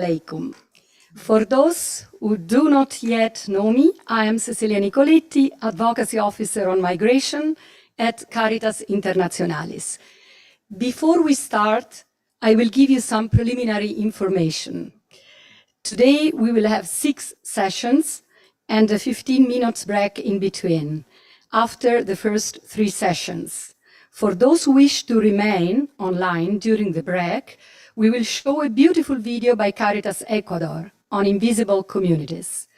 alaikum. For those who do not yet know me, I am Cecilia Nicoletti, Advocacy Officer on Migration at Caritas Internationalis. Before we start, I will give you some preliminary information. Today, we will have 6 sessions and a 15 minutes break in between, after the first 3 sessions. For those who wish to remain online during the break, we will show a beautiful video by Caritas Ecuador on invisible communities.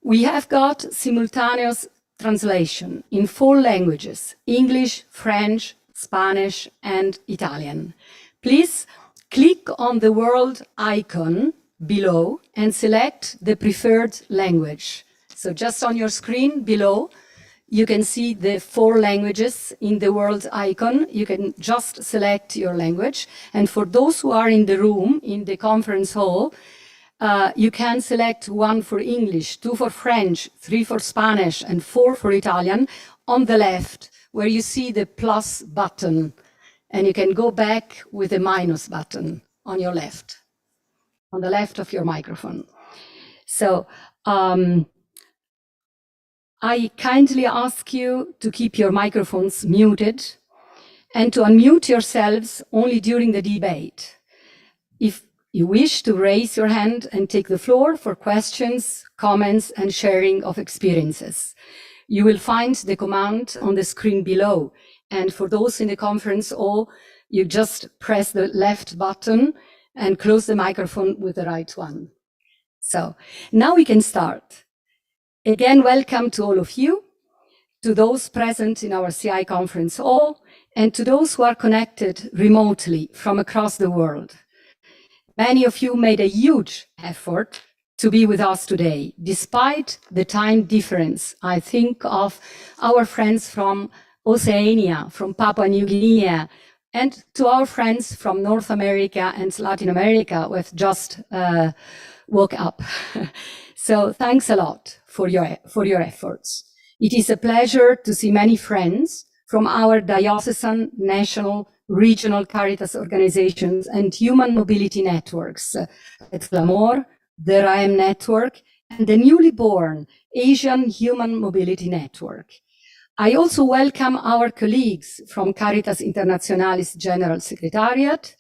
We have got simultaneous translation in 4 languages: English, French, Spanish, and Italian. Please click on the world icon below and select the preferred language. So just on your screen below, you can see the 4 languages in the world icon. You can just select your language. And for those who are in the room, in the conference hall, you can select 1 for English, 2 for French, 3 for Spanish, and 4 for Italian on the left, where you see the plus button. And you can go back with the minus button on your left, on the left of your microphone. So I kindly ask you to keep your microphones muted and to unmute yourselves only during the debate. If you wish to raise your hand and take the floor for questions, comments, and sharing of experiences, you will find the command on the screen below. And for those in the conference hall, you just press the left button and close the microphone with the right one. So now we can start. Again, welcome to all of you, to those present in our CI conference hall, and to those who are connected remotely from across the world. Many of you made a huge effort to be with us today, despite the time difference. I think of our friends from Oceania, from Papua New Guinea, and to our friends from North America and Latin America who have just woke up. So thanks a lot for your efforts. It is a pleasure to see many friends from our diocesan, national, regional Caritas organizations and human mobility networks, Exclamor, the RAEM network, and the newly born Asian Human Mobility Network. I also welcome our colleagues from Caritas Internationalis General Secretariat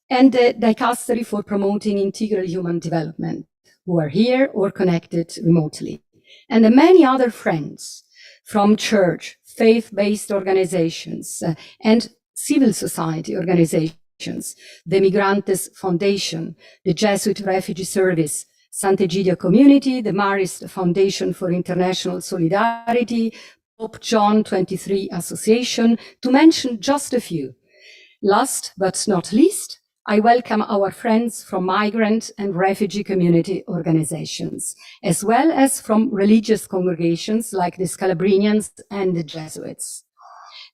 and the Dicastery for Promoting Integral Human Development, who are here or connected remotely, and the many other friends from church, faith-based organizations, and civil society organizations, the Migrantes Foundation, the Jesuit Refugee Service, Sant'Egidio Community, the Marist Foundation for International Solidarity, Pope John XXIII Association, to mention just a few. Last but not least, I welcome our friends from migrant and refugee community organizations, as well as from religious congregations like the Scalabrinians and the Jesuits.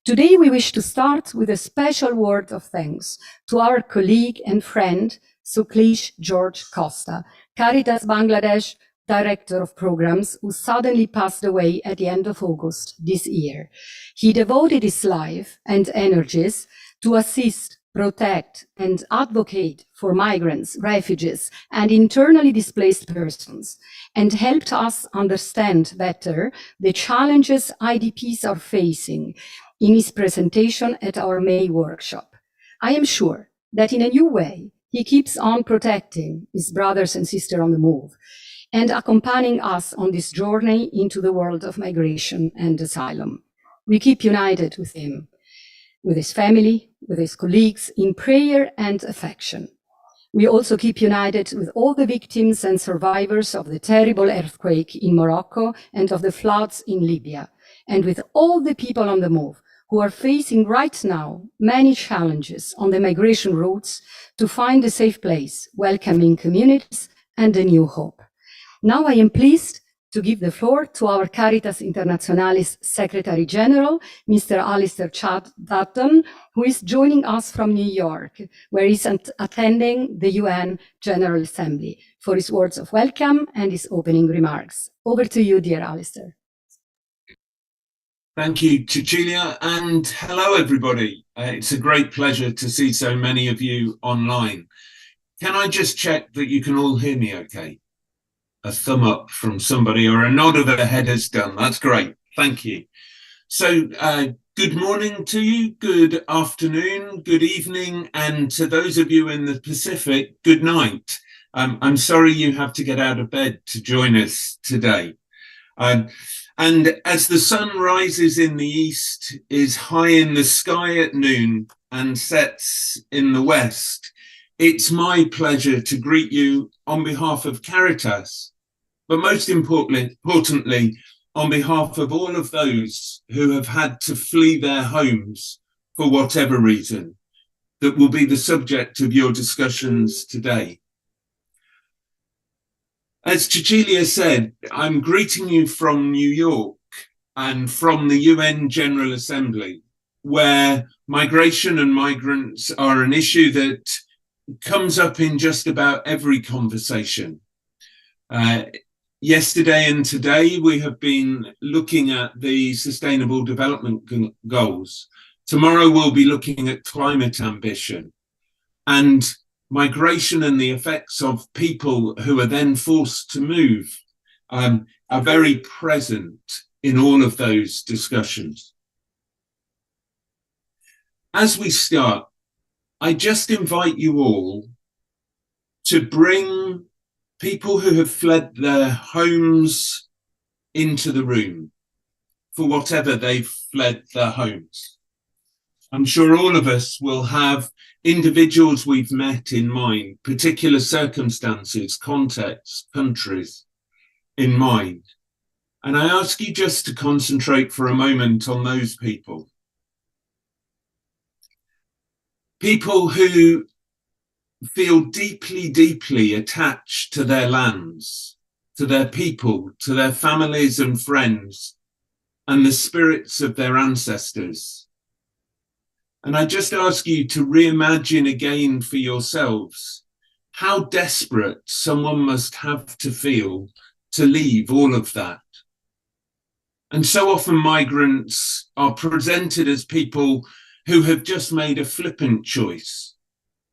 Today, we wish to start with a special word of thanks to our colleague and friend, Suklish George Costa, Caritas Bangladesh Director of Programs, who suddenly passed away at the end of August this year. He devoted his life and energies to assist, protect, and advocate for migrants, refugees, and internally displaced persons, and helped us understand better the challenges IDPs are facing in his presentation at our May workshop. I am sure that in a new way, he keeps on protecting his brothers and sisters on the move and accompanying us on this journey into the world of migration and asylum. We keep united with him, with his family, with his colleagues in prayer and affection. We also keep united with all the victims and survivors of the terrible earthquake in Morocco and of the floods in Libya, and with all the people on the move who are facing right now many challenges on the migration routes to find a safe place, welcoming communities, and a new hope. Now I am pleased to give the floor to our Caritas Internationalis Secretary General, Mr. Alistair Dutton, who is joining us from New York, where he's attending the UN General Assembly, for his words of welcome and his opening remarks. Over to you, dear Alistair. Thank you, Cecilia, and hello, everybody. It's a great pleasure to see so many of you online. can I just check that you can all hear me okay? A thumb up from somebody or a nod of a head is done. That's great. Thank you. So good morning to you, good afternoon, good evening, and to those of you in the Pacific, good night. I'm sorry you have to get out of bed to join us today. And as the sun rises in the east, is high in the sky at noon, and sets in the west, it's my pleasure to greet you on behalf of Caritas, but most importantly, on behalf of all of those who have had to flee their homes for whatever reason, that will be the subject of your discussions today. As Cecilia said, I'm greeting you from New York and from the UN General Assembly, where migration and migrants are an issue that comes up in just about every conversation. Yesterday and today, we have been looking at the Sustainable Development Goals. Tomorrow, we'll be looking at climate ambition and migration and the effects of people who are then forced to move are very present in all of those discussions. As we start, I just invite you all to bring people who have fled their homes into the room for whatever they've fled their homes. I'm sure all of us will have individuals we've met in mind, particular circumstances, contexts, countries in mind. And I ask you just to concentrate for a moment on those people. People who feel deeply, deeply attached to their lands, to their people, to their families and friends, and the spirits of their ancestors. And I just ask you to reimagine again for yourselves how desperate someone must have to feel to leave all of that. And so often migrants are presented as people who have just made a flippant choice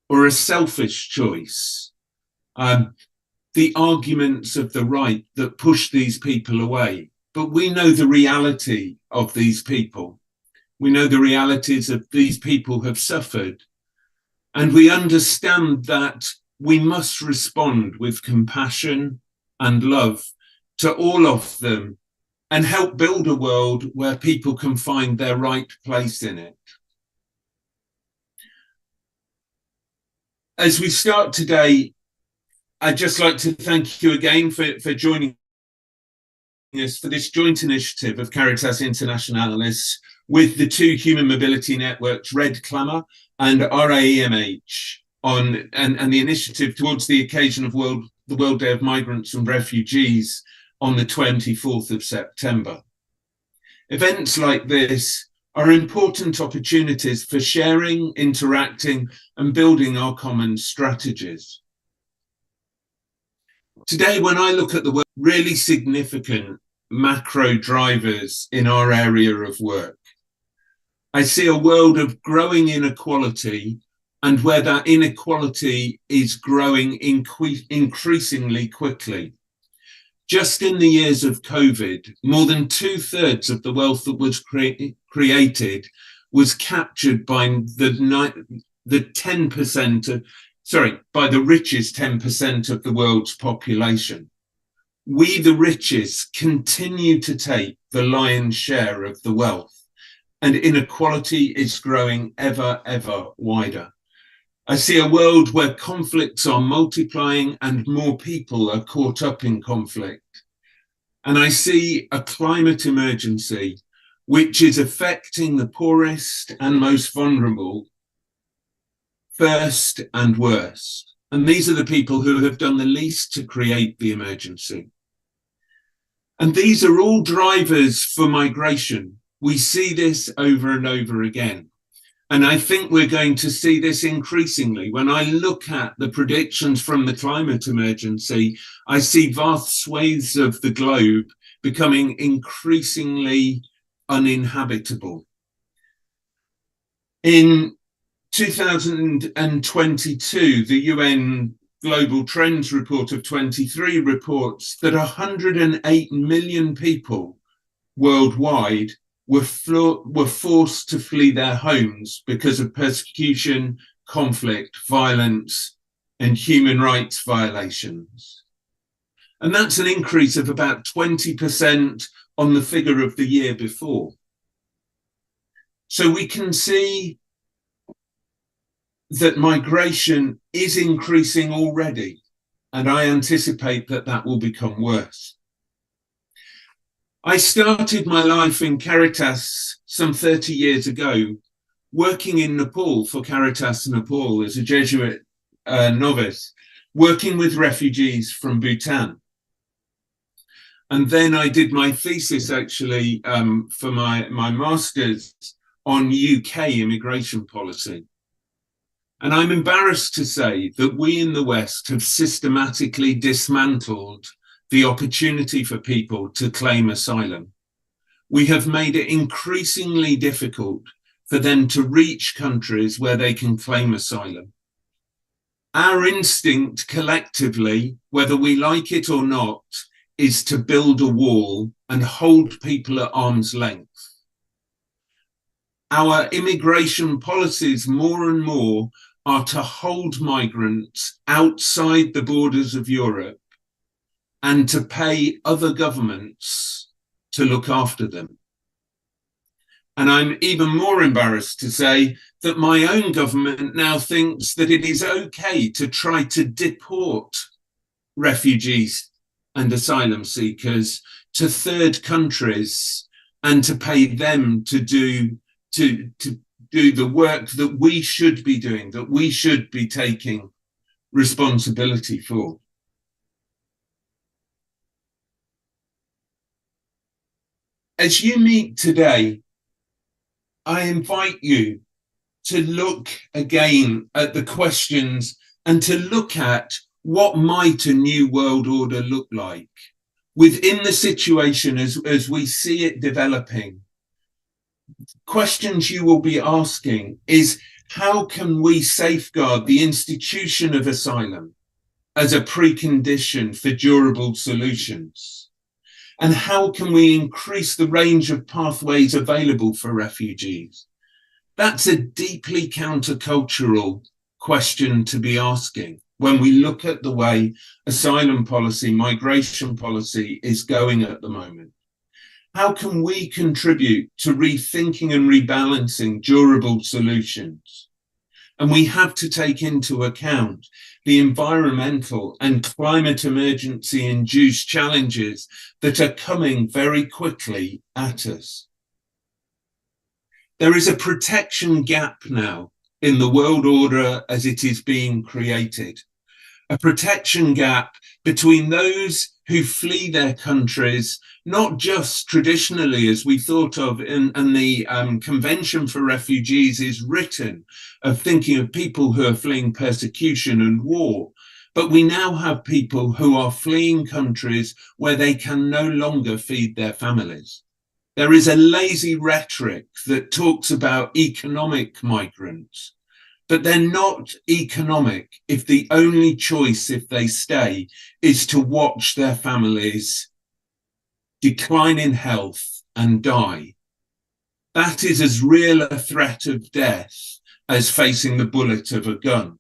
or a selfish choice. The arguments of the right that push these people away. But we know the reality of these people. We know the realities of these people have suffered. And we understand that we must respond with compassion and love to all of them and help build a world where people can find their right place in it. As we start today, I'd just like to thank you again for joining us for this joint initiative of Caritas Internationalis with the two human mobility networks, Red Clamor and RAEMH, and the initiative towards the occasion of the World Day of Migrants and Refugees on the 24th of September. Events like this are important opportunities for sharing, interacting, and building our common strategies. Today, when I look at the really significant macro drivers in our area of work, I see a world of growing inequality and where that inequality is growing increasingly quickly. Just in the years of COVID, more than 2/3 of the wealth that was created was captured by the 10%, by the richest 10% of the world's population. We, the richest, continue to take the lion's share of the wealth, and inequality is growing ever, ever wider. I see a world where conflicts are multiplying and more people are caught up in conflict. And I see a climate emergency which is affecting the poorest and most vulnerable first and worst. And these are the people who have done the least to create the emergency. And these are all drivers for migration. We see this over and over again. And I think we're going to see this increasingly. When I look at the predictions from the climate emergency, I see vast swathes of the globe becoming increasingly uninhabitable. In 2022, the UN Global Trends report of 23 reports that 108 million people worldwide were forced to flee their homes because of persecution, conflict, violence, and human rights violations. And that's an increase of about 20% on the figure of the year before. So we can see that migration is increasing already, and I anticipate that that will become worse. I started my life in Caritas some 30 years ago, working in Nepal for Caritas Nepal as a Jesuit novice, working with refugees from Bhutan. And then I did my thesis actually for my master's on UK immigration policy. And I'm embarrassed to say that we in the West have systematically dismantled the opportunity for people to claim asylum. We have made it increasingly difficult for them to reach countries where they can claim asylum. Our instinct collectively, whether we like it or not, is to build a wall and hold people at arm's length. Our immigration policies more and more are to hold migrants outside the borders of Europe and to pay other governments to look after them. And I'm even more embarrassed to say that my own government now thinks that it is okay to try to deport refugees and asylum seekers to third countries and to pay them to do the work that we should be doing, that we should be taking responsibility for. As you meet today, I invite you to look again at the questions and to look at what might a new world order look like within the situation as we see it developing. Questions you will be asking is, how can we safeguard the institution of asylum as a precondition for durable solutions? And how can we increase the range of pathways available for refugees? That's a deeply countercultural question to be asking when we look at the way asylum policy, migration policy is going at the moment. How can we contribute to rethinking and rebalancing durable solutions? And we have to take into account the environmental and climate emergency induced challenges that are coming very quickly at us. There is a protection gap now in the world order as it is being created. A protection gap between those who flee their countries, not just traditionally as we thought of and the Convention for Refugees is written, of thinking of people who are fleeing persecution and war, but we now have people who are fleeing countries where they can no longer feed their families. There is a lazy rhetoric that talks about economic migrants, but they're not economic if the only choice, if they stay, is to watch their families decline in health and die. That is as real a threat of death as facing the bullet of a gun.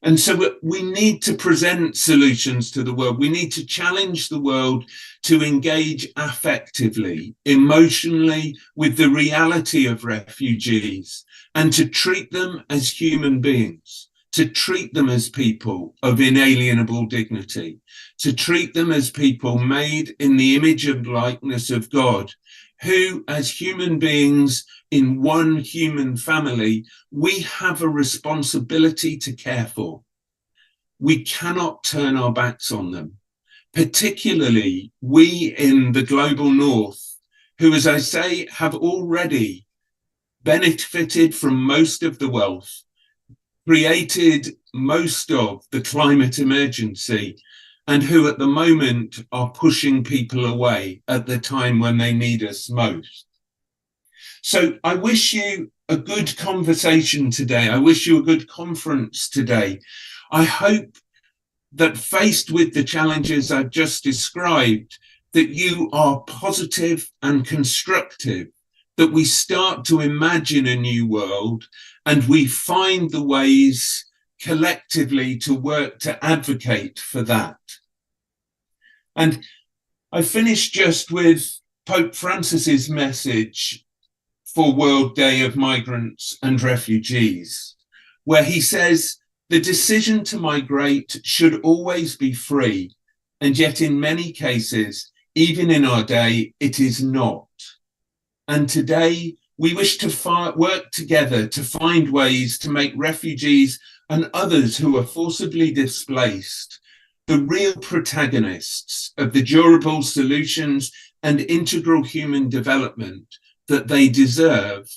And so we need to present solutions to the world. We need to challenge the world to engage affectively, emotionally with the reality of refugees, and to treat them as human beings, to treat them as people of inalienable dignity, to treat them as people made in the image and likeness of God, who as human beings in one human family, we have a responsibility to care for. We cannot turn our backs on them, particularly we in the global north, who, as I say, have already benefited from most of the wealth, created most of the climate emergency, and who at the moment are pushing people away at the time when they need us most. So I wish you a good conversation today. I wish you a good conference today. I hope that faced with the challenges I've just described, that you are positive and constructive, that we start to imagine a new world and we find the ways collectively to work to advocate for that. And I finished just with Pope Francis's message for World Day of Migrants and Refugees, where he says, the decision to migrate should always be free, and yet in many cases, even in our day, it is not. And today, we wish to work together to find ways to make refugees and others who are forcibly displaced the real protagonists of the durable solutions and integral human development that they deserve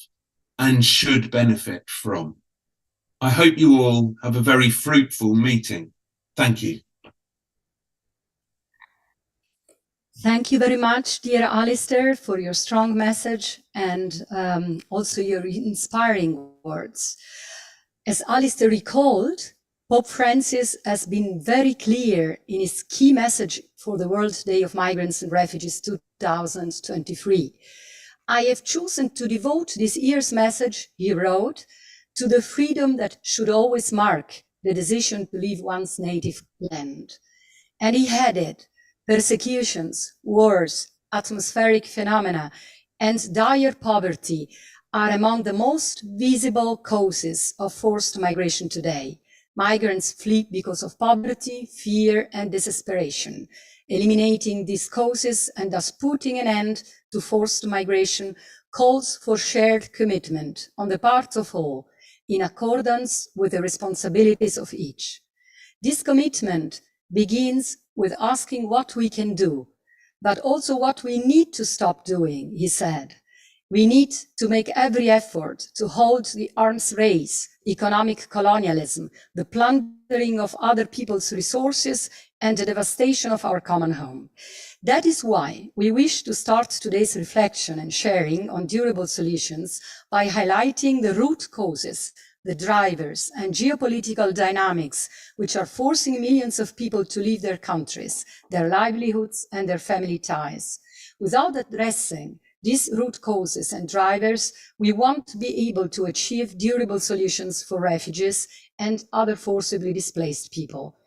and should benefit from. I hope you all have a very fruitful meeting. Thank you. Thank you very much, dear Alistair, for your strong message and also your inspiring words. As Alistair recalled, Pope Francis has been very clear in his key message for the World Day of Migrants and Refugees 2023. I have chosen to devote this year's message, he wrote, to the freedom that should always mark the decision to leave one's native land. And he added, persecutions, wars, atmospheric phenomena, and dire poverty are among the most visible causes of forced migration today. Migrants flee because of poverty, fear, and desperation. Eliminating these causes and thus putting an end to forced migration calls for shared commitment on the part of all, in accordance with the responsibilities of each. This commitment begins with asking what we can do, but also what we need to stop doing, he said. We need to make every effort to hold the arms race, economic colonialism, the plundering of other people's resources, and the devastation of our common home. That is why we wish to start today's reflection and sharing on durable solutions by highlighting the root causes, the drivers and geopolitical dynamics which are forcing millions of people to leave their countries, their livelihoods, and their family ties. Without addressing these root causes and drivers, we won't be able to achieve durable solutions for refugees and other forcibly displaced people.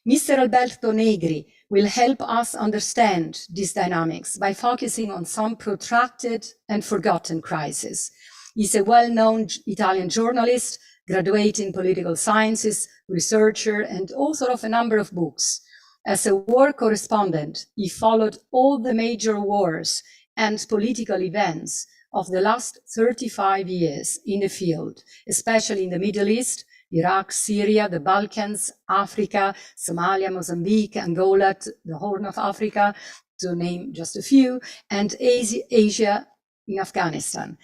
Mr. Alberto Negri will help us understand these dynamics by focusing on some protracted and forgotten crises. He's a well-known Italian journalist, graduate in political sciences, researcher, and author of a number of books. As a war correspondent, he followed all the major wars and political events of the last 35 years in the field, especially in the Middle East, Iraq, Syria, the Balkans, Africa, Somalia, Mozambique, Angola, the Horn of Africa, to name just a few, and Asia in Afghanistan.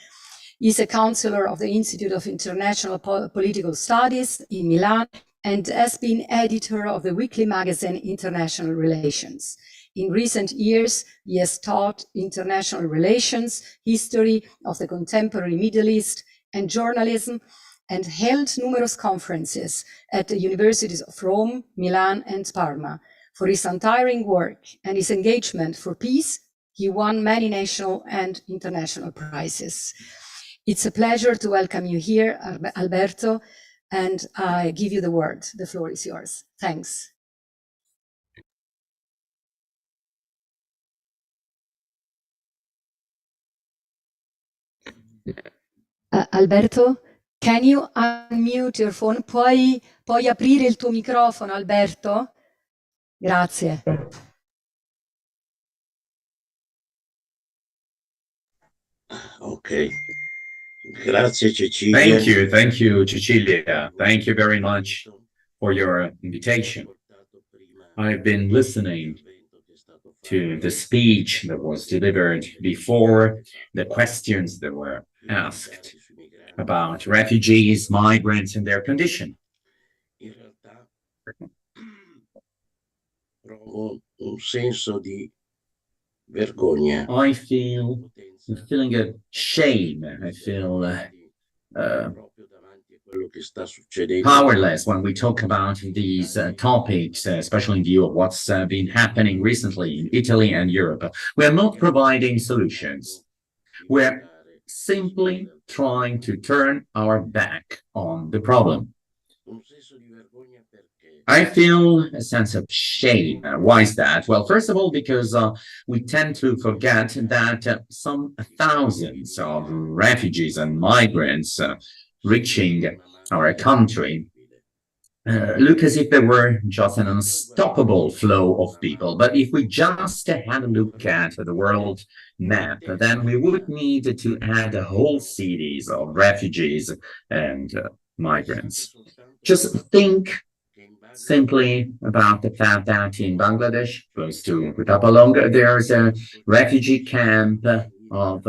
He's a counselor of the Institute of International Political Studies in Milan and has been editor of the weekly magazine International Relations. In recent years, he has taught international relations, history of the contemporary Middle East, and journalism, and held numerous conferences at the universities of Rome, Milan, and Parma. For his untiring work and his engagement for peace, he won many national and international prizes. It's a pleasure to welcome you here, Alberto, and I give you the word. The floor is yours. Thanks. Alberto, can you unmute your phone? Puoi aprire il tuo microfono, Alberto? Grazie. Ok. Grazie, Cecilia. Thank you, Cecilia. Thank you very much for your invitation. I've been listening to the speech that was delivered before, the questions that were asked about refugees, migrants, and their condition. Provo un senso di vergogna. I'm feeling a shame. I feel powerless when we talk about these topics, especially in view of what's been happening recently in Italy and Europe. We are not providing solutions. We're simply trying to turn our back on the problem. I feel a sense of shame. Why is that? Well, first of all, because we tend to forget that some thousands of refugees and migrants reaching our country look as if there were just an unstoppable flow of people. But if we just had a look at the world map, then we would need to add whole cities of refugees and migrants. Just think simply about the fact that in Bangladesh, close to Kutupalong, there's a refugee camp of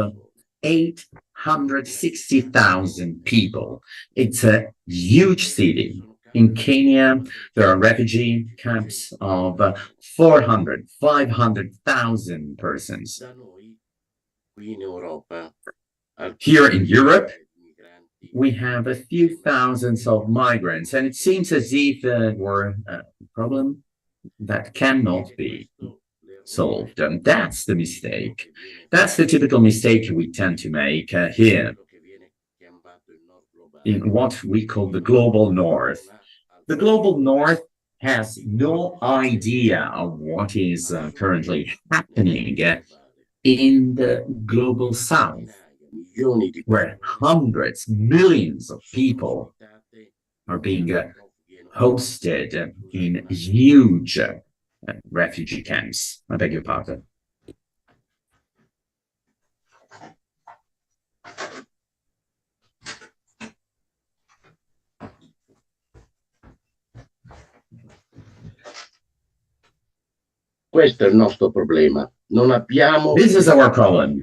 860,000 people. It's a huge city. In Kenya, there are refugee camps of 500,000 persons. Here in Europe, we have a few thousands of migrants, and it seems as if we're a problem that cannot be solved. And that's the mistake. That's the typical mistake we tend to make here in what we call the global north. The global north has no idea of what is currently happening in the global south, where hundreds, millions of people are being hosted in huge refugee camps. I beg your pardon. Questo è il nostro problema. Non abbiamo... This is our problem.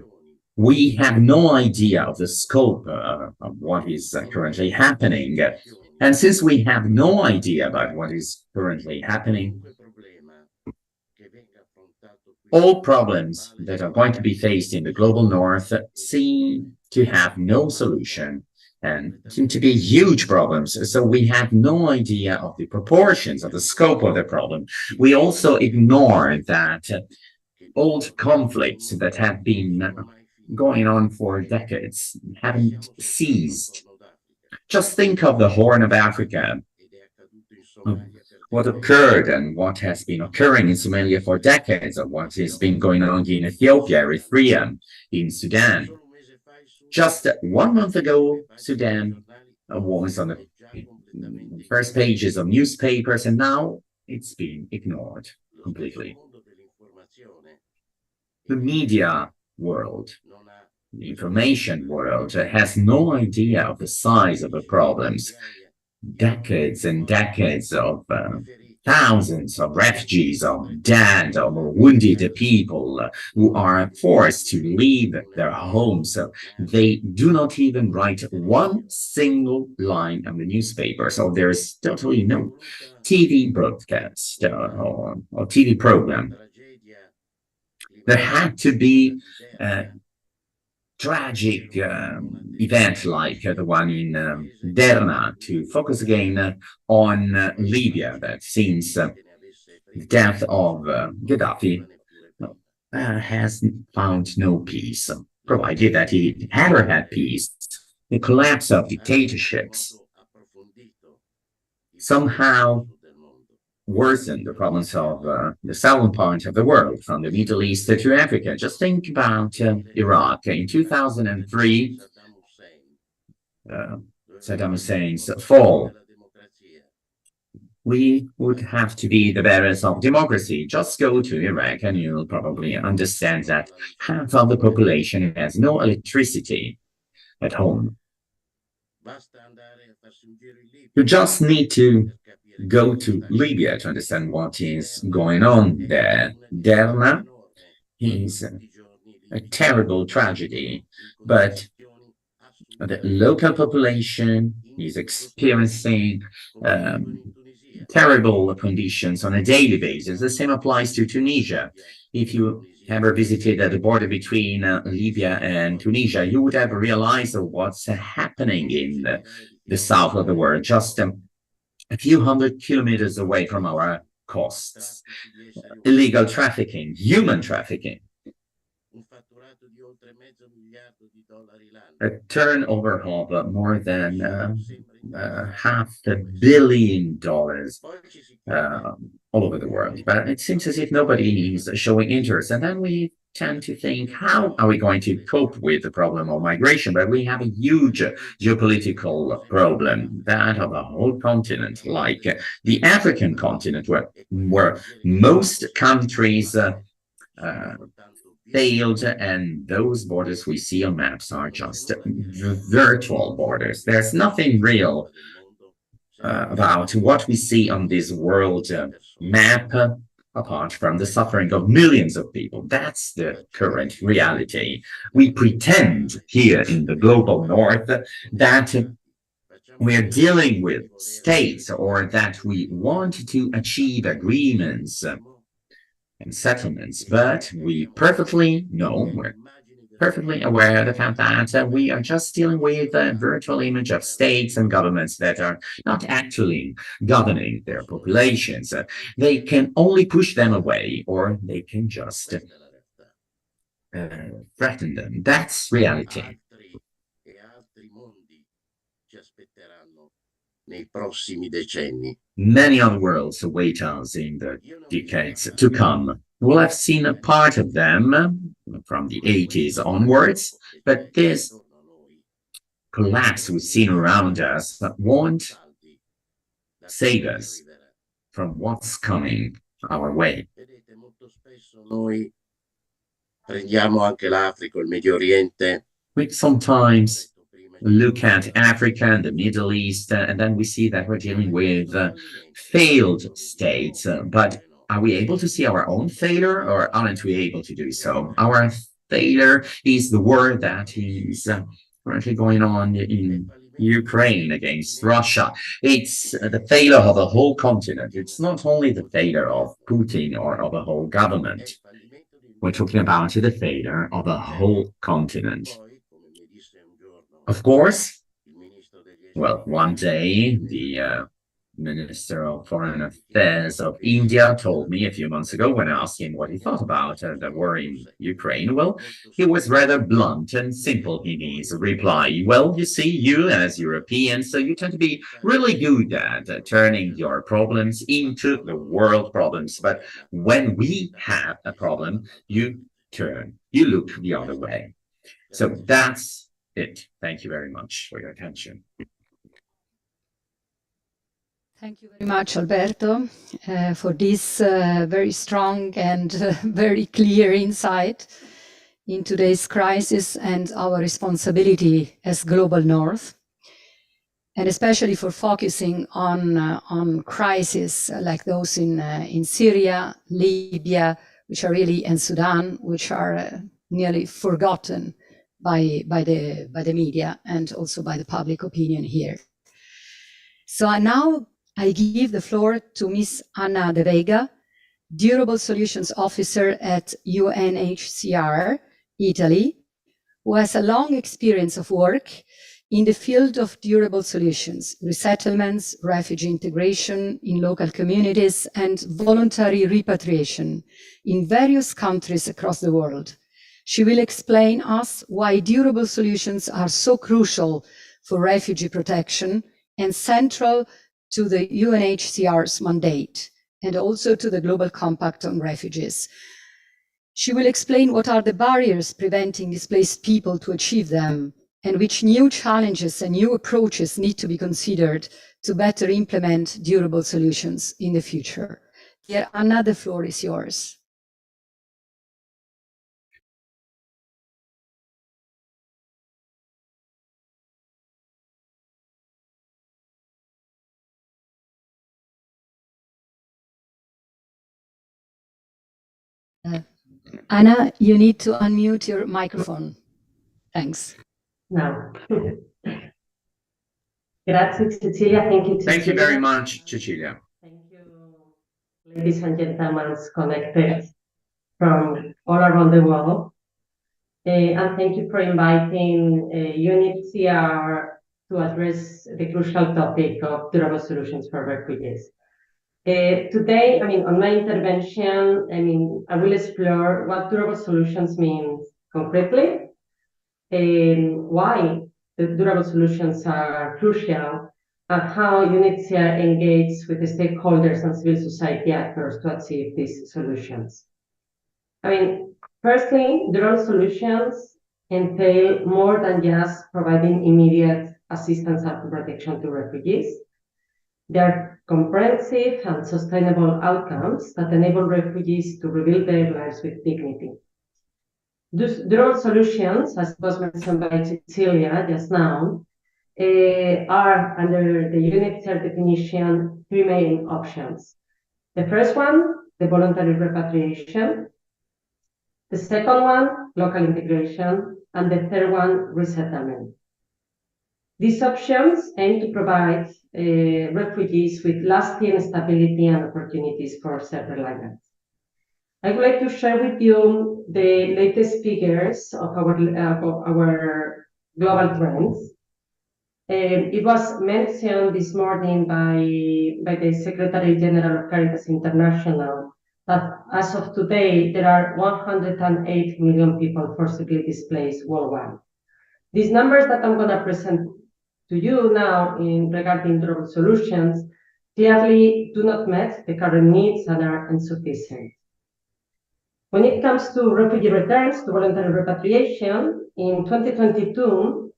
We have no idea of the scope of what is currently happening. And since we have no idea about what is currently happening, all problems that are going to be faced in the global north seem to have no solution and seem to be huge problems. So we have no idea of the proportions, of the scope of the problem. We also ignore that old conflicts that have been going on for decades haven't ceased. Just think of the Horn of Africa, what occurred and what has been occurring in Somalia for decades, or what has been going on in Ethiopia, Eritrea, in Sudan. Just 1 month ago, Sudan was on the first pages of newspapers, and now it's been ignored completely. The media world, the information world, has no idea of the size of the problems. Decades and decades of thousands of refugees, of dead, of wounded people who are forced to leave their homes. They do not even write one single line on the newspaper. So there's totally no TV broadcast or TV program. There had to be a tragic event like the one in Derna to focus again on Libya, that since the death of Gaddafi has found no peace, provided that he ever had peace. The collapse of dictatorships somehow worsen the problems of the southern part of the world, from the Middle East to Africa. Just think about Iraq. In 2003, Saddam Hussein's fall, we would have to be the bearers of democracy. Just go to Iraq and you'll probably understand that half of the population has no electricity at home. You just need to go to Libya to understand what is going on there. Derna is a terrible tragedy, but the local population is experiencing terrible conditions on a daily basis. The same applies to Tunisia. If you ever visited the border between Libya and Tunisia, you would have realized what's happening in the south of the world, just a few hundred kilometers away from our coasts. Illegal trafficking, human trafficking. A turnover of more than $500 million all over the world. But it seems as if nobody is showing interest. And then we tend to think, how are we going to cope with the problem of migration? But we have a huge geopolitical problem, that of a whole continent, like the African continent, where most countries failed, and those borders we see on maps are just virtual borders. There's nothing real about what we see on this world map, apart from the suffering of millions of people. That's the current reality. We pretend here in the global north that we're dealing with states, or that we want to achieve agreements and settlements, but we perfectly know, we're perfectly aware of the fact that we are just dealing with a virtual image of states and governments that are not actually governing their populations. They can only push them away, or they can just threaten them. That's reality. Many other worlds await us in the decades to come. We'll have seen a part of them from the 80s onwards, but this collapse we've seen around us won't save us from what's coming our way. We sometimes look at Africa and the Middle East, and then we see that we're dealing with failed states. But are we able to see our own failure, or aren't we able to do so? Our failure is the war that is currently going on in Ukraine against Russia. It's the failure of a whole continent. It's not only the failure of Putin or of a whole government. We're talking about the failure of a whole continent. Of course, well, one day the Minister of Foreign Affairs of India told me a few months ago, when I asked him what he thought about the war in Ukraine, well, he was rather blunt and simple in his reply. Well, you see, you as Europeans, so you tend to be really good at turning your problems into the world problems. But when we have a problem, you look the other way. So that's it. Thank you very much for your attention. Thank you very much, Alberto, for this very strong and very clear insight in today's crisis and our responsibility as Global North, and especially for focusing on crises like those in Syria, Libya, which are really, and Sudan, which are nearly forgotten by the media and also by the public opinion here. So now I give the floor to Ms. Anna De Vega, Durable Solutions Officer at UNHCR, Italy, who has a long experience of work in the field of durable solutions, resettlements, refugee integration in local communities, and voluntary repatriation in various countries across the world. She will explain us why durable solutions are so crucial for refugee protection and central to the UNHCR's mandate, and also to the Global Compact on Refugees. She will explain what are the barriers preventing displaced people to achieve them, and which new challenges and new approaches need to be considered to better implement durable solutions in the future. Dear Anna, the floor is yours. Anna, you need to unmute your microphone. Thanks. No. Grazie, Cecilia. Thank you, Cecilia. Thank you very much, Cecilia. Thank you, ladies and gentlemen connected from all around the world. And thank you for inviting UNHCR to address the crucial topic of durable solutions for refugees. Today, on my intervention, I will explore what durable solutions means concretely, why the durable solutions are crucial, and how UNHCR engages with the stakeholders and civil society actors to achieve these solutions. Firstly, durable solutions entail more than just providing immediate assistance and protection to refugees. They are comprehensive and sustainable outcomes that enable refugees to rebuild their lives with dignity. Durable solutions, as was mentioned by Cecilia just now, are, under the UNHCR definition, three main options. The first one, the voluntary repatriation. The second one, local integration. And the third one, resettlement. These options aim to provide refugees with lasting stability and opportunities for self-reliance. I would like to share with you the latest figures of our global trends. It was mentioned this morning by the Secretary General of Caritas International that as of today, there are 108 million people forcibly displaced worldwide. These numbers that I'm going to present to you now regarding durable solutions clearly do not meet the current needs and are insufficient. When it comes to refugee returns, to voluntary repatriation, in 2022,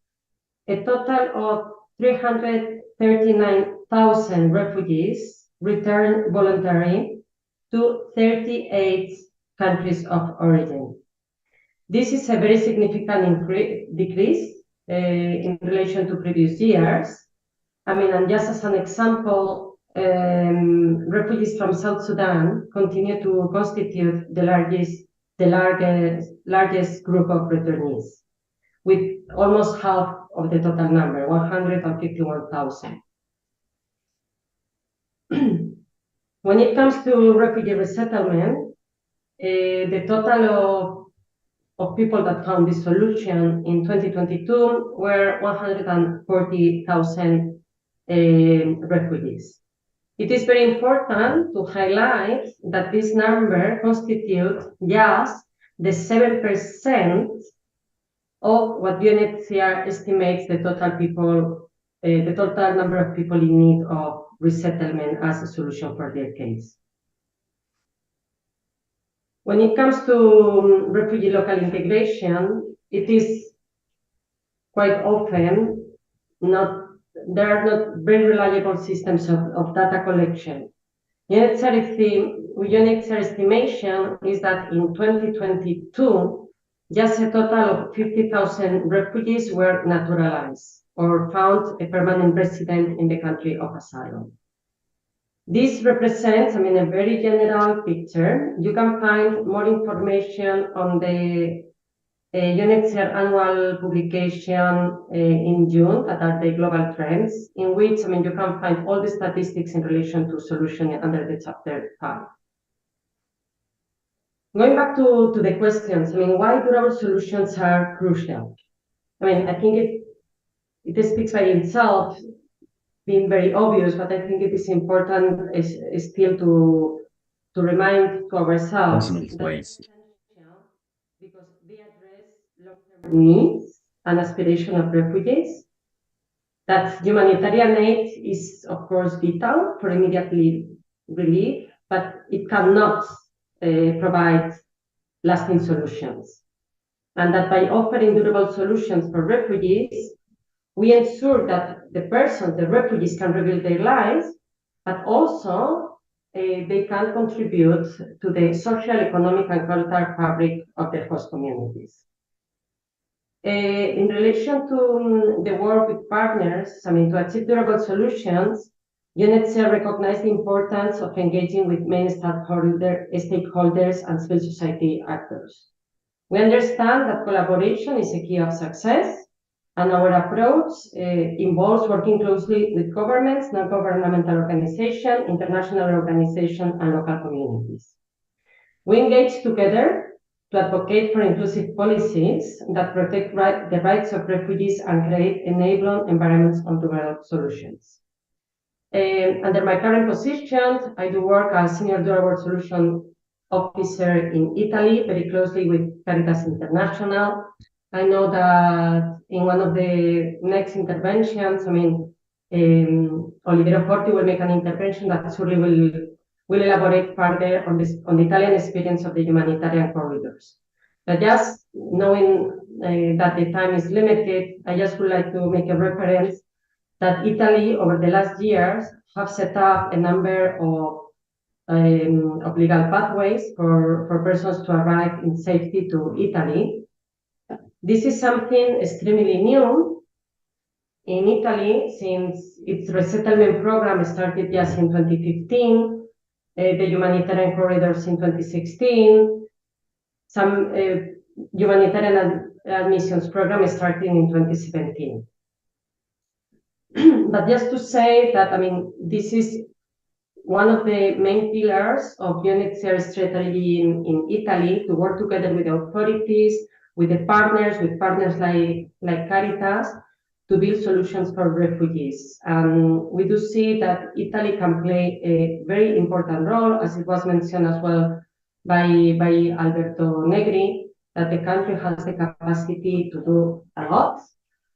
a total of 339,000 refugees returned voluntarily to 38 countries of origin. This is a very significant decrease in relation to previous years. And just as an example, refugees from South Sudan continue to constitute the largest group of returnees, with almost half of the total number, 151,000. When it comes to refugee resettlement, the total of people that found this solution in 2022 were 140,000 refugees. It is very important to highlight that this number constitutes just the 7% of what UNHCR estimates the total number of people in need of resettlement as a solution for their case. When it comes to refugee local integration, it is quite often there are not very reliable systems of data collection. UNHCR estimation is that in 2022, just a total of 50,000 refugees were naturalized or found a permanent resident in the country of asylum. This represents, a very general picture. You can find more information on the UNHCR annual publication in June, that are the global trends, in which you can find all the statistics in relation to solution under the chapter 5. Going back to the questions, why durable solutions are crucial? I think it speaks by itself, being very obvious, but I think it is important is still to remind to ourselves because they address long-term needs and aspiration of refugees. That humanitarian aid is, of course, vital for immediate relief, but it cannot provide lasting solutions. And that by offering durable solutions for refugees, we ensure that the refugees can rebuild their lives, but also they can contribute to the social, economic, and cultural fabric of their host communities. In relation to the work with partners, to achieve durable solutions, UNHCR recognized the importance of engaging with main stakeholders and civil society actors. We understand that collaboration is a key of success, and our approach involves working closely with governments, non-governmental organizations, international organizations, and local communities. We engage together to advocate for inclusive policies that protect the rights of refugees and create enabling environments to develop solutions. Under my current position, I do work as Senior Durable Solution Officer in Italy, very closely with Caritas International. I know that in one of the next interventions, Oliviero Forti will make an intervention that surely will elaborate further on the Italian experience of the humanitarian corridors. But just knowing that the time is limited, I just would like to make a reference that Italy, over the last years, have set up a number of legal pathways for persons to arrive in safety to Italy. This is something extremely new in Italy, since its resettlement program started just in 2015, the humanitarian corridors in 2016, some humanitarian admissions program starting in 2017. But just to say that, this is one of the main pillars of UNHCR strategy in Italy, to work together with the authorities, with partners like Caritas, to build solutions for refugees. And we do see that Italy can play a very important role, as it was mentioned as well by Alberto Negri, that the country has the capacity to do a lot,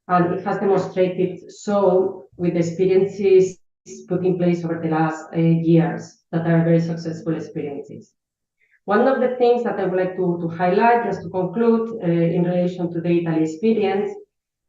and it has demonstrated so with experiences put in place over the last years that are very successful experiences. One of the things that I would like to highlight, just to conclude, in relation to the Italy experience,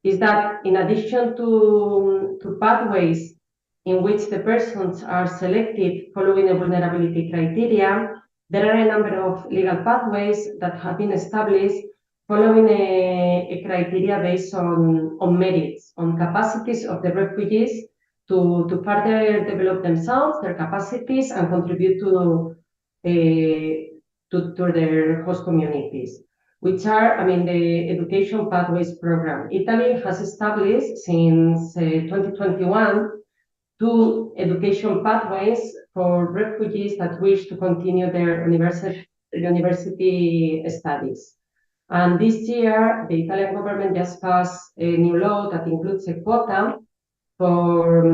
is that in addition to pathways in which the persons are selected following a vulnerability criteria, there are a number of legal pathways that have been established following a criteria based on merits, on capacities of the refugees to further develop themselves, their capacities, and contribute to their host communities, which are, the Education Pathways Program. Italy has established since 2021 2 education pathways for refugees that wish to continue their university studies. And this year, the Italian government just passed a new law that includes a quota for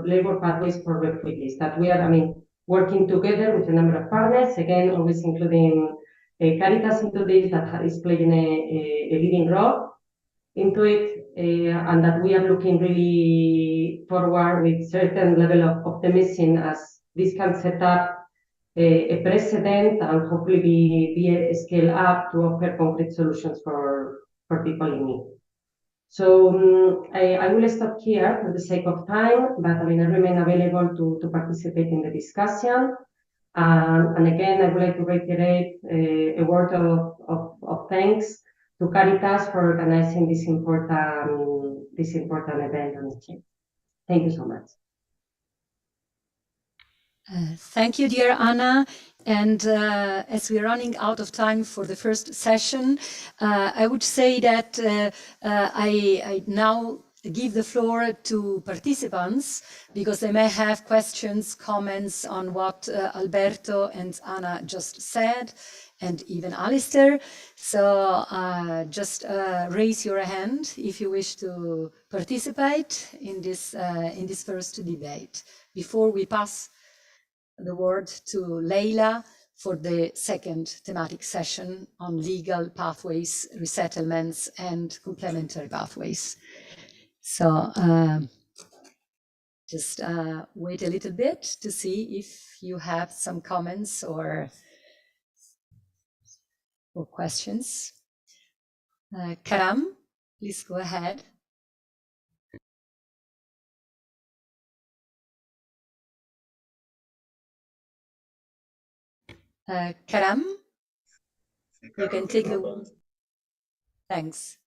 labor pathways for refugees, that we are, working together with a number of partners, again, always including Caritas into this, that is playing a leading role into it, and that we are looking really forward with certain level of optimism, as this can set up a precedent and hopefully be a scale up to offer concrete solutions for people in need. So I will stop here for the sake of time, but I remain available to participate in the discussion. And again, I would like to reiterate a word of thanks to Caritas for organizing this important event. Thank you so much. Thank you, dear Anna. And as we're running out of time for the first session, I would say that I now give the floor to participants, because they may have questions, comments on what Alberto and Anna just said, and even Alistair. So just raise your hand if you wish to participate in this first debate, before we pass the word to Leila for the second thematic session on legal pathways, resettlements, and complementary pathways. So just wait a little bit to see if you have some comments or questions. Karam, please go ahead. Karam, you can take the... Thanks.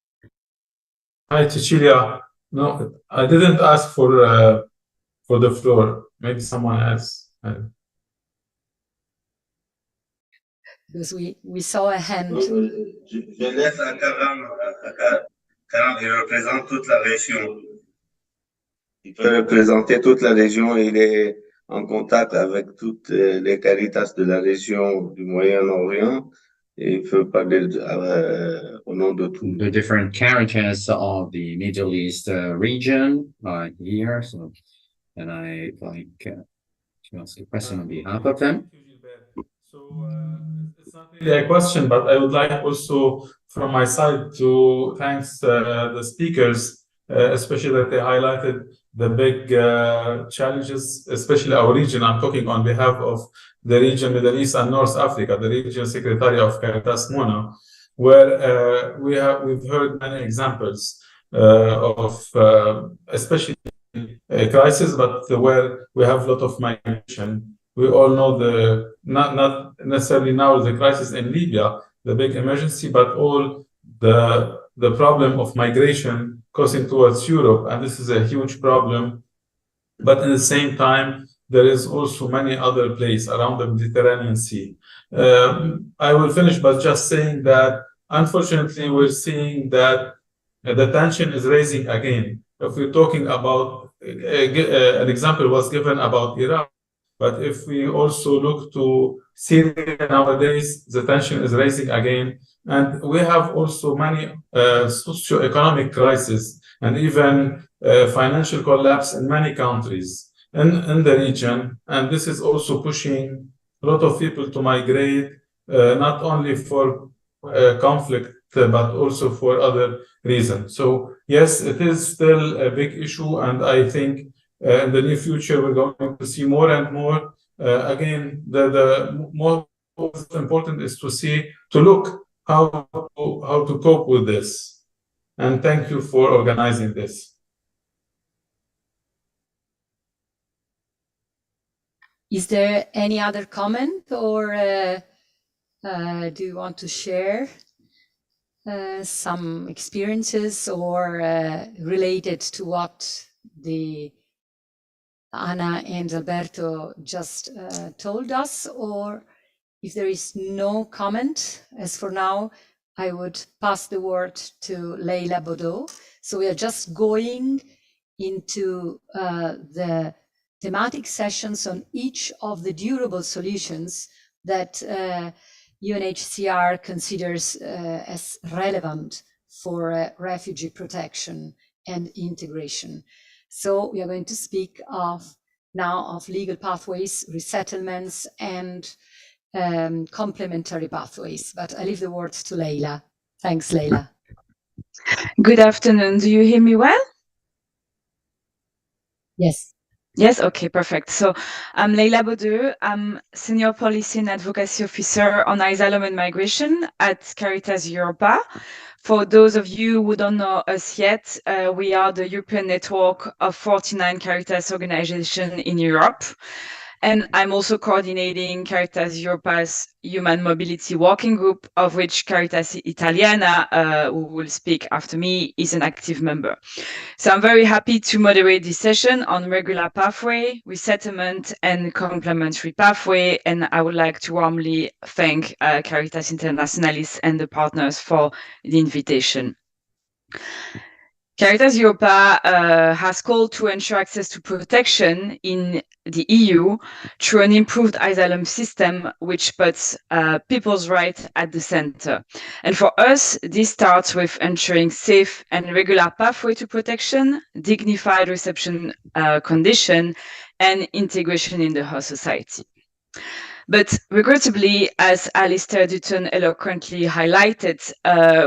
Hi, Cecilia. No, I didn't ask for the floor. Maybe someone else. Because we saw a hand. Je laisse à Karam. Karam, il représente toute la région. Il peut représenter toute la région. Il est en contact avec toutes les Caritas de la région du Moyen-Orient et il peut parler au nom de tous. The different Caritas of the Middle East region here. So, and I like to ask a question on behalf of them. So it's not really a question, but I would like also from my side to thank the speakers, especially that they highlighted the big challenges, especially our region. I'm talking on behalf of the region Middle East and North Africa, the region secretary of Caritas Mona, where we've heard many examples of especially a crisis, but where we have a lot of migration. We all know not necessarily now the crisis in Libya, the big emergency, but all the problem of migration crossing towards Europe, and this is a huge problem. But at the same time, there is also many other places around the Mediterranean Sea. I will finish by just saying that unfortunately we're seeing that the tension is raising again. If we're talking about an example was given about Iraq. But if we also look to Syria nowadays, the tension is rising again. And we have also many socio-economic crises and even financial collapse in many countries in the region. And this is also pushing a lot of people to migrate, not only for conflict, but also for other reasons. So yes, it is still a big issue. And I think in the near future, we're going to see more and more. Again, the most important is to look how to cope with this. And thank you for organizing this. Is there any other comment, or do you want to share some experiences or related to what the Anna and Alberto just told us? Or if there is no comment, as for now, I would pass the word to Leila Bodo. So we are just going into the thematic sessions on each of the durable solutions that UNHCR considers as relevant for refugee protection and integration. So we are going to speak now of legal pathways, resettlements, and complementary pathways. But I leave the word to Leila. Thanks, Leila. Good afternoon. Do you hear me well? Yes. Yes, okay, perfect. So I'm Leila Bodeux. I'm Senior Policy and Advocacy Officer on Asylum and Migration at Caritas Europa. For those of you who don't know us yet, we are the European network of 49 Caritas organizations in Europe. And I'm also coordinating Caritas Europa's Human Mobility Working Group, of which Caritas Italiana, who will speak after me, is an active member. So I'm very happy to moderate this session on regular pathway, resettlement, and complementary pathway. And I would like to warmly thank Caritas Internationalis and the partners for the invitation. Caritas Europa has called to ensure access to protection in the EU through an improved asylum system, which puts people's rights at the center. And for us, this starts with ensuring safe and regular pathway to protection, dignified reception condition, and integration in the host society. But regrettably, as Alistair Dutton eloquently highlighted,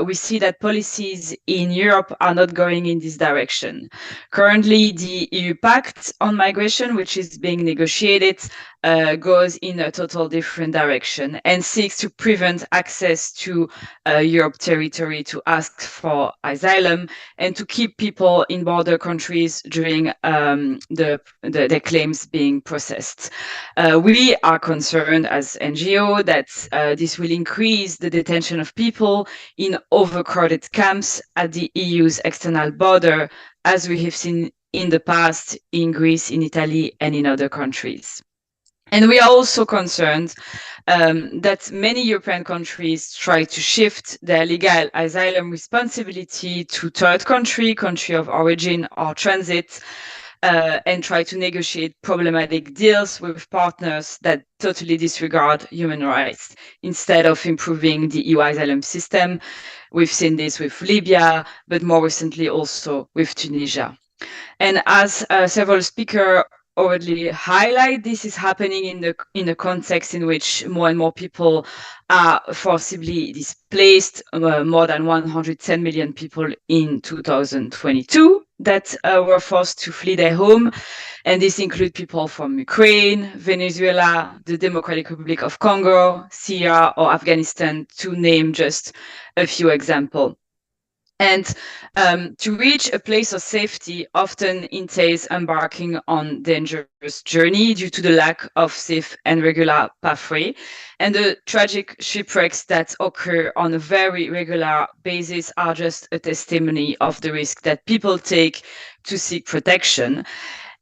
we see that policies in Europe are not going in this direction. Currently, the EU Pact on Migration, which is being negotiated, goes in a total different direction and seeks to prevent access to Europe territory to ask for asylum and to keep people in border countries during their claims being processed. We are concerned as NGO that this will increase the detention of people in overcrowded camps at the EU's external border, as we have seen in the past in Greece, in Italy, and in other countries. And we are also concerned that many European countries try to shift their legal asylum responsibility to third country of origin or transit, and try to negotiate problematic deals with partners that totally disregard human rights instead of improving the EU asylum system. We've seen this with Libya, but more recently also with Tunisia. And as several speakers already highlight, this is happening in the context in which more and more people are forcibly displaced, more than 110 million people in 2022 that were forced to flee their home. And this includes people from Ukraine, Venezuela, the Democratic Republic of Congo, Syria, or Afghanistan, to name just a few examples. And to reach a place of safety often entails embarking on dangerous journey due to the lack of safe and regular pathway. And the tragic shipwrecks that occur on a very regular basis are just a testimony of the risk that people take to seek protection.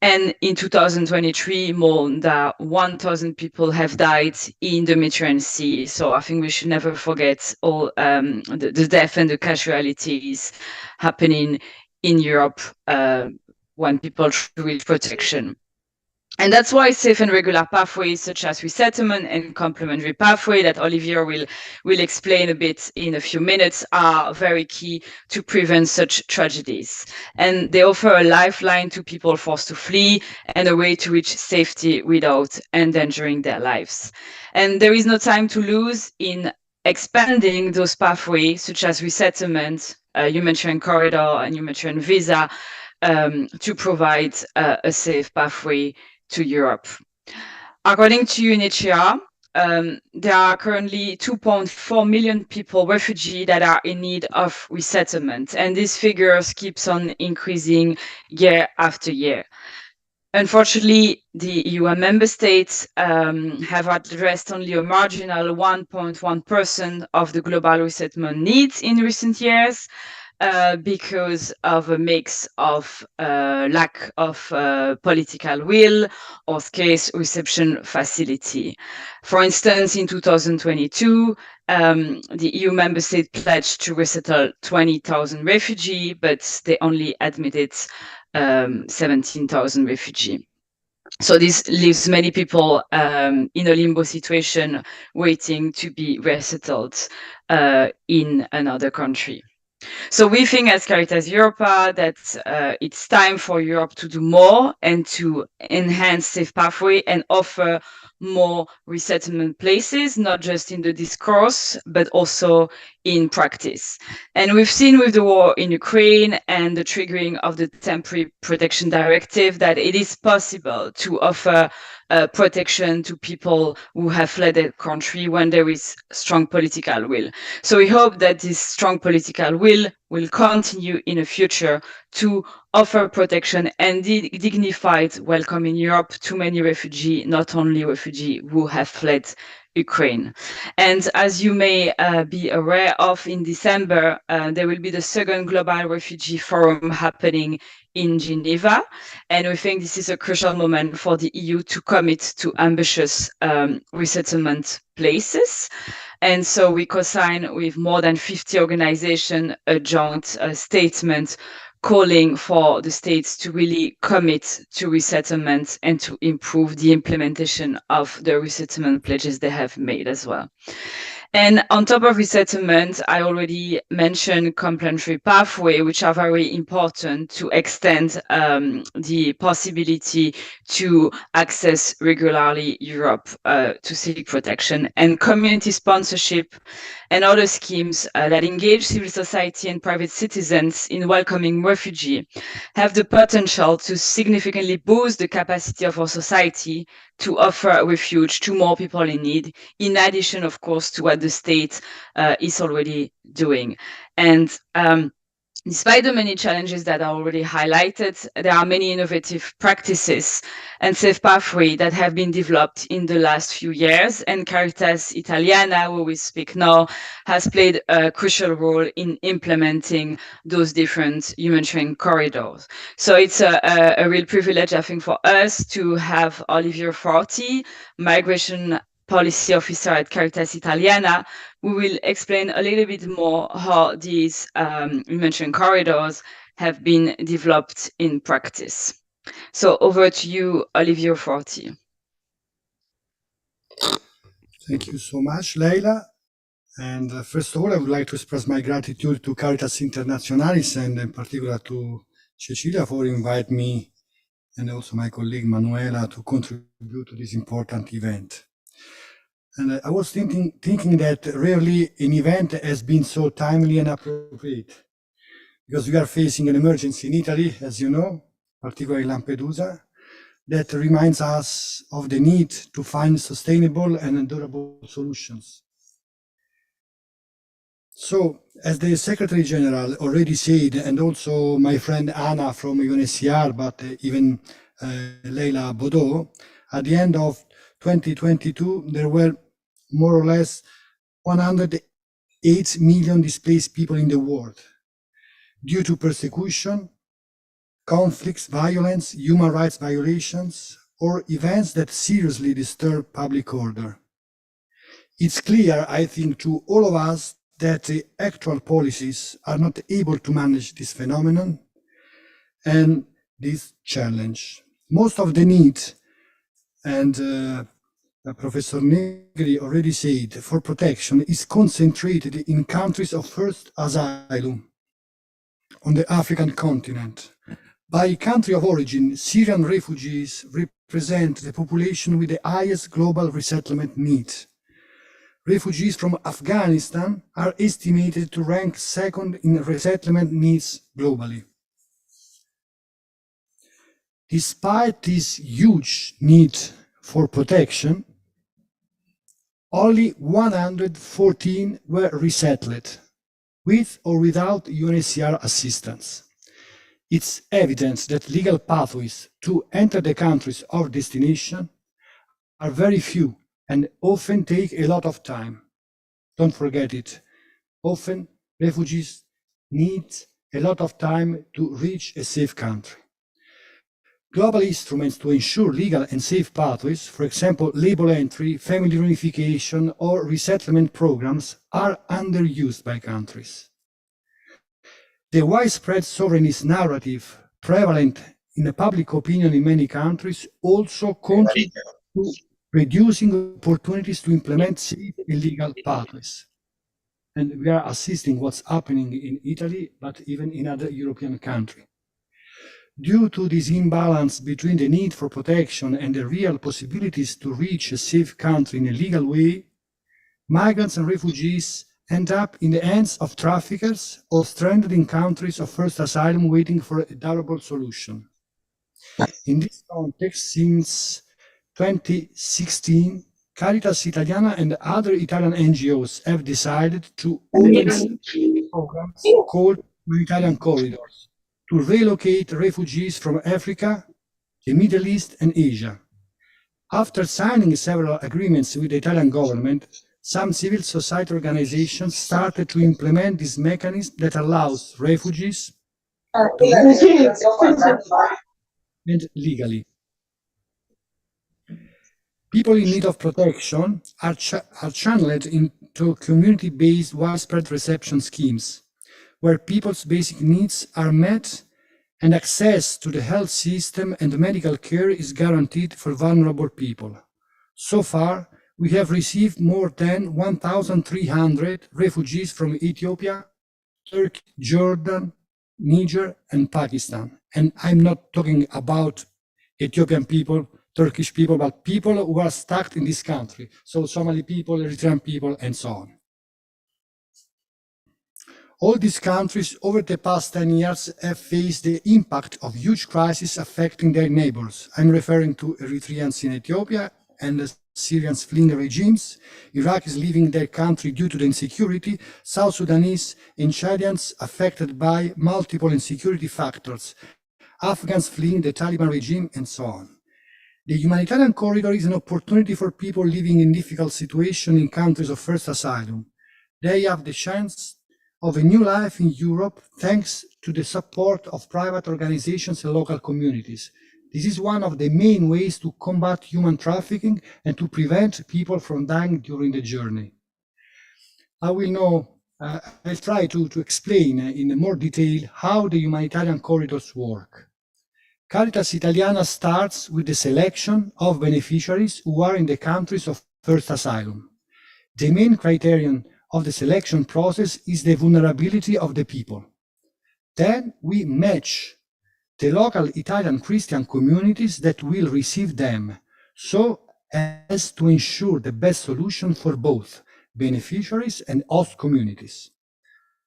And in 2023, more than 1,000 people have died in the Mediterranean Sea. So I think we should never forget all the death and the casualties happening in Europe when people reach protection. And that's why safe and regular pathways such as resettlement and complementary pathway that Olivier will explain a bit in a few minutes are very key to prevent such tragedies. And they offer a lifeline to people forced to flee and a way to reach safety without endangering their lives. And there is no time to lose in expanding those pathways such as resettlement, humanitarian corridor and humanitarian visa to provide a safe pathway to Europe. According to UNHCR, there are currently 2.4 million people, refugees, that are in need of resettlement. And these figures keeps on increasing year after year. Unfortunately, the EU member states have addressed only a marginal 1.1% of the global resettlement needs in recent years. Because of a mix of lack of political will or scarce reception facility. For instance, in 2022, the EU member states pledged to resettle 20,000 refugees, but they only admitted 17,000 refugees. So this leaves many people in a limbo situation waiting to be resettled in another country. So we think as Caritas Europa that it's time for Europe to do more and to enhance safe pathway and offer more resettlement places, not just in the discourse, but also in practice. And we've seen with the war in Ukraine and the triggering of the Temporary Protection Directive that it is possible to offer protection to people who have fled their country when there is strong political will. So we hope that this strong political will continue in the future to offer protection and dignified welcome in Europe to many refugees, not only refugees who have fled Ukraine. And as you may be aware of, in December, there will be the second Global Refugee Forum happening in Geneva. And we think this is a crucial moment for the EU to commit to ambitious resettlement places. And so we co-sign with more than 50 organizations a joint statement calling for the states to really commit to resettlement and to improve the implementation of the resettlement pledges they have made as well. And on top of resettlement, I already mentioned complementary pathway, which are very important to extend the possibility to access regularly Europe to seek protection, and community sponsorship and other schemes that engage civil society and private citizens in welcoming refugees have the potential to significantly boost the capacity of our society to offer refuge to more people in need, in addition, of course, to what the state is already doing. And despite the many challenges that are already highlighted, there are many innovative practices and safe pathways that have been developed in the last few years. And Caritas Italiana, where we speak now, has played a crucial role in implementing those different humanitarian corridors. So it's a real privilege, I think, for us to have Olivier Forti, Migration Policy Officer at Caritas Italiana, who will explain a little bit more how these humanitarian corridors have been developed in practice. So over to you, Olivier Forti. Thank you so much, Leila. And first of all, I would like to express my gratitude to Caritas Internationalis and in particular to Cecilia for inviting me and also my colleague Manuela to contribute to this important event. And I was thinking that rarely an event has been so timely and appropriate, because we are facing an emergency in Italy, as you know, particularly Lampedusa, that reminds us of the need to find sustainable and durable solutions. So, as the Secretary General already said, and also my friend Anna from UNHCR, but even Leila Bodo, at the end of 2022, there were more or less 108 million displaced people in the world due to persecution, conflicts, violence, human rights violations, or events that seriously disturb public order. It's clear, I think, to all of us that the actual policies are not able to manage this phenomenon and this challenge. Most of the need, and Professor Negri already said, for protection is concentrated in countries of first asylum on the African continent. By country of origin, Syrian refugees represent the population with the highest global resettlement need. Refugees from Afghanistan are estimated to rank second in resettlement needs globally. Despite this huge need for protection, only 114 were resettled, with or without UNHCR assistance. It's evident that legal pathways to enter the countries of destination are very few and often take a lot of time. Don't forget it. Often refugees need a lot of time to reach a safe country. Global instruments to ensure legal and safe pathways, for example, label entry, family reunification, or resettlement programs, are underused by countries. The widespread sovereignist narrative prevalent in the public opinion in many countries also contributes to reducing opportunities to implement safe and legal pathways. And we are assisting what's happening in Italy, but even in other European countries. Due to this imbalance between the need for protection and the real possibilities to reach a safe country in a legal way, migrants and refugees end up in the hands of traffickers or stranded in countries of first asylum waiting for a durable solution. In this context, since 2016, Caritas Italiana and other Italian NGOs have decided to open programs called Humanitarian Corridors to relocate refugees from Africa, the Middle East, and Asia. After signing several agreements with the Italian government, some civil society organizations started to implement this mechanism that allows refugees to and legally. People in need of protection are channeled into community-based widespread reception schemes, where people's basic needs are met and access to the health system and medical care is guaranteed for vulnerable people. So far, we have received more than 1,300 refugees from Ethiopia, Turkey, Jordan, Niger, and Pakistan. And I'm not talking about Ethiopian people, Turkish people, but people who are stuck in this country. So Somali people, Eritrean people, and so on. All these countries over the past 10 years have faced the impact of huge crises affecting their neighbors. I'm referring to Eritreans in Ethiopia and the Syrians fleeing regimes, Iraqis leaving their country due to the insecurity, South Sudanese and Chadians affected by multiple insecurity factors, Afghans fleeing the Taliban regime, and so on. The humanitarian corridor is an opportunity for people living in difficult situations in countries of first asylum. They have the chance of a new life in Europe thanks to the support of private organizations and local communities. This is one of the main ways to combat human trafficking and to prevent people from dying during the journey. I'll try to explain in more detail how the humanitarian corridors work. Caritas Italiana starts with the selection of beneficiaries who are in the countries of first asylum. The main criterion of the selection process is the vulnerability of the people. Then we match the local Italian Christian communities that will receive them, so as to ensure the best solution for both beneficiaries and host communities.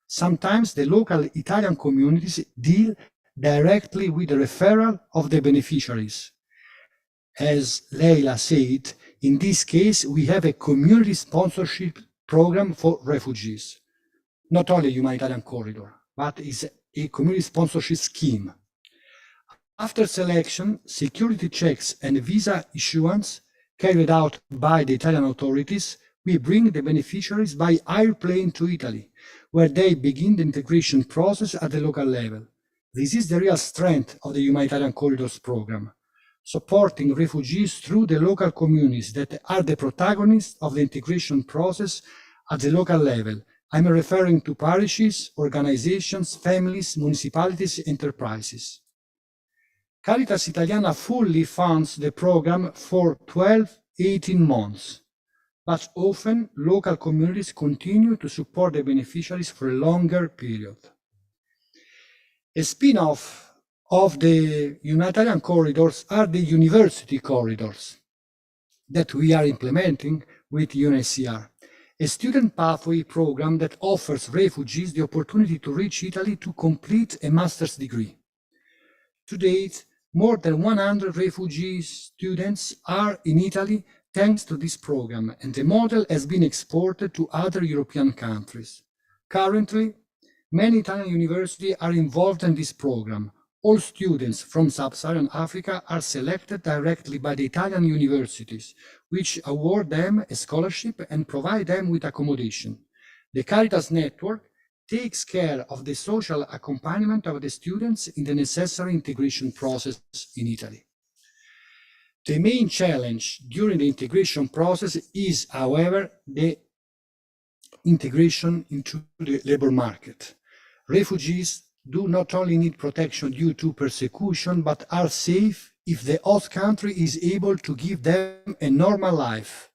Sometimes the local Italian communities deal directly with the referral of the beneficiaries. As Leila said, in this case, we have a community sponsorship program for refugees. Not only a humanitarian corridor, but it's a community sponsorship scheme. After selection, security checks and visa issuance carried out by the Italian authorities, we bring the beneficiaries by airplane to Italy, where they begin the integration process at the local level. This is the real strength of the Humanitarian Corridors program, supporting refugees through the local communities that are the protagonists of the integration process at the local level. I'm referring to parishes, organizations, families, municipalities, enterprises. Caritas Italiana fully funds the program for 12-18 months, but often local communities continue to support the beneficiaries for a longer period. A spin-off of the humanitarian corridors are the university corridors that we are implementing with UNHCR, a student pathway program that offers refugees the opportunity to reach Italy to complete a master's degree. To date, more than 100 refugee students are in Italy thanks to this program, and the model has been exported to other European countries. Currently, many Italian universities are involved in this program. All students from Sub-Saharan Africa are selected directly by the Italian universities, which award them a scholarship and provide them with accommodation. The Caritas network takes care of the social accompaniment of the students in the necessary integration process in Italy. The main challenge during the integration process is, however, the integration into the labor market. Refugees do not only need protection due to persecution, but are safe if the host country is able to give them a normal life,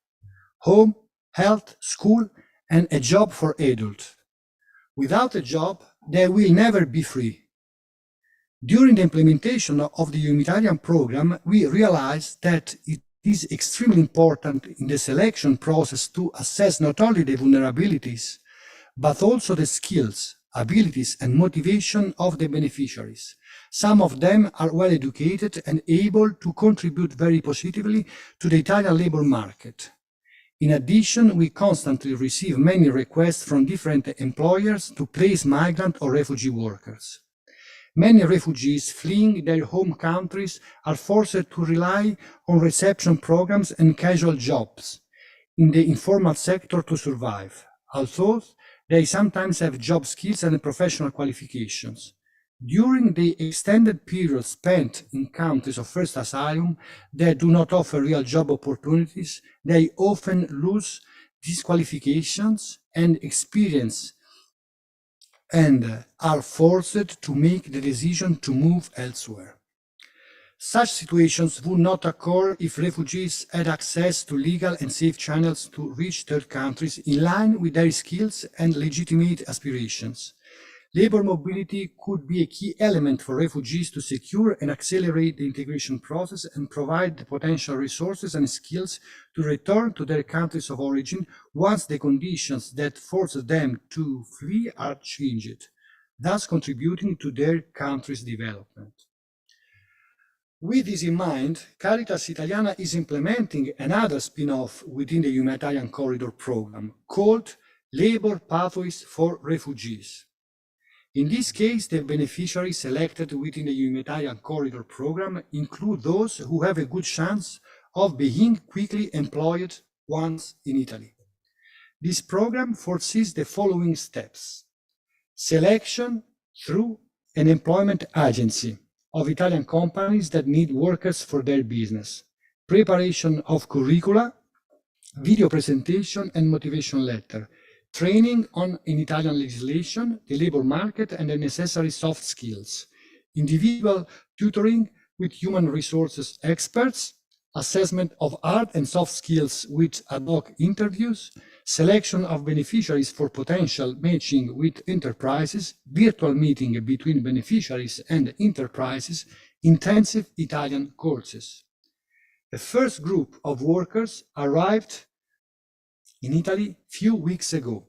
home, health, school, and a job for adults. Without a job, they will never be free. During the implementation of the humanitarian program, we realized that it is extremely important in the selection process to assess not only the vulnerabilities, but also the skills, abilities, and motivation of the beneficiaries. Some of them are well educated and able to contribute very positively to the Italian labor market. In addition, we constantly receive many requests from different employers to place migrant or refugee workers. Many refugees fleeing their home countries are forced to rely on reception programs and casual jobs in the informal sector to survive, although they sometimes have job skills and professional qualifications. During the extended period spent in countries of first asylum that do not offer real job opportunities, they often lose these qualifications and experience and are forced to make the decision to move elsewhere. Such situations would not occur if refugees had access to legal and safe channels to reach third countries in line with their skills and legitimate aspirations. Labor mobility could be a key element for refugees to secure and accelerate the integration process and provide the potential resources and skills to return to their countries of origin once the conditions that force them to flee are changed, thus contributing to their country's development. With this in mind, Caritas Italiana is implementing another spin-off within the Humanitarian Corridor program called Labor Pathways for Refugees. In this case, the beneficiaries selected within the Humanitarian Corridor program include those who have a good chance of being quickly employed once in Italy. This program foresees the following steps: selection through an employment agency of Italian companies that need workers for their business, preparation of curricula, video presentation and motivation letter, training on in Italian legislation, the labor market, and the necessary soft skills, individual tutoring with human resources experts, assessment of hard and soft skills with ad hoc interviews, selection of beneficiaries for potential matching with enterprises, virtual meeting between beneficiaries and enterprises, intensive Italian courses. The first group of workers arrived in Italy few weeks ago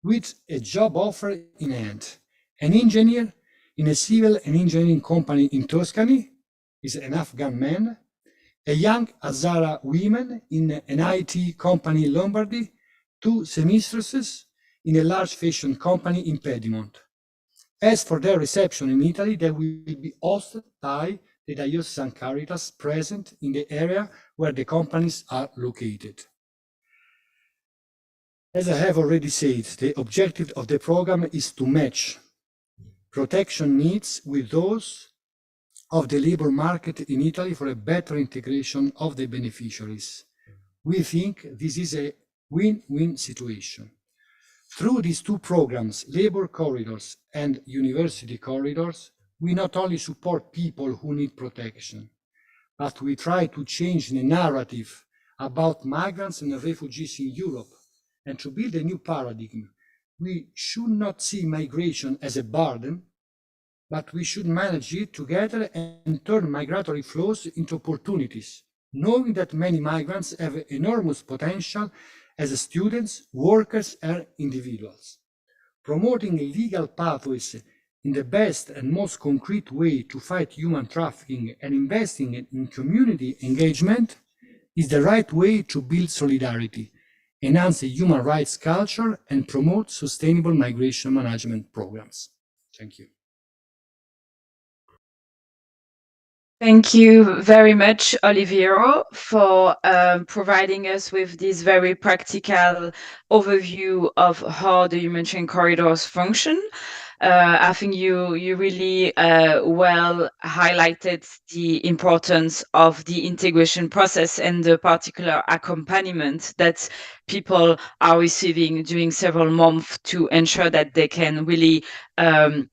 with a job offer in hand. An engineer in a civil and engineering company in Tuscany is an Afghan man, a young Hazara woman in an IT company in Lombardy, 2 semistresses in a large fashion company in Piedmont. As for their reception in Italy, they will be hosted by the Diocesan Caritas present in the area where the companies are located. As I have already said, the objective of the program is to match protection needs with those of the labor market in Italy for a better integration of the beneficiaries. We think this is a win-win situation. Through these 2 programs, labor corridors and university corridors, we not only support people who need protection, but we try to change the narrative about migrants and refugees in Europe and to build a new paradigm. We should not see migration as a burden, but we should manage it together and turn migratory flows into opportunities, knowing that many migrants have enormous potential as students, workers, and individuals. Promoting legal pathways in the best and most concrete way to fight human trafficking and investing in community engagement is the right way to build solidarity, enhance a human rights culture, and promote sustainable migration management programs. Thank you. Thank you very much, Oliviero, for providing us with this very practical overview of how the humanitarian corridors function. I think you really well highlighted the importance of the integration process and the particular accompaniment that people are receiving during several months to ensure that they can really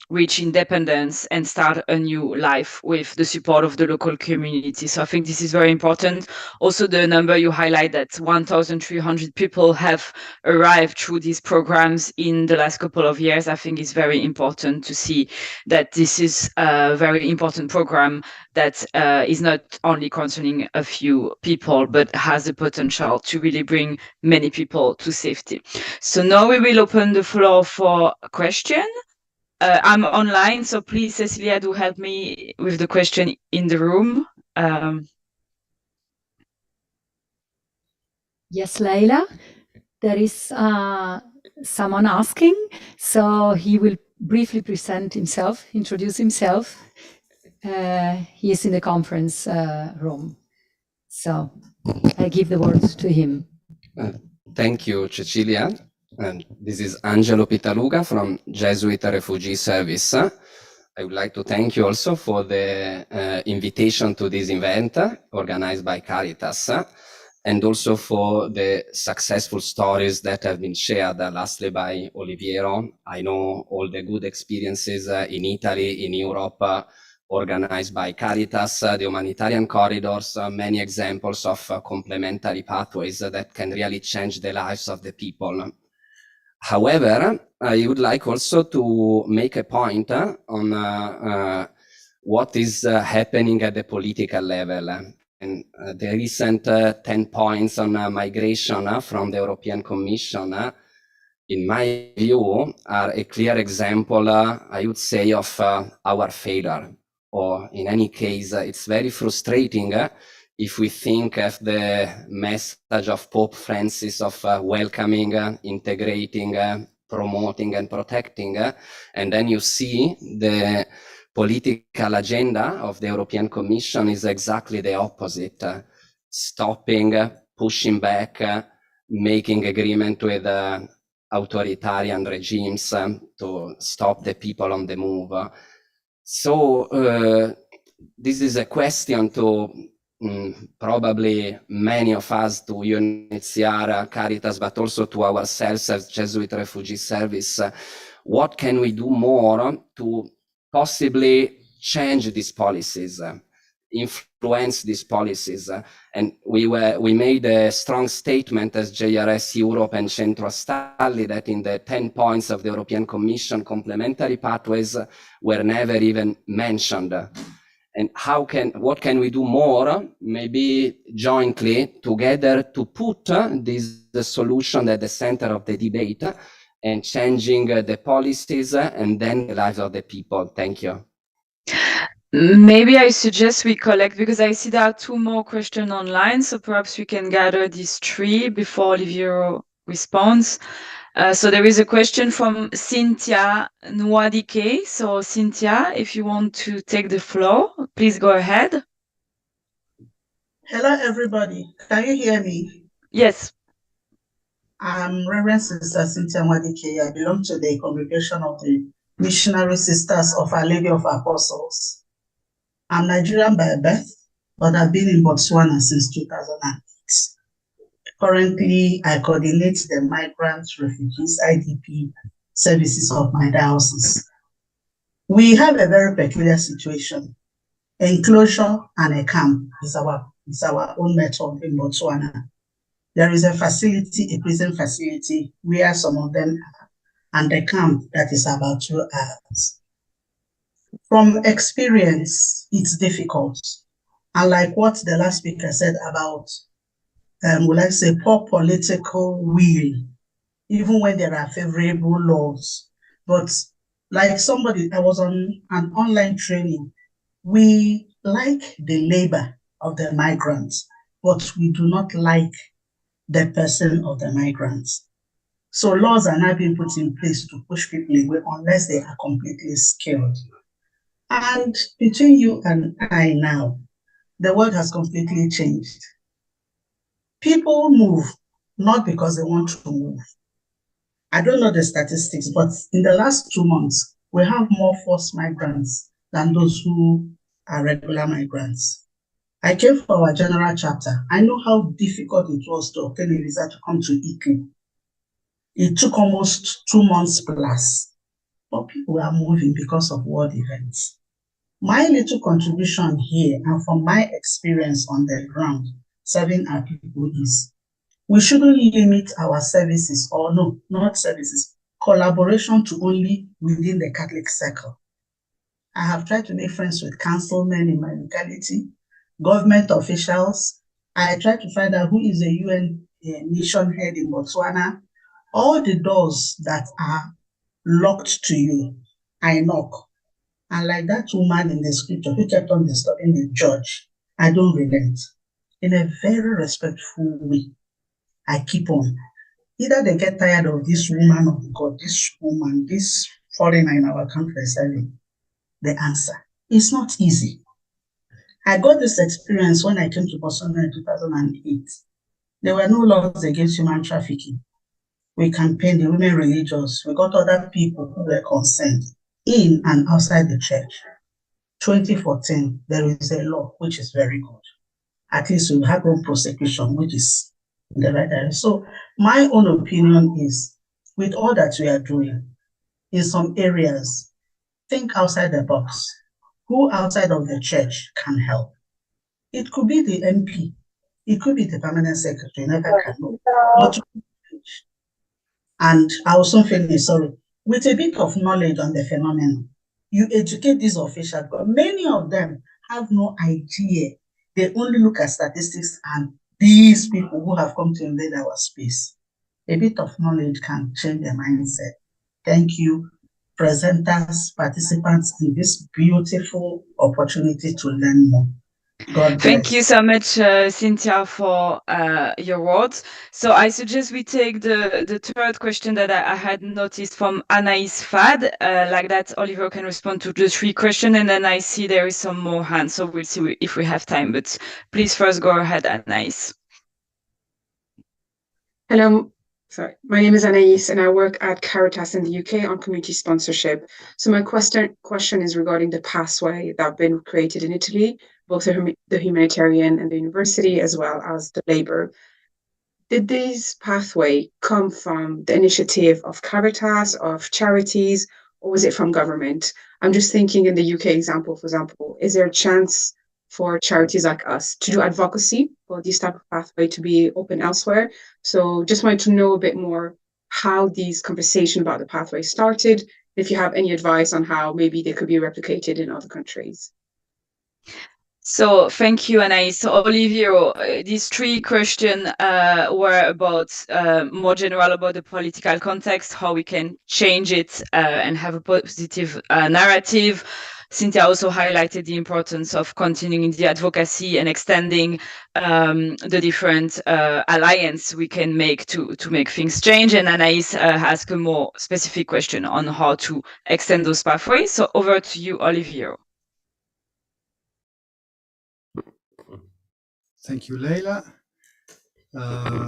reach independence and start a new life with the support of the local community. So I think this is very important. Also, the number you highlight that 1,300 people have arrived through these programs in the last couple of years, I think is very important to see that this is a very important program that is not only concerning a few people, but has the potential to really bring many people to safety. So now we will open the floor for a question. I'm online, so please, Cecilia, do help me with the question in the room. Yes, Leila, there is someone asking, so he will briefly present himself, introduce himself. He is in the conference room, so I give the word to him. Thank you, Cecilia. And this is Angelo Pitaluga from Jesuit Refugee Service. I would like to thank you also for the invitation to this event organized by Caritas, and also for the successful stories that have been shared lastly by Oliviero. I know all the good experiences in Italy, in Europe, organized by Caritas, the humanitarian corridors, many examples of complementary pathways that can really change the lives of the people. However, I would like also to make a point on what is happening at the political level. And the recent 10 points on migration from the European Commission, in my view, are a clear example, I would say, of our failure. Or in any case, it's very frustrating if we think of the message of Pope Francis of welcoming, integrating, promoting and protecting, and then you see the political agenda of the European Commission is exactly the opposite, stopping, pushing back, making agreement with authoritarian regimes to stop the people on the move. So this is a question to probably many of us, to UNHCR, Caritas, but also to ourselves as Jesuit Refugee Service. What can we do more to possibly change these policies? influence these policies. And we made a strong statement as JRS Europe and Centro Stalli that in the 10 points of the European Commission, complementary pathways were never even mentioned. And what can we do more? Maybe jointly together to put this solution at the center of the debate and changing the policies and then the lives of the people. Thank you. Maybe I suggest we collect, because I see there are 2 more questions online, so perhaps we can gather these 3 before Olivier responds. So there is a question from Cynthia Nwadike. So Cynthia, if you want to take the floor, please go ahead. Hello, everybody. Can you hear me? Yes. I'm Reverend Sister Cynthia Nwadike. I belong to the congregation of the Missionary Sisters of Our Lady of Apostles. I'm Nigerian by birth, but I've been in Botswana since 2008. Currently, I coordinate the migrant refugees IDP services of my diocese. We have a very peculiar situation. Enclosure and a camp is our own method in Botswana. There is a facility, a prison facility, where some of them are, and the camp that is about 2 hours. From experience, it's difficult. And like what the last speaker said about, will I say, poor political will, even when there are favorable laws. But like I was on an online training, we like the labor of the migrants, but we do not like the person of the migrants. So laws are now being put in place to push people away unless they are completely skilled. And between you and I now, the world has completely changed. People move not because they want to move. I don't know the statistics, but in the last 2 months, we have more forced migrants than those who are regular migrants. I came for our general chapter. I know how difficult it was to obtain a visa to come to Italy. It took almost 2 months plus, but people are moving because of world events. My little contribution here, and from my experience on the ground, serving our people, is we shouldn't limit our services, or no, not services, collaboration to only within the Catholic circle. I have tried to make friends with councilmen in my locality, government officials. I tried to find out who is the UN mission head in Botswana. All the doors that are locked to you, I knock. And like that woman in the scripture who kept on disturbing the judge, I don't relent. In a very respectful way, I keep on. Either they get tired of this woman of God, this woman, this foreigner in our country serving. The answer is not easy. I got this experience when I came to Botswana in 2008. There were no laws against human trafficking. We campaigned, the women religious. We got other people who were concerned in and outside the church. 2014, there is a law which is very good. At least we have one prosecution, which is in the right direction. So my own opinion is, with all that we are doing, in some areas, think outside the box. Who outside of the church can help? It could be the MP. It could be the permanent secretary. Never can know. But, and I also finish, sorry, with a bit of knowledge on the phenomenon, you educate these officials, but many of them have no idea. They only look at statistics and these people who have come to invade our space. A bit of knowledge can change their mindset. Thank you, presenters, participants, in this beautiful opportunity to learn more. God bless. Thank you so much, Cynthia, for your words. So I suggest we take the third question that I had noticed from Anaïs Fad. Like that, Oliver can respond to the 3 questions, and then I see there is some more hands, so we'll see if we have time. But please first go ahead, Anaïs. Hello. Sorry, my name is Anaïs and I work at Caritas in the UK on community sponsorship. So my question is regarding the pathway that have been created in Italy, both the humanitarian and the university, as well as the labor. Did this pathway come from the initiative of Caritas, of charities, or was it from government? I'm just thinking in the UK example, for example, is there a chance for charities like us to do advocacy for this type of pathway to be open elsewhere. So just wanted to know a bit more how these conversations about the pathway started, if you have any advice on how maybe they could be replicated in other countries. So thank you, Anaïs. So Olivier, these three questions were about more general about the political context, how we can change it and have a positive narrative. Cynthia also highlighted the importance of continuing the advocacy and extending the different alliance we can make to make things change. And Anaïs asked a more specific question on how to extend those pathways. So over to you, Olivier. Thank you, Leila.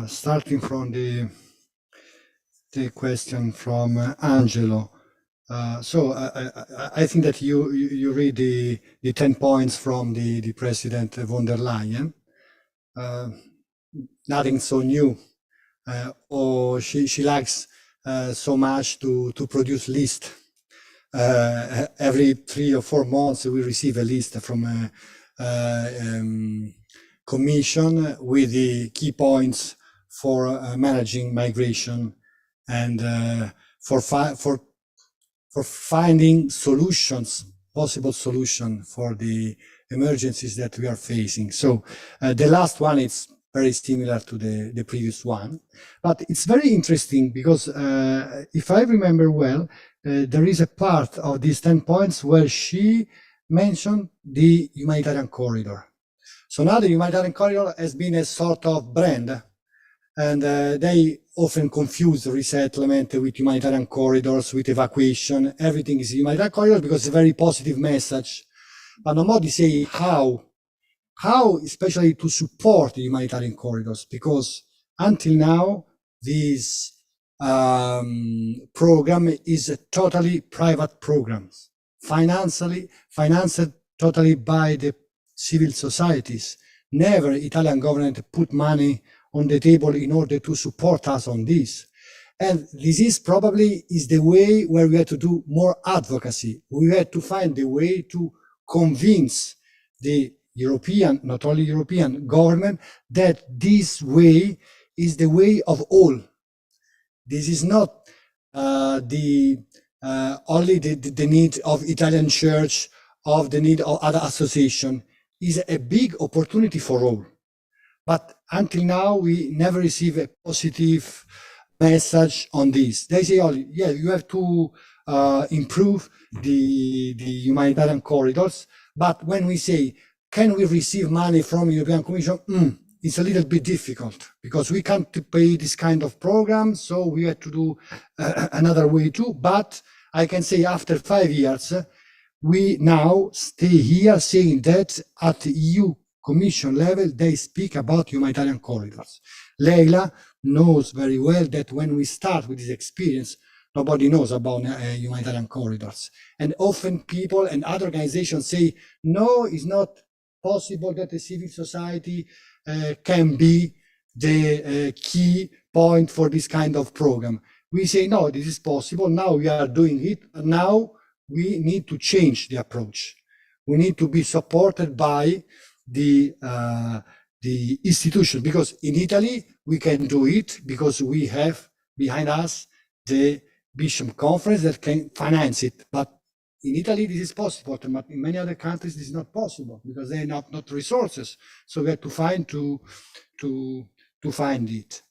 Starting from the question from Angelo. So I think that you read the 10 points from the President von der Leyen. Nothing so new. Or she likes so much to produce list. Every 3 or 4 months we receive a list from Commission with the key points for managing migration and for finding solutions, possible solution for the emergencies that we are facing. So the last one is very similar to the previous one, but it's very interesting because if I remember well, there is a part of these 10 points where she mentioned the humanitarian corridor. So now the humanitarian corridor has been a sort of brand, and they often confuse resettlement with humanitarian corridors, with evacuation. Everything is humanitarian corridor because it's a very positive message. But nobody say how especially to support the humanitarian corridors, because until now, this program is a totally private program, financed totally by the civil societies. Never Italian government put money on the table in order to support us on this. And this is probably the way where we have to do more advocacy. We have to find the way to convince the European, not only European government, that this way is the way of all. This is not only the need of Italian church, of the need of other association. Is a big opportunity for all. But until now, we never receive a positive message on this. They say, oh, yeah, you have to improve the humanitarian corridors. But when we say, can we receive money from the European Commission? It's a little bit difficult because we can't pay this kind of program. So we have to do another way too. But I can say after 5 years, we now stay here saying that at the EU Commission level, they speak about humanitarian corridors. Leila knows very well that when we start with this experience, nobody knows about humanitarian corridors. And often people and other organizations say, no, it's not possible that the civil society can be the key point for this kind of program. We say, no, this is possible. Now we are doing it. Now we need to change the approach. We need to be supported by the institution, because in Italy we can do it because we have behind us the Bishop Conference that can finance it. But in Italy this is possible, but in many other countries this is not possible because they have not resources. So we have to find find it.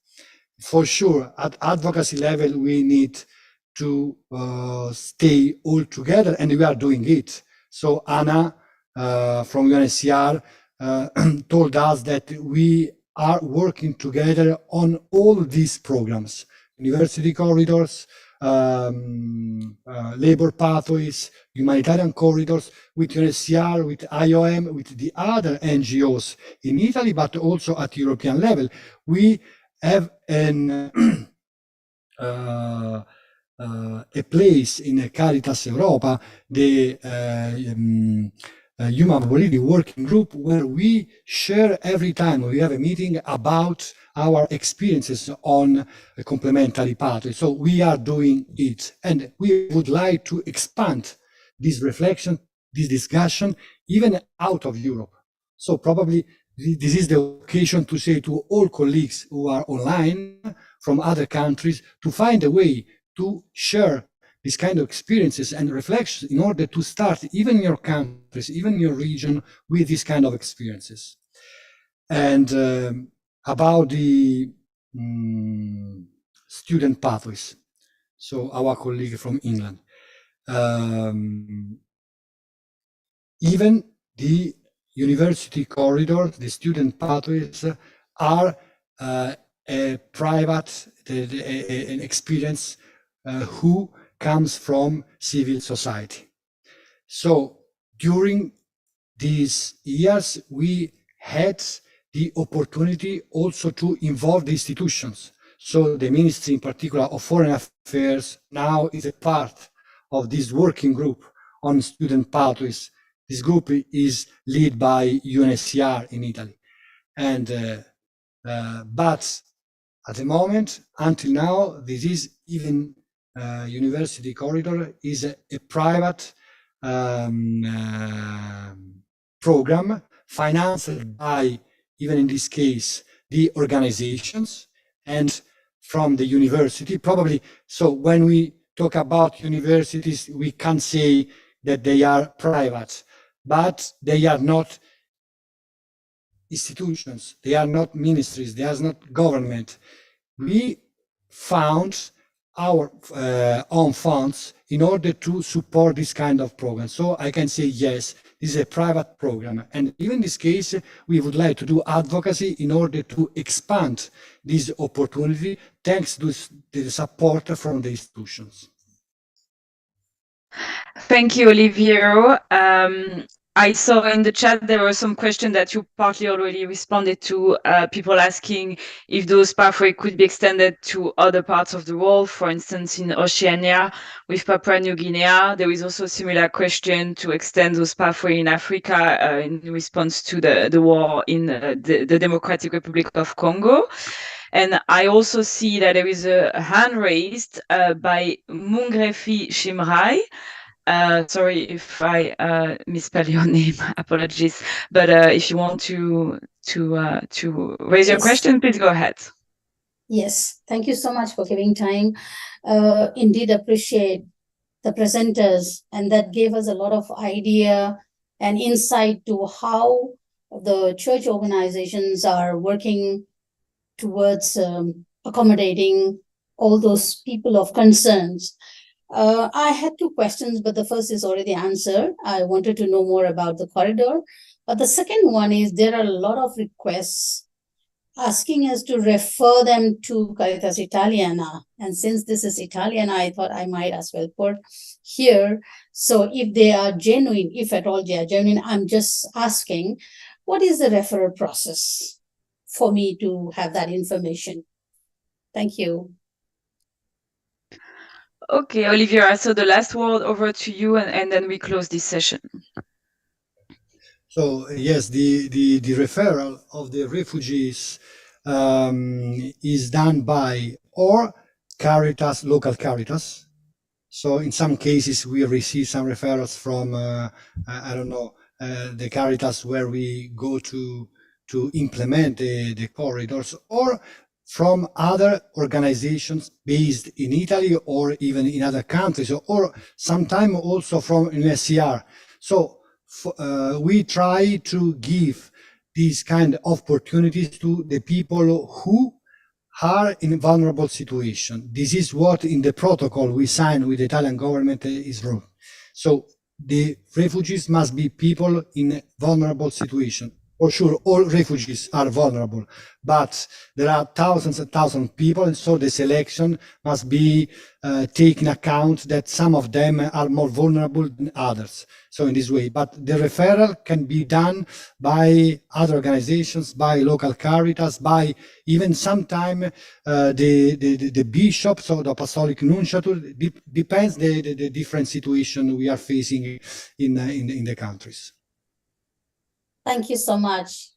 For sure, at advocacy level we need to stay all together, and we are doing it. So Anna from UNHCR told us that we are working together on all these programs, university corridors, labor pathways, humanitarian corridors, with UNHCR, with IOM, with the other NGOs in Italy, but also at European level. We have a place in Caritas Europa, the Human Mobility Working Group, where we share every time we have a meeting about our experiences on a complementary pathway. So we are doing it, and we would like to expand this reflection, this discussion, even out of Europe. So probably this is the occasion to say to all colleagues who are online from other countries to find a way to share these kind of experiences and reflections in order to start even in your countries, even in your region with these kind of experiences. And about the student pathways. So our colleague from England, even the university corridors, the student pathways are a private an experience who comes from civil society. So during these years, we had the opportunity also to involve the institutions. So the Ministry in particular of Foreign Affairs now is a part of this working group on student pathways. This group is led by UNHCR in Italy. And but at the moment, until now, this is even university corridor is a private program financed by, even in this case, the organizations and from the university, probably. So when we talk about universities, we can't say that they are private, but they are not institutions, they are not ministries, they are not government. We found our own funds in order to support this kind of program. So I can say, yes, this is a private program. And even in this case, we would like to do advocacy in order to expand this opportunity, thanks to the support from the institutions. Thank you, Oliviero. I saw in the chat there were some questions that you partly already responded to, people asking if those pathways could be extended to other parts of the world, for instance, in Oceania with Papua New Guinea. There is also a similar question to extend those pathways in Africa in response to the war in the Democratic Republic of Congo. And I also see that there is a hand raised by Mungrefi Shimrai. Sorry if I misspell your name, apologies. But if you want to raise your question, please go ahead. Yes, thank you so much for giving time. Indeed appreciate the presenters, and that gave us a lot of idea and insight to how the church organizations are working towards accommodating all those people of concerns. I had two questions, but the first is already answered. I wanted to know more about the corridor. But the second one is there are a lot of requests asking us to refer them to Caritas Italiana. And since this is Italian, I thought I might as well put here. So if they are genuine, if at all they are genuine, I'm just asking, what is the referral process for me to have that information? Thank you. Okay, Oliviera, so the last word over to you, and then we close this session. So yes, the referral of the refugees is done by or Caritas, local Caritas. So in some cases we receive some referrals from I don't know, the Caritas where we go to implement the corridors, or from other organizations based in Italy or even in other countries, or sometimes also from UNHCR. So we try to give these kind of opportunities to the people who are in vulnerable situation. This is what in the protocol we signed with the Italian government is wrong. So the refugees must be people in vulnerable situation. For sure, all refugees are vulnerable, but there are thousands and thousands of people, and so the selection must be taken account that some of them are more vulnerable than others. So in this way, but the referral can be done by other organizations, by local Caritas, by even sometime the bishops or the apostolic nunciature. Depends the different situation we are facing in the countries. Thank you so much.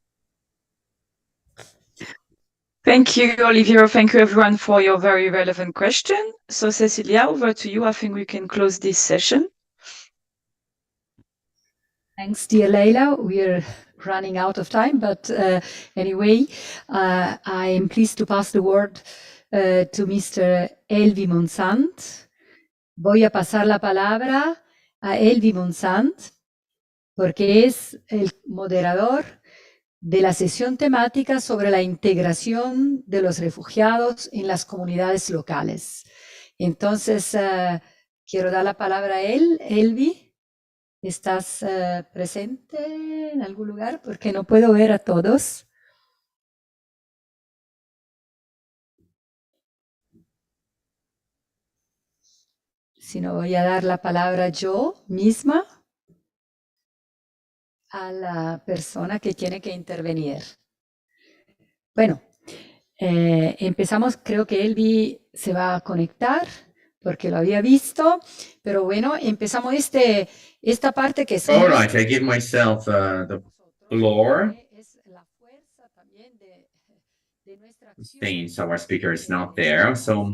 Thank you, Oliviero. Thank you, everyone, for your very relevant question. So, Cecilia, over to you. I think we can close this session. Thanks, dear Leila. We're running out of time, but anyway, I am pleased to pass the word to Mr. Elvi Monsant. Voy a pasar la palabra a Elvi Monsant, porque es el moderador de la sesión temática sobre la integración de los refugiados en las comunidades locales. Entonces, quiero dar la palabra a él. Elvi, ¿estás presente en algún lugar? Porque no puedo ver a todos. Si no, voy a dar la palabra yo misma a la persona que tiene que intervenir. Bueno, empezamos, creo que Elvi se va a conectar porque lo había visto, pero bueno, empezamos esta parte que es... All right, I give myself the floor. Since our speaker is not there, so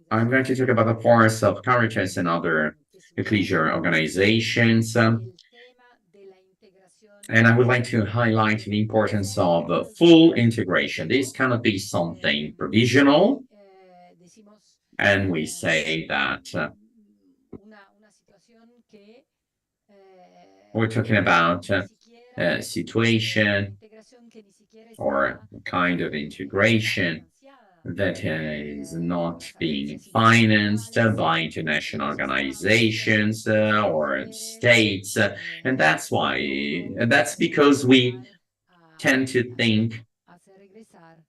I'm going to talk about the force of Caritas and other ecclesial organizations. And I would like to highlight the importance of full integration. This cannot be something provisional. And we say that we're talking about a situation or a kind of integration that is not being financed by international organizations or states. And that's why, that's because we tend to think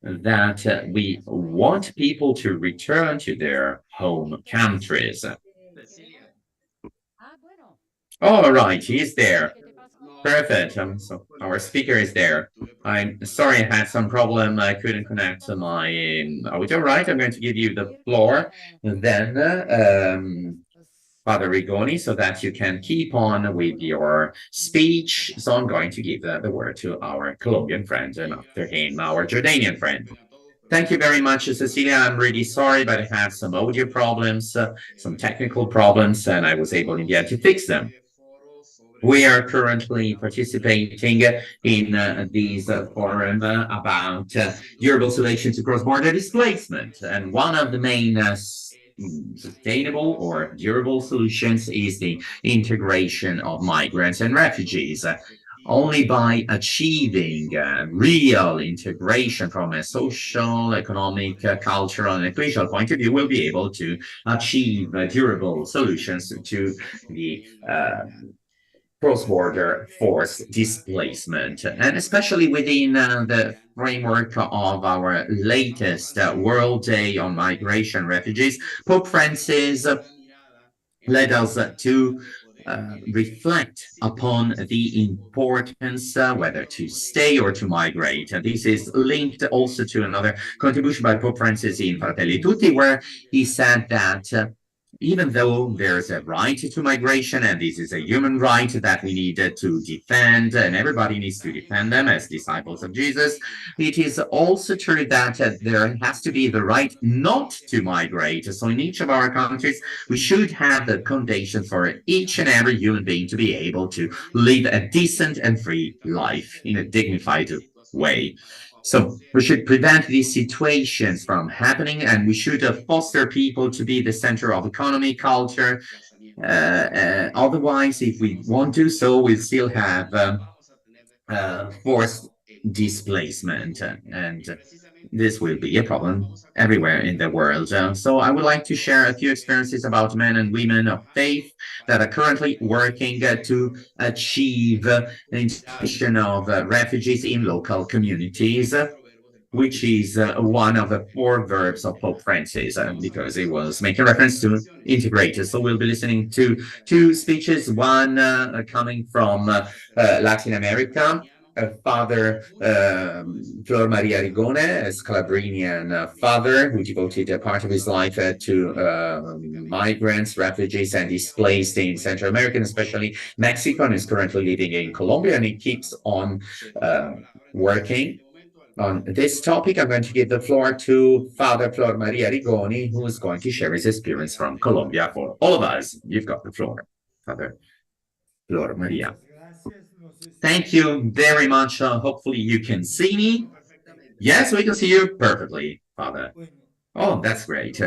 that we want people to return to their home countries. All right, he's there. Perfect. So our speaker is there. I'm sorry, I had some problem. I couldn't connect to my audio. Right, I'm going to give you the floor, and then Father Rigoni, so that you can keep on with your speech. So I'm going to give the word to our Colombian friend, and after him, our Jordanian friend. Thank you very much, Cecilia. I'm really sorry, but I had some audio problems, some technical problems, and I was able in the end to fix them. We are currently participating in this forum about durable solutions to cross-border displacement. And one of the main sustainable or durable solutions is the integration of migrants and refugees. Only by achieving real integration from a social, economic, cultural, and ecclesial point of view, we'll be able to achieve durable solutions to the cross-border forced displacement, and especially within the framework of our latest World Day on Migration Refugees, Pope Francis led us to reflect upon the importance whether to stay or to migrate. And this is linked also to another contribution by Pope Francis in Fratelli Tutti, where he said that even though there's a right to migration, and this is a human right that we need to defend, and everybody needs to defend them as disciples of Jesus, it is also true that there has to be the right not to migrate. So in each of our countries, we should have the conditions for each and every human being to be able to live a decent and free life in a dignified way. So we should prevent these situations from happening, and we should foster people to be the center of economy, culture. Otherwise, if we won't do so, we'll still have forced displacement, and this will be a problem everywhere in the world. So I would like to share a few experiences about men and women of faith that are currently working to achieve the integration of refugees in local communities, which is one of the 4 verbs of Pope Francis, because he was making reference to integrate. So we'll be listening to 2 speeches, one coming from Latin America, Father Flor Maria Rigone, a Calabrian father who devoted a part of his life to migrants, refugees, and displaced in Central America, especially Mexico, and is currently living in Colombia, and he keeps on working on this topic. I'm going to give the floor to Father Flor Maria Rigoni, who is going to share his experience from Colombia for all of us. You've got the floor, Father Flor Maria. Thank you very much. Hopefully you can see me. Yes, we can see you perfectly, Father. Oh, that's great.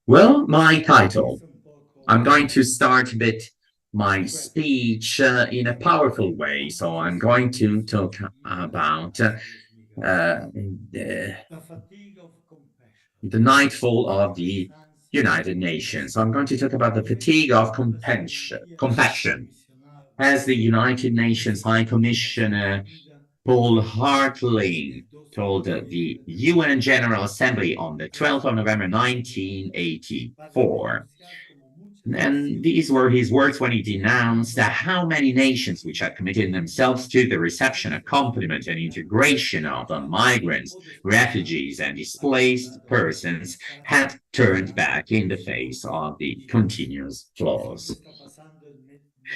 Well, my title. I'm going to start a bit my speech in a powerful way. So I'm going to talk about the nightfall of the United Nations. So I'm going to talk about the fatigue of compassion. As the United Nations High Commissioner Paul Hartling told the UN General Assembly on the 12th of November 1984. And these were his words when he denounced how many nations which had committed themselves to the reception, accompaniment, and integration of migrants, refugees, and displaced persons had turned back in the face of the continuous flaws.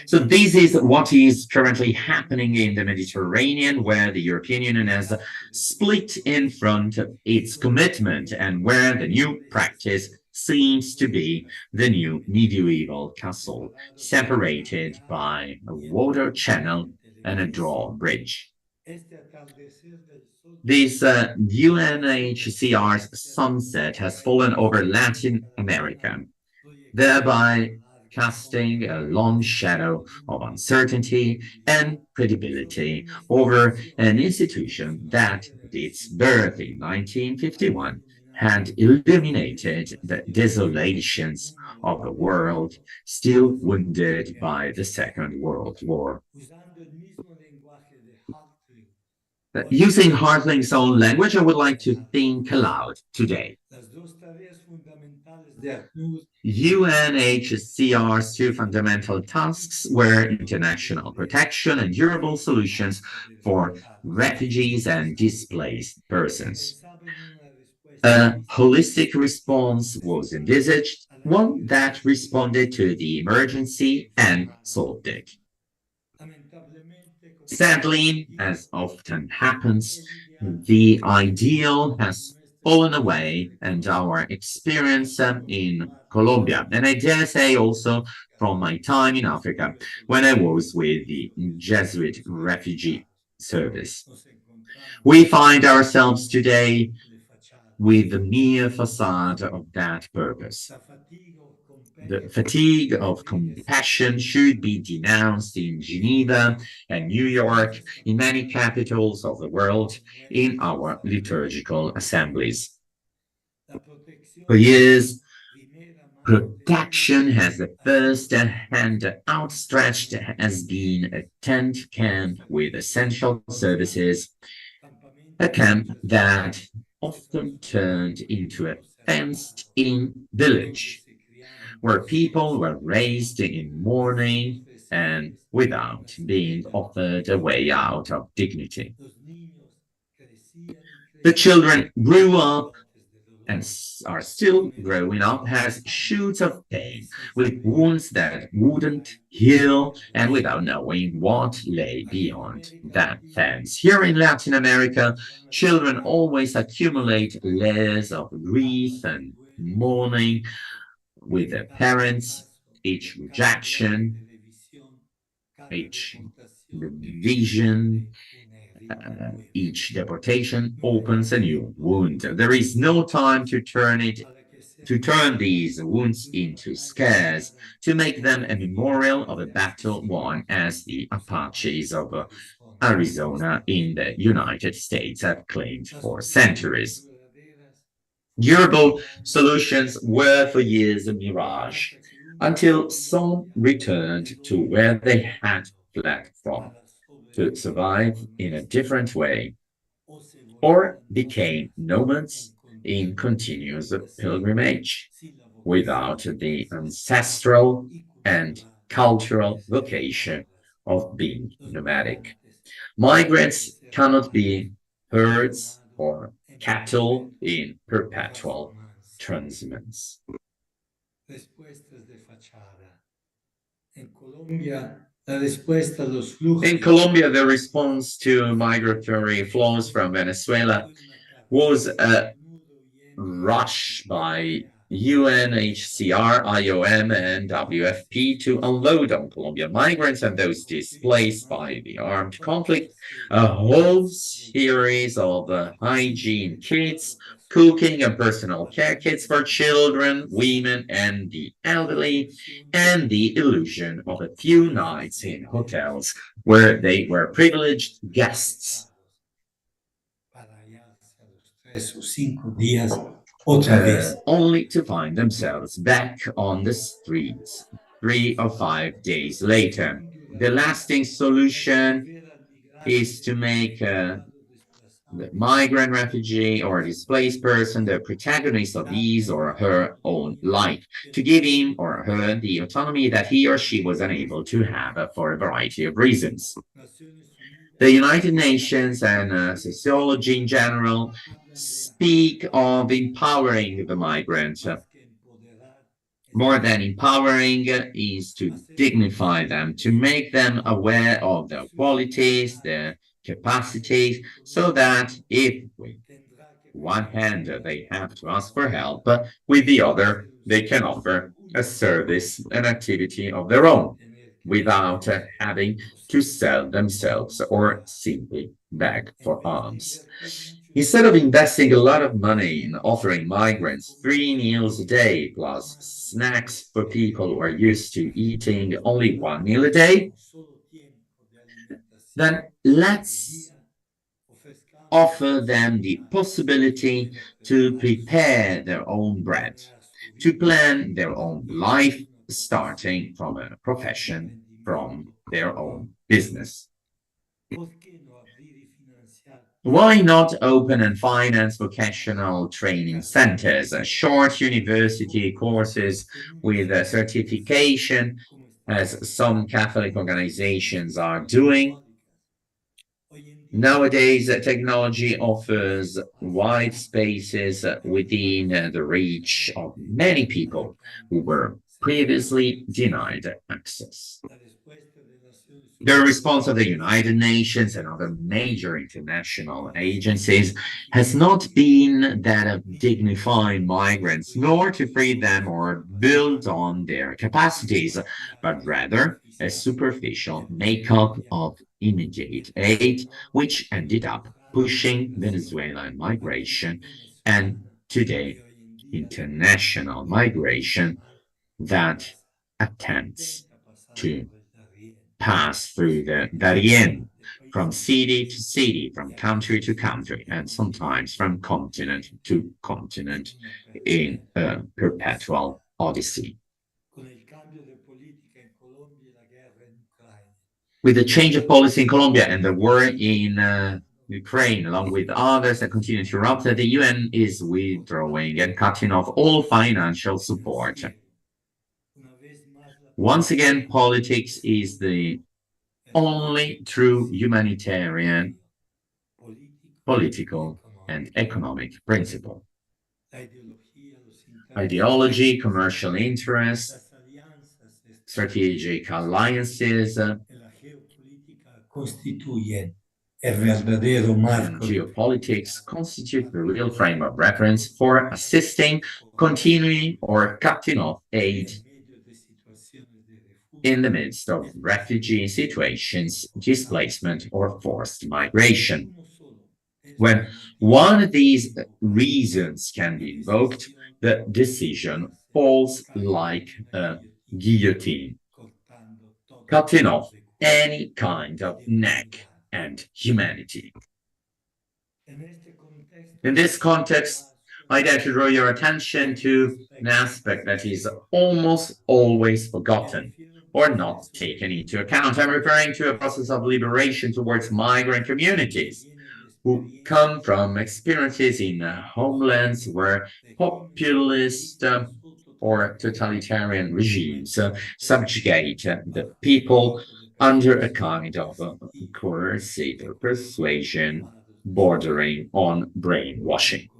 So this is what is currently happening in the Mediterranean, where the European Union has split in front of its commitment and where the new practice seems to be the new medieval castle, separated by a water channel and a drawbridge. This UNHCR's sunset has fallen over Latin America, thereby casting a long shadow of uncertainty and credibility over an institution that, at its birth in 1951, had illuminated the desolations of a world still wounded by the Second World War. Using Hartling's own language, I would like to think aloud today. UNHCR's two fundamental tasks were international protection and durable solutions for refugees and displaced persons. A holistic response was envisaged, one that responded to the emergency and solved it. Sadly, as often happens, the ideal has fallen away, and our experience in Colombia, and I dare say also from my time in Africa, when I was with the Jesuit Refugee Service. We find ourselves today with the mere facade of that purpose. The fatigue of compassion should be denounced in Geneva and New York, in many capitals of the world, in our liturgical assemblies. For years, protection has the first hand outstretched has been a tent camp with essential services, a camp that often turned into a fenced-in village, where people were raised in mourning and without being offered a way out of dignity. The children grew up and are still growing up as shoots of pain, with wounds that wouldn't heal and without knowing what lay beyond that fence. Here in Latin America, children always accumulate layers of grief and mourning with their parents. Each rejection, each division, each deportation opens a new wound. There is no time to turn these wounds into scars, to make them a memorial of a battle won, as the Apaches of Arizona in the United States have claimed for centuries. Durable solutions were for years a mirage, until some returned to where they had fled from, to survive in a different way, or became nomads in continuous pilgrimage, without the ancestral and cultural vocation of being nomadic. Migrants cannot be herds or cattle in perpetual transhumance. In Colombia, the response to migratory flows from Venezuela was a rush by UNHCR, IOM, and WFP to unload on Colombian migrants and those displaced by the armed conflict a whole series of hygiene kits, cooking and personal care kits for children, women, and the elderly, and the illusion of a few nights in hotels where they were privileged guests. Only to find themselves back on the streets 3 or 5 days later. The lasting solution is to make the migrant, refugee, or displaced person the protagonist of his or her own life, to give him or her the autonomy that he or she was unable to have for a variety of reasons. The United Nations and sociology in general speak of empowering the migrant. More than empowering is to dignify them, to make them aware of their qualities, their capacities, so that if with one hand they have to ask for help, but with the other they can offer a service, an activity of their own, without having to sell themselves or simply beg for alms. Instead of investing a lot of money in offering migrants 3 meals a day plus snacks for people who are used to eating only 1 meal a day, then let's offer them the possibility to prepare their own bread, to plan their own life, starting from a profession, from their own business. Why not open and finance vocational training centers, short university courses with a certification, as some Catholic organizations are doing? Nowadays, technology offers wide spaces within the reach of many people who were previously denied access. The response of the United Nations and other major international agencies has not been that of dignifying migrants, nor to free them or build on their capacities, but rather a superficial makeup of immediate aid, which ended up pushing Venezuelan migration and today international migration that attempts to pass through the Darien from city to city, from country to country, and sometimes from continent to continent in a perpetual odyssey. With the change of policy in Colombia and the war in Ukraine, along with others that continue to erupt, the UN is withdrawing and cutting off all financial support. Once again, politics is the only true humanitarian, political, and economic principle. Ideology, commercial interests, strategic alliances, and geopolitics constitute the real frame of reference for assisting, continuing, or cutting off aid in the midst of refugee situations, displacement, or forced migration. When one of these reasons can be invoked, the decision falls like a guillotine, cutting off any kind of neck and humanity. In this context, I'd like to draw your attention to an aspect that is almost always forgotten or not taken into account. I'm referring to a process of liberation towards migrant communities who come from experiences in homelands where populist or totalitarian regimes subjugate the people under a kind of coercive persuasion bordering on brainwashing.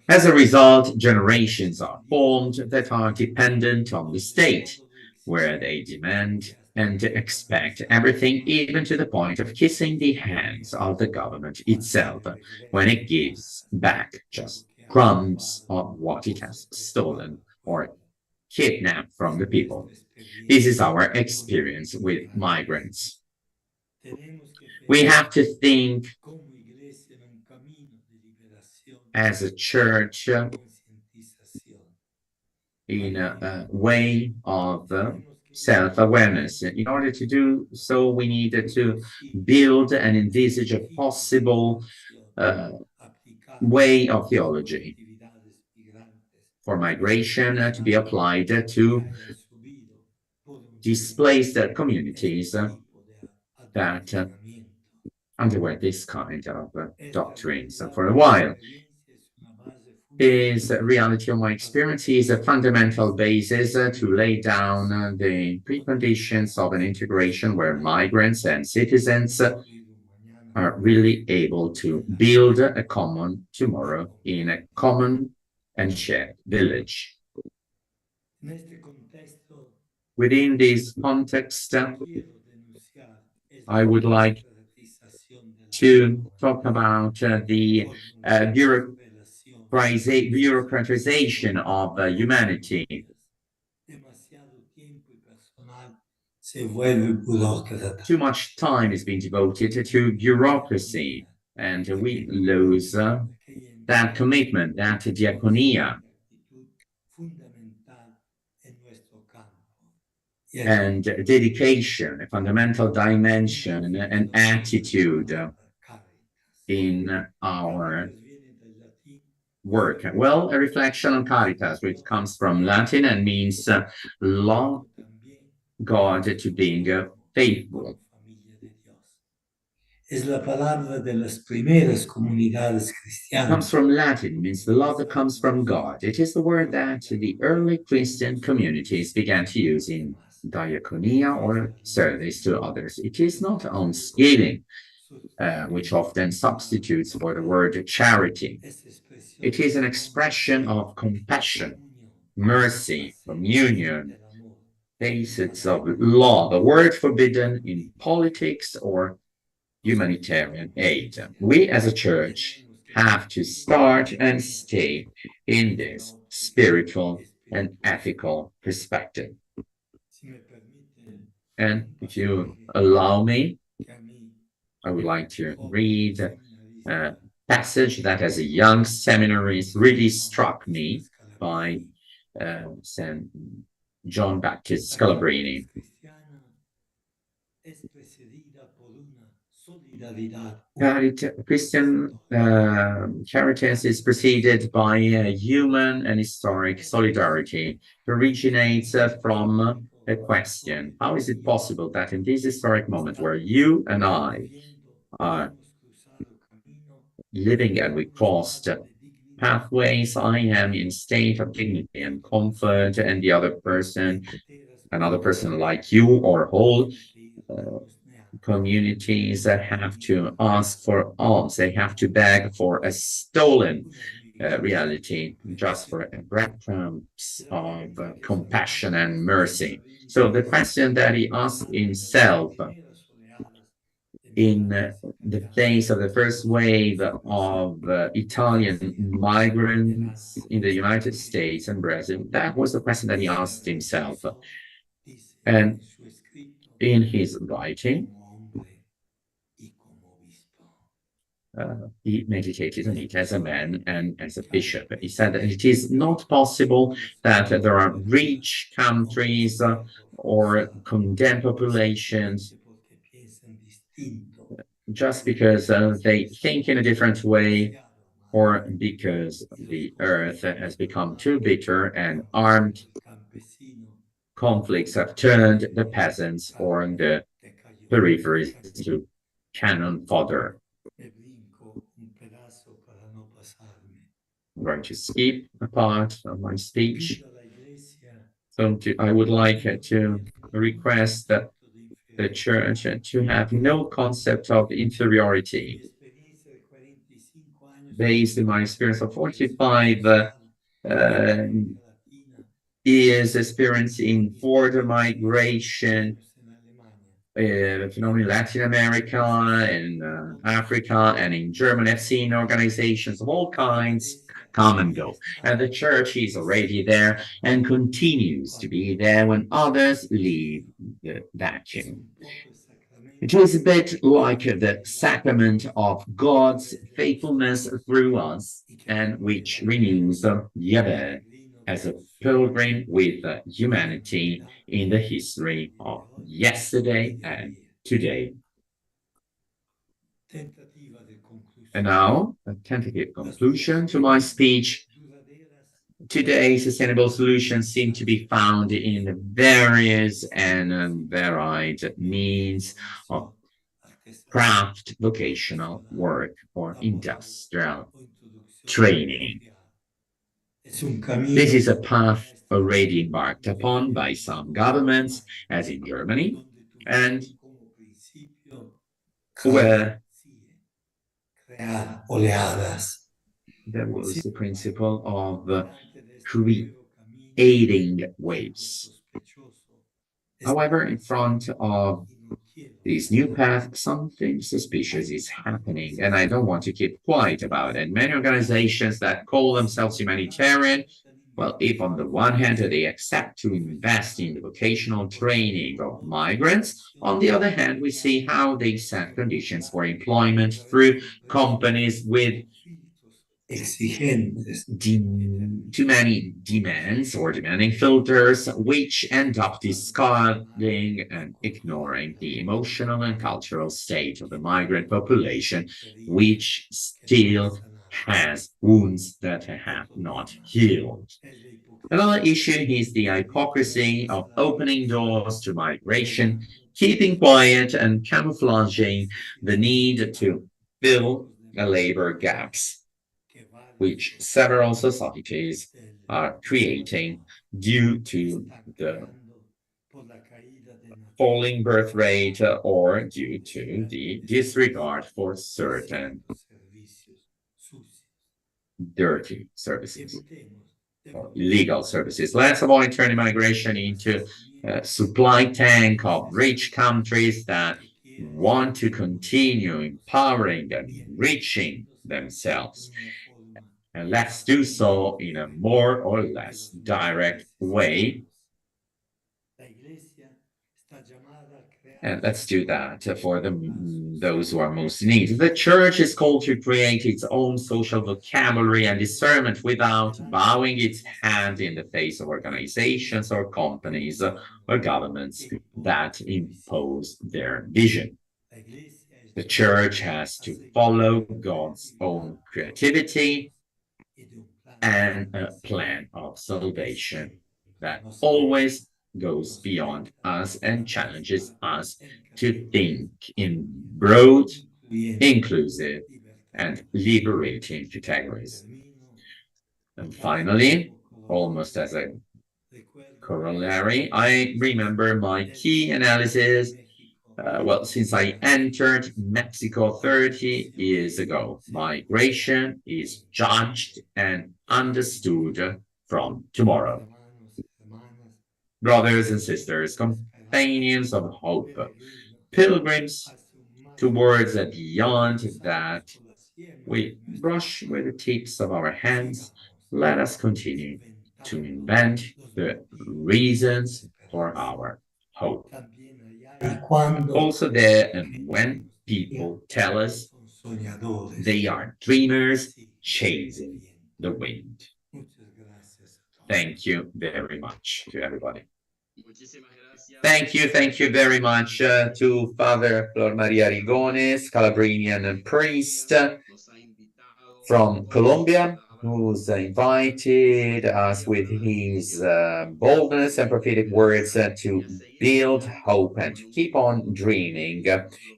As a result, generations are formed that are dependent on the state, where they demand and expect everything, even to the point of kissing the hands of the government itself when it gives back just crumbs of what it has stolen or kidnapped from the people. This is our experience with migrants. We have to think as a church in a way of self-awareness. In order to do so, we needed to build and envisage a possible way of theology for migration to be applied to displaced communities that underwent this kind of doctrines for a while. This reality of my experience is a fundamental basis to lay down the preconditions of an integration where migrants and citizens are really able to build a common tomorrow in a common and shared village. Within this context, I would like to talk about the bureaucratization of humanity. Too much time is being devoted to bureaucracy, and we lose that commitment, that diaconia, and dedication, a fundamental dimension and attitude in our work. Well, a reflection on caritas, which comes from Latin and means law God to being faithful. It comes from Latin, means the love that comes from God. It is the word that the early Christian communities began to use in diaconia or service to others. It is not unscaling, which often substitutes for the word charity. It is an expression of compassion, mercy, communion, basis of law, the word forbidden in politics or humanitarian aid. We as a church have to start and stay in this spiritual and ethical perspective. And if you allow me, I would like to read a passage that as a young seminarist really struck me by St. John Baptist Scalabrini. Christian Caritas is preceded by a human and historic solidarity. It originates from a question: how is it possible that in this historic moment where you and I are living and we crossed pathways, I am in state of dignity and comfort, and the other person, another person like you or whole communities that have to ask for alms, they have to beg for a stolen reality just for a breadcrumbs of compassion and mercy. So the question that he asked himself in the face of the first wave of Italian migrants in the United States and Brazil, that was the question that he asked himself. And in his writing, he meditated on it as a man and as a bishop. He said that it is not possible that there are rich countries or condemned populations just because they think in a different way or because the earth has become too bitter and armed conflicts have turned the peasants or the peripheries to cannon fodder. I'm going to skip a part of my speech. So I would like to request that the church to have no concept of inferiority. Based on my experience of 45 years experience in border migration, in Latin America, in Africa, and in Germany, I've seen organizations of all kinds come and go. And the church is already there and continues to be there when others leave the vacuum. It is a bit like the sacrament of God's faithfulness through us, and which renews Yahweh as a pilgrim with humanity in the history of yesterday and today. And now, a tentative conclusion to my speech. Today, sustainable solutions seem to be found in various and varied means of craft, vocational work, or industrial training. This is a path already embarked upon by some governments, as in Germany, and where there was the principle of creating waves. However, in front of this new path, something suspicious is happening, and I don't want to keep quiet about it. Many organizations that call themselves humanitarian, well, if on the one hand they accept to invest in the vocational training of migrants, on the other hand, we see how they set conditions for employment through companies with too many demands or demanding filters, which end up discarding and ignoring the emotional and cultural state of the migrant population, which still has wounds that have not healed. Another issue is the hypocrisy of opening doors to migration, keeping quiet and camouflaging the need to fill labor gaps, which several societies are creating due to the falling birth rate or due to the disregard for certain dirty services or illegal services. Let's avoid turning migration into a supply tank of rich countries that want to continue empowering and enriching themselves. And let's do so in a more or less direct way. And let's do that for those who are most in need. The church is called to create its own social vocabulary and discernment without bowing its hand in the face of organizations or companies or governments that impose their vision. The church has to follow God's own creativity and a plan of salvation that always goes beyond us and challenges us to think in broad, inclusive, and liberating categories. And finally, almost as a corollary, I remember my key analysis. Well, since I entered Mexico 30 years ago, migration is judged and understood from tomorrow. Brothers and sisters, companions of hope, pilgrims towards a beyond that we brush with the tips of our hands, let us continue to invent the reasons for our hope. Also there and when people tell us they are dreamers chasing the wind. Thank you very much to everybody. Thank you very much to Father Flor Maria Rigones, Calabrinian priest from Colombia, who's invited us with his boldness and prophetic words to build hope and to keep on dreaming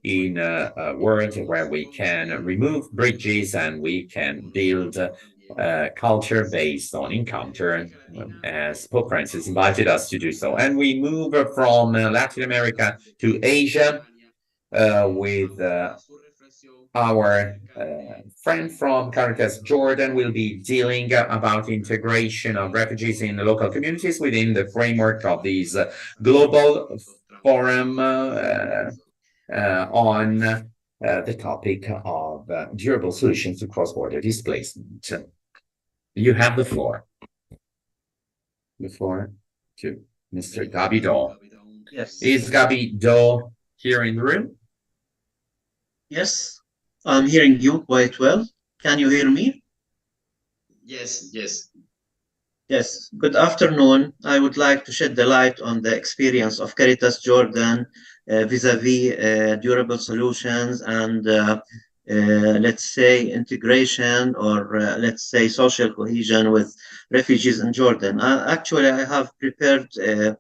in a world where we can remove bridges and we can build culture based on encounter, as Pope Francis invited us to do so. And we move from Latin America to Asia with our friend from Caritas Jordan will be dealing about integration of refugees in the local communities within the framework of these global forum on the topic of durable solutions to cross-border displacement. You have the floor. The floor to Mr. Gabi Do. Yes. Is Gabi Do here in the room? Yes, I'm hearing you quite well. Can you hear me? Yes, yes. Yes. Good afternoon. I would like to shed the light on the experience of Caritas Jordan vis-a-vis durable solutions and let's say integration or let's say social cohesion with refugees in Jordan. Actually, I have prepared a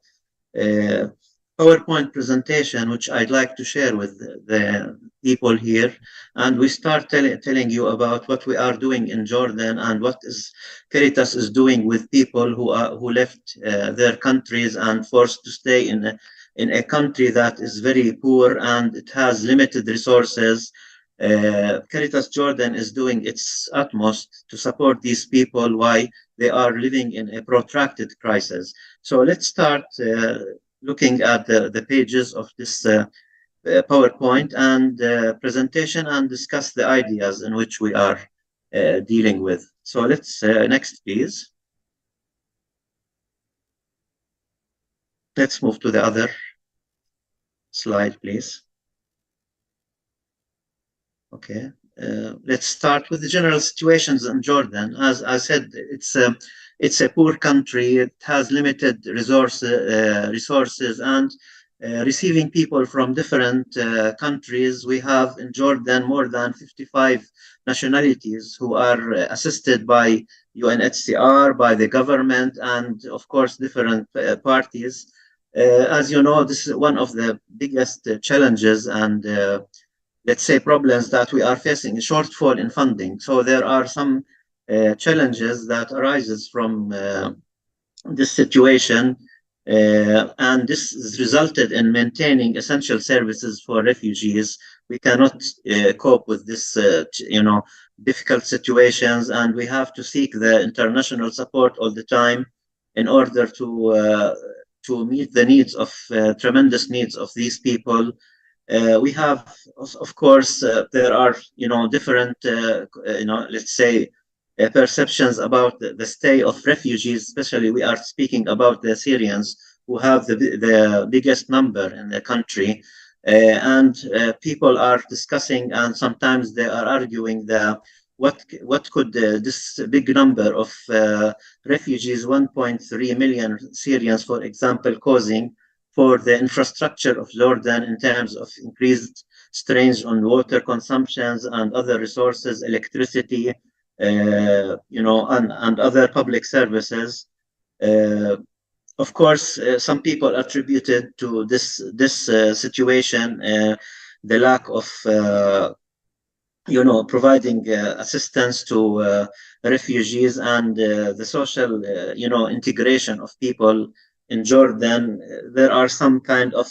PowerPoint presentation, which I'd like to share with the people here. And we start telling you about what we are doing in Jordan and what is Caritas is doing with people who left their countries and forced to stay in a country that is very poor and it has limited resources. Caritas Jordan is doing its utmost to support these people while they are living in a protracted crisis. So let's start looking at the pages of this PowerPoint and presentation and discuss the ideas in which we are dealing with. So let's, next please. Let's move to the other slide, please. Okay, let's start with the general situations in Jordan. As I said, it's a poor country. It has limited resources and receiving people from different countries. We have in Jordan more than 55 nationalities who are assisted by UNHCR, by the government, and of course different parties. As you know, this is one of the biggest challenges and let's say problems that we are facing, a shortfall in funding. So there are some challenges that arises from this situation, and this has resulted in maintaining essential services for refugees. We cannot cope with this, difficult situations, and we have to seek the international support all the time in order to meet the needs of tremendous needs of these people. We have, of course, there are, different, let's say, perceptions about the stay of refugees, especially we are speaking about the Syrians who have the biggest number in the country. And people are discussing and sometimes they are arguing that what could this big number of refugees, 1.3 million Syrians, for example, causing for the infrastructure of Jordan in terms of increased strains on water consumptions and other resources, electricity, and other public services. Of course, some people attributed to this situation the lack of providing assistance to refugees and the social, integration of people in Jordan. There are some kind of,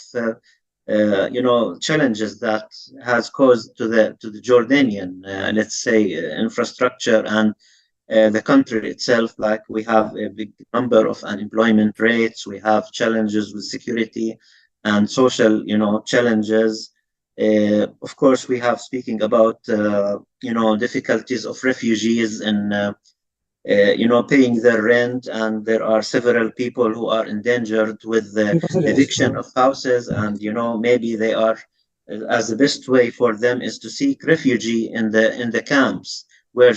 challenges that has caused to the Jordanian, let's say, infrastructure and the country itself. Like we have a big number of unemployment rates. We have challenges with security and social, challenges. Of course, we have speaking about, difficulties of refugees in, paying their rent, and there are several people who are endangered with the eviction of houses, and, maybe they are, as the best way for them is to seek refugee in the camps where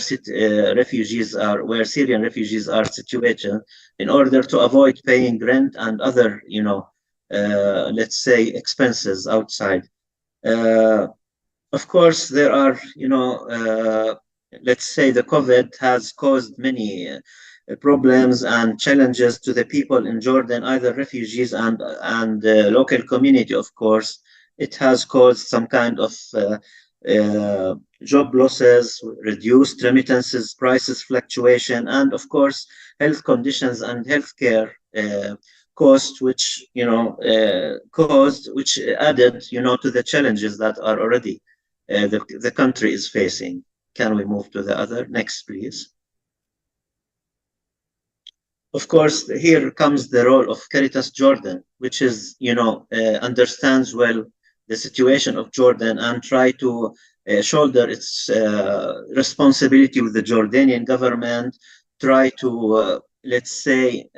where Syrian refugees are situated in order to avoid paying rent and other, let's say, expenses outside. Of course, there are, let's say the COVID has caused many problems and challenges to the people in Jordan, either refugees and local community, of course. It has caused some kind of job losses, reduced remittances, prices fluctuation, and of course, health conditions and healthcare cost, which which added to the challenges that are already the country is facing. Can we move to the other? Next, please. Of course, here comes the role of Caritas Jordan, which is, understands well the situation of Jordan and try to shoulder its responsibility with the Jordanian government try to, let's say,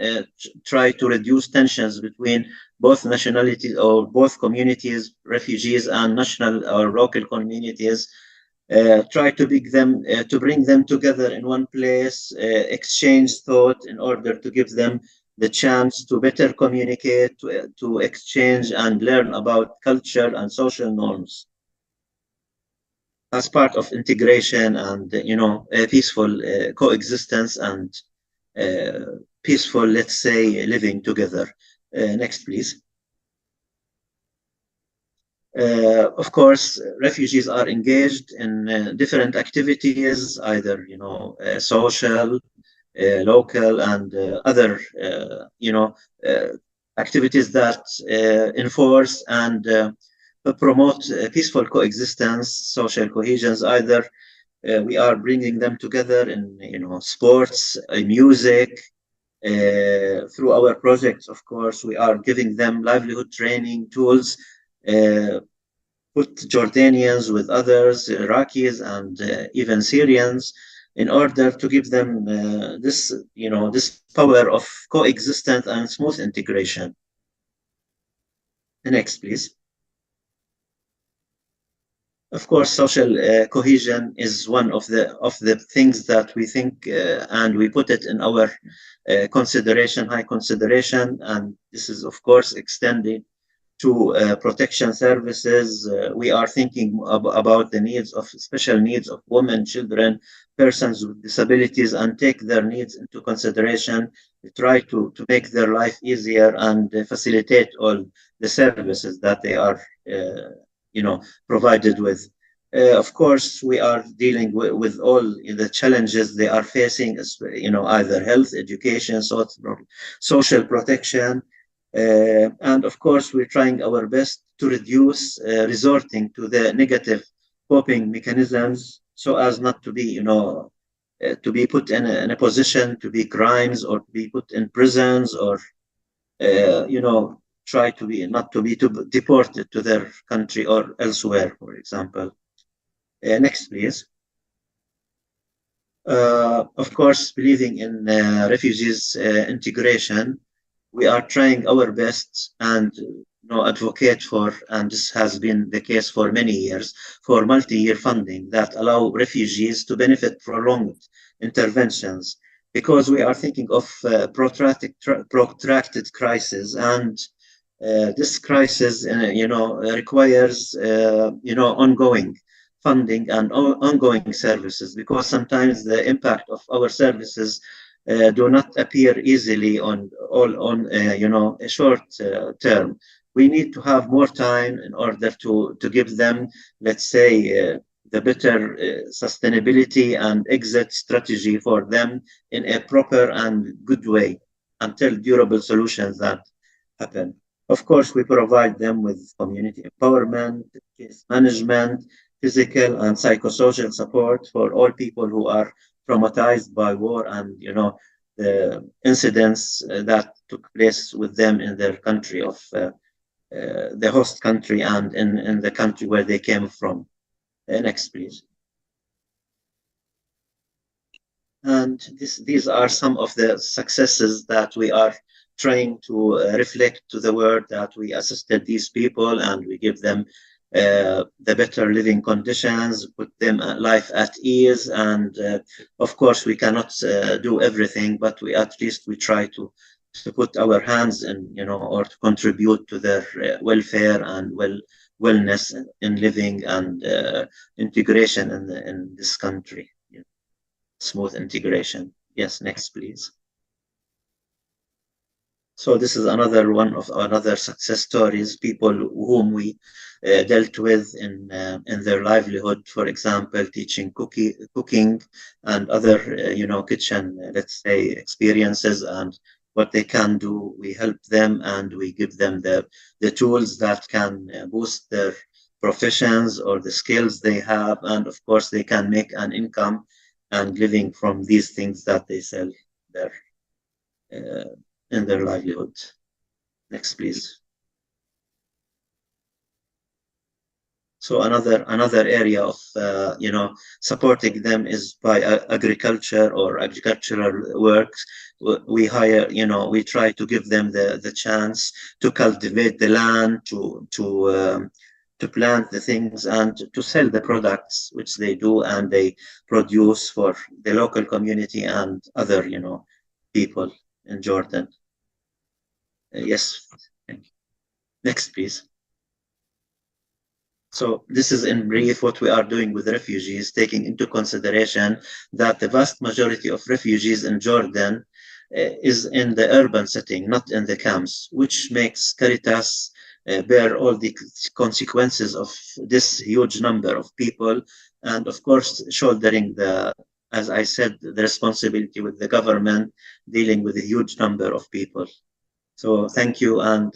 try to reduce tensions between both nationalities or both communities, refugees and national or local communities. Try to bring them together in one place, exchange thought in order to give them the chance to better communicate, to exchange and learn about culture and social norms as part of integration and, peaceful coexistence and peaceful, let's say, living together. Next, please. Of course, refugees are engaged in different activities, either, social, local, and other, activities that enforce and promote peaceful coexistence, social cohesions. Either we are bringing them together in, sports, music. Through our projects, of course, we are giving them livelihood training tools. Put Jordanians with others, Iraqis, and even Syrians, in order to give them this power of coexistence and smooth integration. Next, please. Of course, social cohesion is one of the things that we think and we put it in our high consideration, and this is, of course, extended to protection services. We are thinking about the needs of special needs of women, children, persons with disabilities, and take their needs into consideration. We try to make their life easier and facilitate all the services that they are, provided with. Of course, we are dealing with all the challenges they are facing, either health, education, social protection. And of course, we're trying our best to reduce resorting to the negative coping mechanisms so as not to be, to be put in a position to be crimes or to be put in prisons or, try to be not to be deported to their country or elsewhere, for example. Next, please. Of course, believing in refugees integration, we are trying our best and advocate for, and this has been the case for many years, for multi-year funding that allow refugees to benefit from prolonged interventions, because we are thinking of protracted crisis, and this crisis, requires, ongoing funding and ongoing services, because sometimes the impact of our services do not appear easily on a short term. We need to have more time in order to give them, let's say, the better sustainability and exit strategy for them in a proper and good way until durable solutions that happen. Of course, we provide them with community empowerment, case management, physical and psychosocial support for all people who are traumatized by war and, the incidents that took place with them in their country of the host country and in the country where they came from. Next, please. And these are some of the successes that we are trying to reflect to the world, that we assisted these people and we give them the better living conditions, put them life at ease. And of course, we cannot do everything, but at least we try to put our hands in, or to contribute to their welfare and wellness in living and integration in this country. Smooth integration. Yes, next, please. So this is another success stories, people whom we dealt with in their livelihood, for example, teaching cooking and other, kitchen, let's say, experiences and what they can do. We help them and we give them the tools that can boost their professions or the skills they have. And of course, they can make an income and living from these things that they sell there. In their livelihood. Next, please. So another area of supporting them is by agriculture or agricultural works. We hire, we try to give them the chance to cultivate the land, to plant the things and to sell the products which they do and they produce for the local community and other, people in Jordan. Yes. Thank you. Next, please. So this is in brief what we are doing with refugees, taking into consideration that the vast majority of refugees in Jordan is in the urban setting, not in the camps, which makes Caritas bear all the consequences of this huge number of people, and of course shouldering as I said, the responsibility with the government dealing with a huge number of people. So thank you and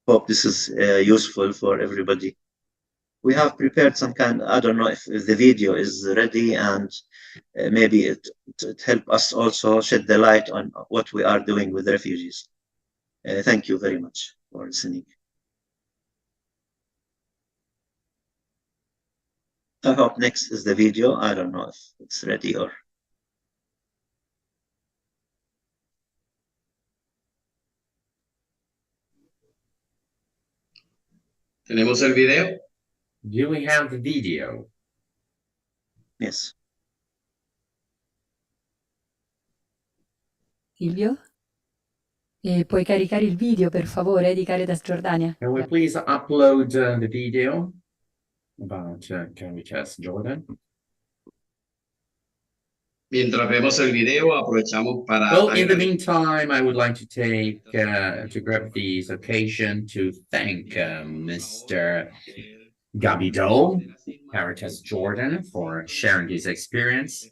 hope this is useful for everybody. We have prepared some kind, I don't know if the video is ready, and maybe it help us also shed the light on what we are doing with refugees. Thank you very much for listening. I hope next is the video. I don't know if it's ready or. ¿Tenemos el video? Do we have the video? Yes. Silvio? Puoi caricare il video, per favore, di Caritas Giordania? Can we please upload the video about Caritas Jordan? Mientras vemos el video, aprovechamos para... Well, in the meantime, I would like to take, to grab this occasion to thank Mr. Gabido, Caritas Jordan, for sharing his experience.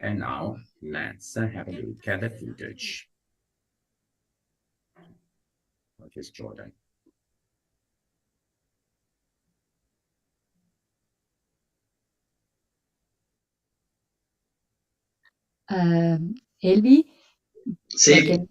And now, let's have a look at the footage. Caritas Jordan. Elvi? Sí. Porque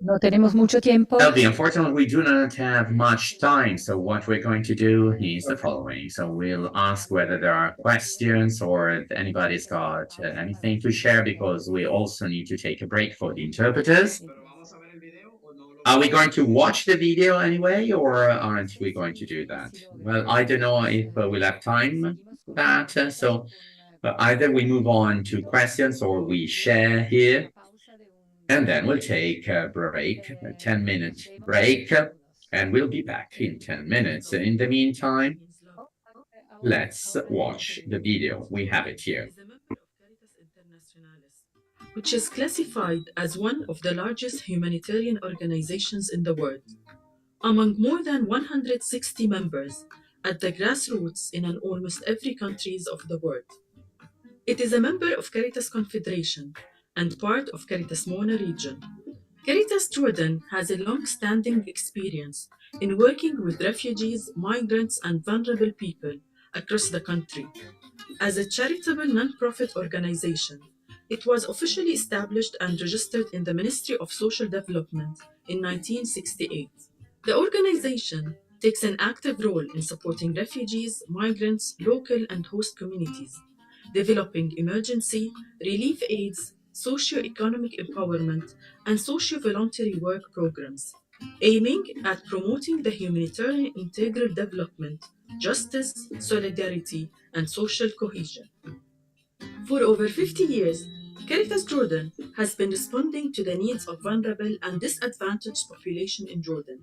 no tenemos mucho tiempo. Elvi, unfortunately, we do not have much time, so what we're going to do is the following. So we'll ask whether there are questions or if anybody's got anything to share, because we also need to take a break for the interpreters. Are we going to watch the video anyway, or aren't we going to do that? Well, I don't know if we'll have time for that, so either we move on to questions or we share here, and then we'll take a break, a 10-minute break, and we'll be back in 10 minutes. In the meantime, let's watch the video. We have it here. Which is classified as one of the largest humanitarian organizations in the world. Among more than 160 members at the grassroots in almost every country of the world. It is a member of Caritas Confederation and part of Caritas Mona region. Caritas Jordan has a long-standing experience in working with refugees, migrants, and vulnerable people across the country. As a charitable non-profit organization, it was officially established and registered in the Ministry of Social Development in 1968. The organization takes an active role in supporting refugees, migrants, local and host communities, developing emergency, relief aids, socio-economic empowerment, and socio-voluntary work programs, aiming at promoting the humanitarian integral development, justice, solidarity, and social cohesion. For over 50 years, Caritas Jordan has been responding to the needs of vulnerable and disadvantaged population in Jordan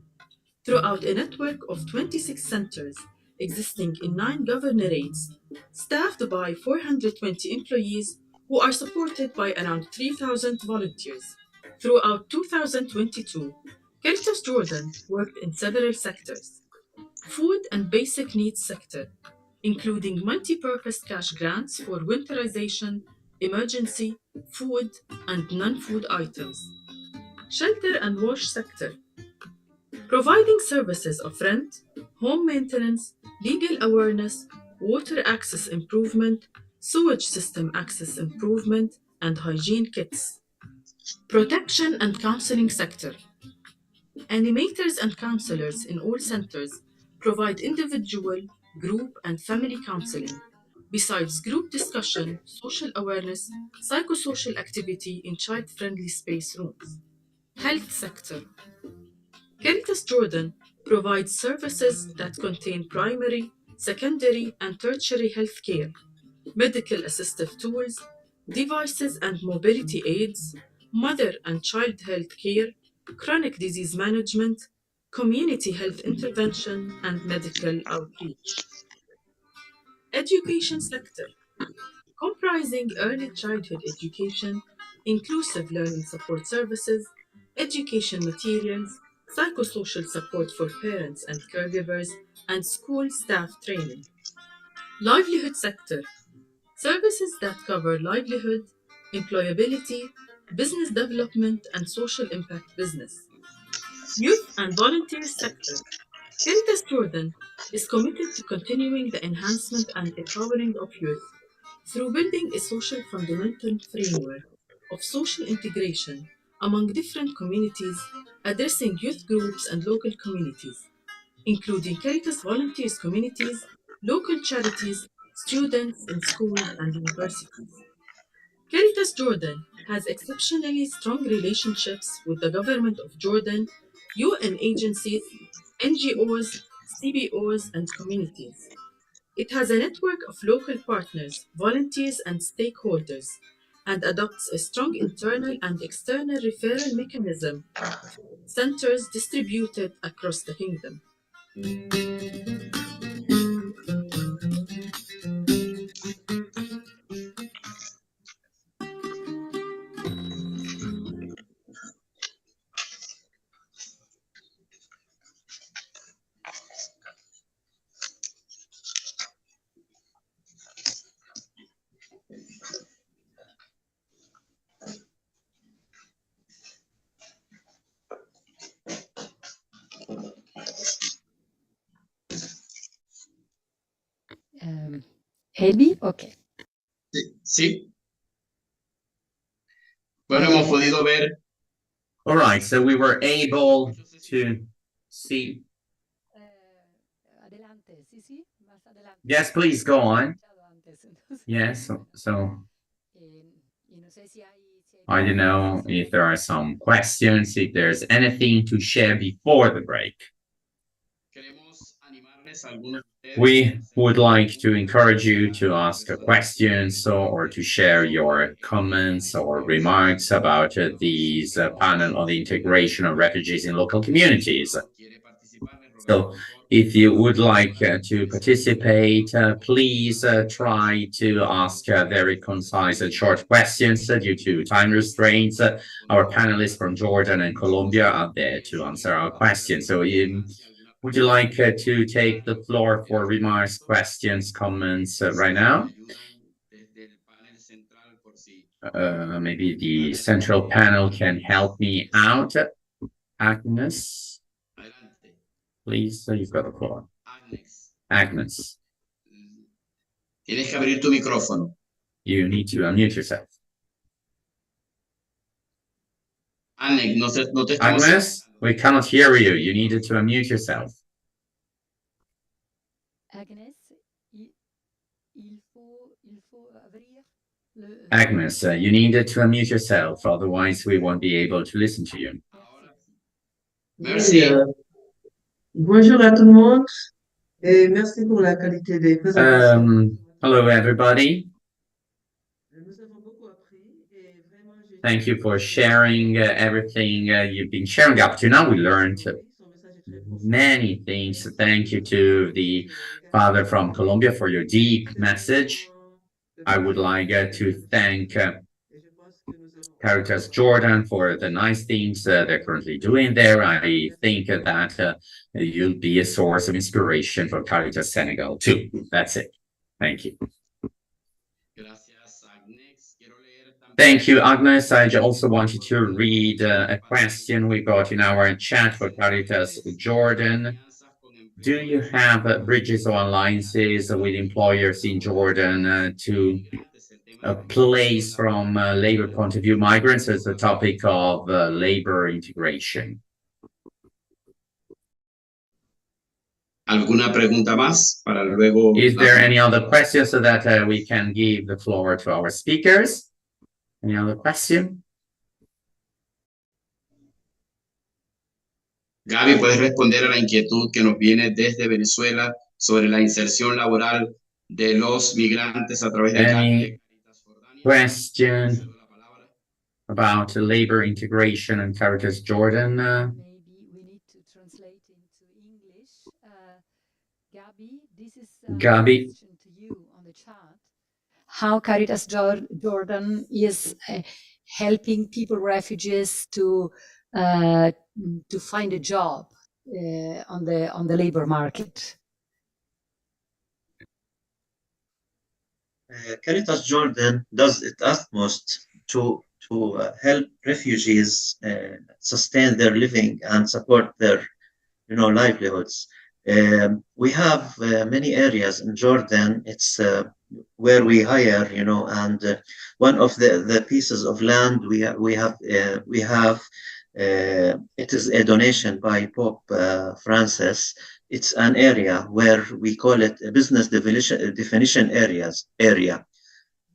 throughout a network of 26 centers existing in 9 governorates, staffed by 420 employees who are supported by around 3,000 volunteers. Throughout 2022, Caritas Jordan worked in several sectors: food and basic needs sector, including multi-purpose cash grants for winterization, emergency, food, and non-food items. Shelter and wash sector, providing services of rent, home maintenance, legal awareness, water access improvement, sewage system access improvement, and hygiene kits. Protection and counseling sector. Animators and counselors in all centers provide individual, group, and family counseling, besides group discussion, social awareness, psychosocial activity in child-friendly space rooms. Health sector. Caritas Jordan provides services that contain primary, secondary, and tertiary health care, medical assistive tools, devices and mobility aids, mother and child health care, chronic disease management, community health intervention, and medical outreach. Education sector, comprising early childhood education, inclusive learning support services, education materials, psychosocial support for parents and caregivers, and school staff training. Livelihood sector, services that cover livelihood, employability, business development, and social impact business. Youth and volunteer sector. Caritas Jordan is committed to continuing the enhancement and empowering of youth through building a social fundamental framework of social integration among different communities, addressing youth groups and local communities, including Caritas volunteers communities, local charities, students in schools and universities. Caritas Jordan has exceptionally strong relationships with the government of Jordan, UN agencies, NGOs, CBOs, and communities. It has a network of local partners, volunteers, and stakeholders, and adopts a strong internal and external referral mechanism through centers distributed across the kingdom. Eddie, okay. Sí. Bueno, hemos podido ver. All right, so we were able to see. Yes, please go on. Yes, so I don't know if there are some questions, if there's anything to share before the break. We would like to encourage you to ask questions or to share your comments or remarks about these panel on the integration of refugees in local communities. So if you would like to participate, please try to ask very concise and short questions due to time restraints. Our panelists from Jordan and Colombia are there to answer our questions. So would you like to take the floor for remarks, questions, comments right now? Maybe the central panel can help me out. Agnes, please, you've got the floor. Agnes. Tienes que abrir tu micrófono. You need to unmute yourself. Agnes, we cannot hear you. You needed to unmute yourself. Agnes, you needed to unmute yourself, otherwise we won't be able to listen to you. Merci. Bonjour à tout le monde et merci pour la qualité des présentations. Hello, everybody. Thank you for sharing everything you've been sharing up to now. We learned many things. Thank you to the father from Colombia for your deep message. I would like to thank Caritas Jordan for the nice things they're currently doing there. I think that you'll be a source of inspiration for Caritas Senegal too. That's it. Thank you. Thank you, Agnes. I also wanted to read a question we got in our chat for Caritas Jordan. Do you have bridges or alliances with employers in Jordan to place from a labor point of view migrants as a topic of labor integration? ¿Alguna pregunta más para luego? Is there any other questions so that we can give the floor to our speakers? Any other question? Gaby, ¿puedes responder a la inquietud que nos viene desde Venezuela sobre la inserción laboral de los migrantes a través de Any question about labor integration and Caritas Jordan? Maybe we need to translate into English. Gabi, this is Gabi. question to you on the chat. How Caritas Jordan is helping people, refugees, to find a job on the labor market. Caritas Jordan does its utmost to help refugees sustain their living and support their livelihoods. We have many areas in Jordan. It's where we hire, and one of the pieces of land we have it is a donation by Pope Francis. It's an area where we call it a business definition area,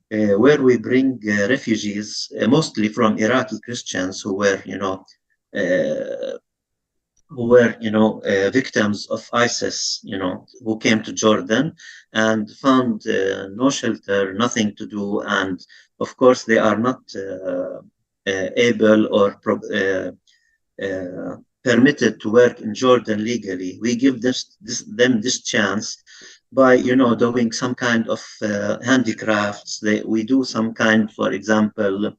where we bring refugees, mostly from Iraqi Christians who were, victims of ISIS, who came to Jordan and found no shelter, nothing to do, and of course they are not able or permitted to work in Jordan legally. We give them this chance by, doing some kind of handicrafts. We do some kind, for example,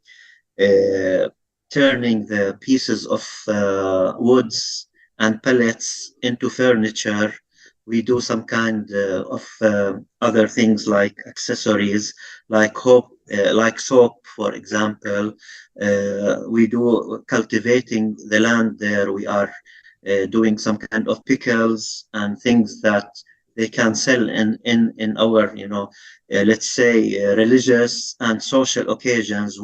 turning the pieces of woods and pellets into furniture. We do some kind of other things like accessories, like soap, for example. We do cultivating the land there. We are doing some kind of pickles and things that they can sell in our, let's say, religious and social occasions.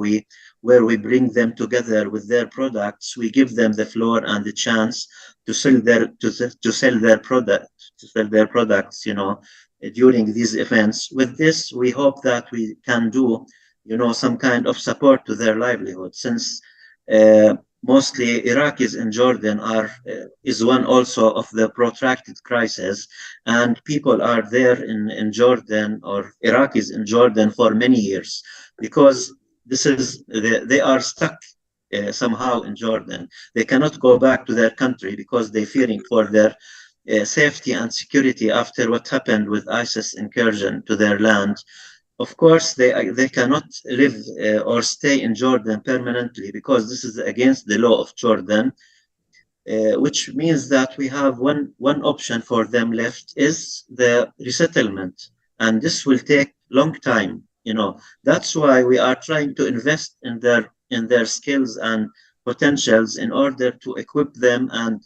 Where we bring them together with their products, we give them the floor and the chance to sell their products, during these events. With this, we hope that we can do, some kind of support to their livelihood, since mostly Iraqis in Jordan is one also of the protracted crisis, and people are there in Jordan, or Iraqis in Jordan, for many years, because they are stuck somehow in Jordan. They cannot go back to their country because they're fearing for their safety and security after what happened with ISIS incursion to their land. Of course, they cannot live or stay in Jordan permanently, because this is against the law of Jordan, which means that we have one option for them left, is the resettlement, and this will take long time. That's why we are trying to invest in their skills and potentials in order to equip them and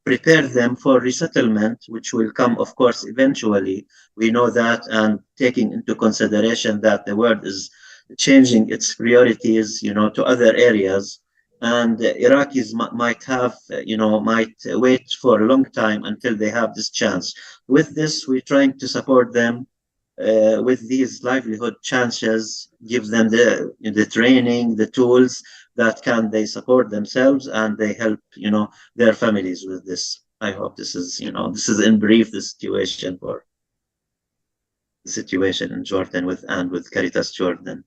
prepare them for resettlement, which will come, of course, eventually. We know that, and taking into consideration that the world is changing its priorities, to other areas, and Iraqis might wait for a long time until they have this chance. With this, we're trying to support them with these livelihood chances, give them the training, the tools that they support themselves, and they help, their families with this. I hope this is in brief the situation in Jordan with Caritas Jordan.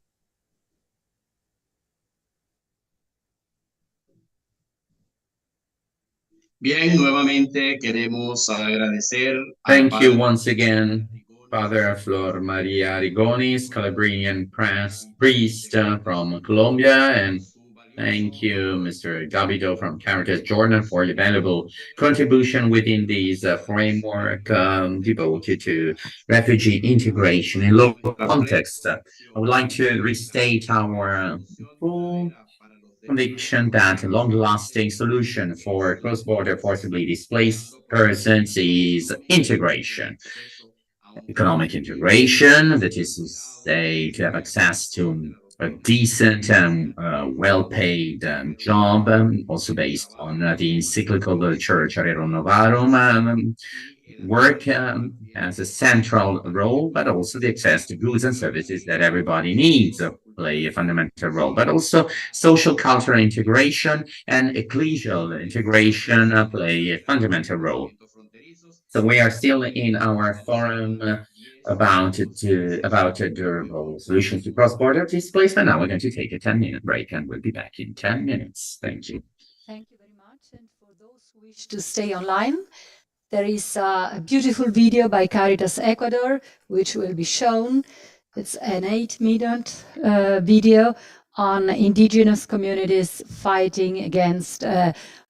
Bien, nuevamente queremos agradecer. Thank you once again, Father Flor Maria Rigonis, Calabrian priest from Colombia, and thank you, Mr. Gabido from Caritas Jordan, for your valuable contribution within this framework devoted to refugee integration in local context. I would like to restate our full conviction that a long-lasting solution for cross-border forcibly displaced persons is integration. Economic integration, that is to say, to have access to a decent and well-paid job, also based on the encyclical literature Charero Novarum. Work has a central role, but also the access to goods and services that everybody needs play a fundamental role, but also social cultural integration and ecclesial integration play a fundamental role. So we are still in our forum about durable solutions to cross-border displacement. Now we're going to take a 10-minute break and we'll be back in 10 minutes. Thank you. Thank you very much. And for those who wish to stay online, there is a beautiful video by Caritas Ecuador, which will be shown. It's an 8-minute video on indigenous communities fighting against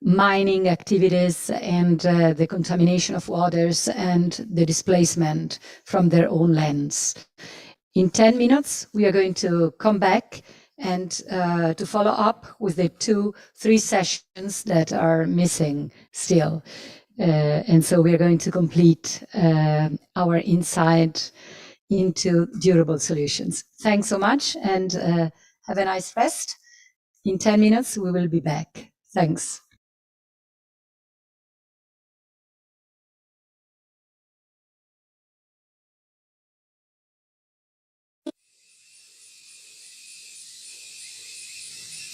mining activities and the contamination of waters and the displacement from their own lands. In 10 minutes, we are going to come back and to follow up with the 2-3 sessions that are missing still. And so we're going to complete our insight into durable solutions. Thanks so much and have a nice rest. In 10 minutes, we will be back. Thanks.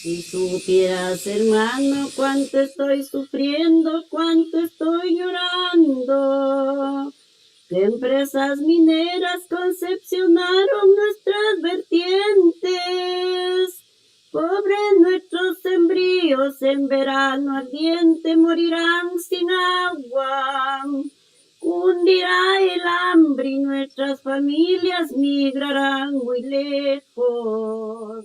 Si supieras, hermano, cuánto estoy sufriendo, cuánto estoy llorando. Que empresas mineras concepcionaron nuestras vertientes. Pobres nuestros sembríos en verano ardiente morirán sin agua. Cundirá el hambre y nuestras familias migrarán muy lejos.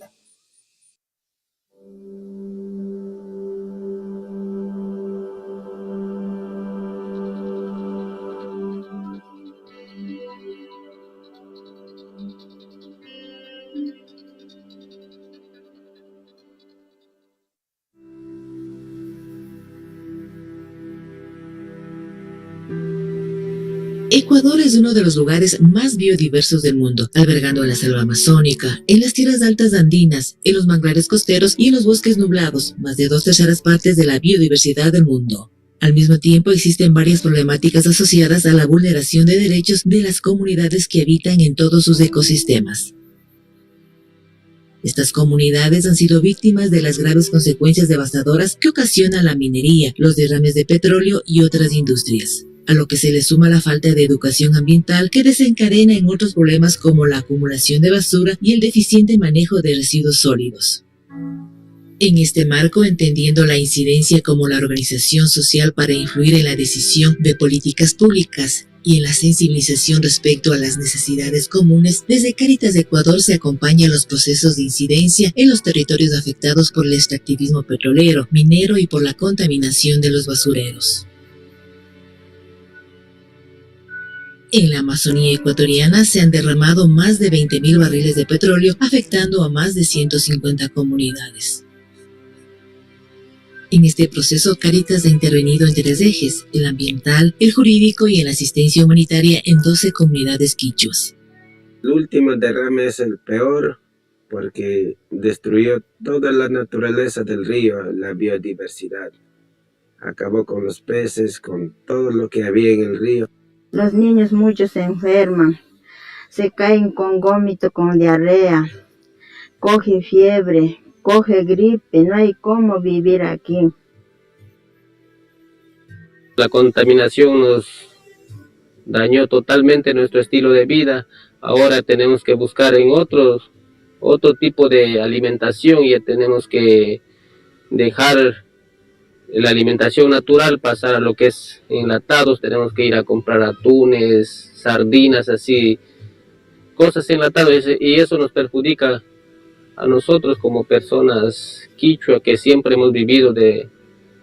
Ecuador es uno de los lugares más biodiversos del mundo, albergando en la selva amazónica, en las tierras altas andinas, en los manglares costeros y en los bosques nublados, más de 2/3 partes de la biodiversidad del mundo. Al mismo tiempo, existen varias problemáticas asociadas a la vulneración de derechos de las comunidades que habitan en todos sus ecosistemas. Estas comunidades han sido víctimas de las graves consecuencias devastadoras que ocasiona la minería, los derrames de petróleo y otras industrias, a lo que se le suma la falta de educación ambiental que desencadena en otros problemas como la acumulación de basura y el deficiente manejo de residuos sólidos. En este marco, entendiendo la incidencia como la organización social para influir en la decisión de políticas públicas y en la sensibilización respecto a las necesidades comunes, desde Cáritas de Ecuador se acompaña los procesos de incidencia en los territorios afectados por el extractivismo petrolero, minero y por la contaminación de los basureros. En la Amazonía ecuatoriana se han derramado más de 20.000 barriles de petróleo, afectando a más de 150 comunidades. En este proceso, Cáritas ha intervenido en 3 ejes: el ambiental, el jurídico y en la asistencia humanitaria en 12 comunidades quichuas. El último derrame es el peor porque destruyó toda la naturaleza del río, la biodiversidad. Acabó con los peces, con todo lo que había en el río. Los niños muchos se enferman, se caen con vómito, con diarrea, coge fiebre, coge gripe, no hay cómo vivir aquí. La contaminación nos dañó totalmente nuestro estilo de vida. Ahora tenemos que buscar en otro tipo de alimentación y tenemos que dejar la alimentación natural, pasar a lo que es enlatados. Tenemos que ir a comprar atunes, sardinas, así, cosas enlatadas, y eso nos perjudica a nosotros como personas quichua que siempre hemos vivido de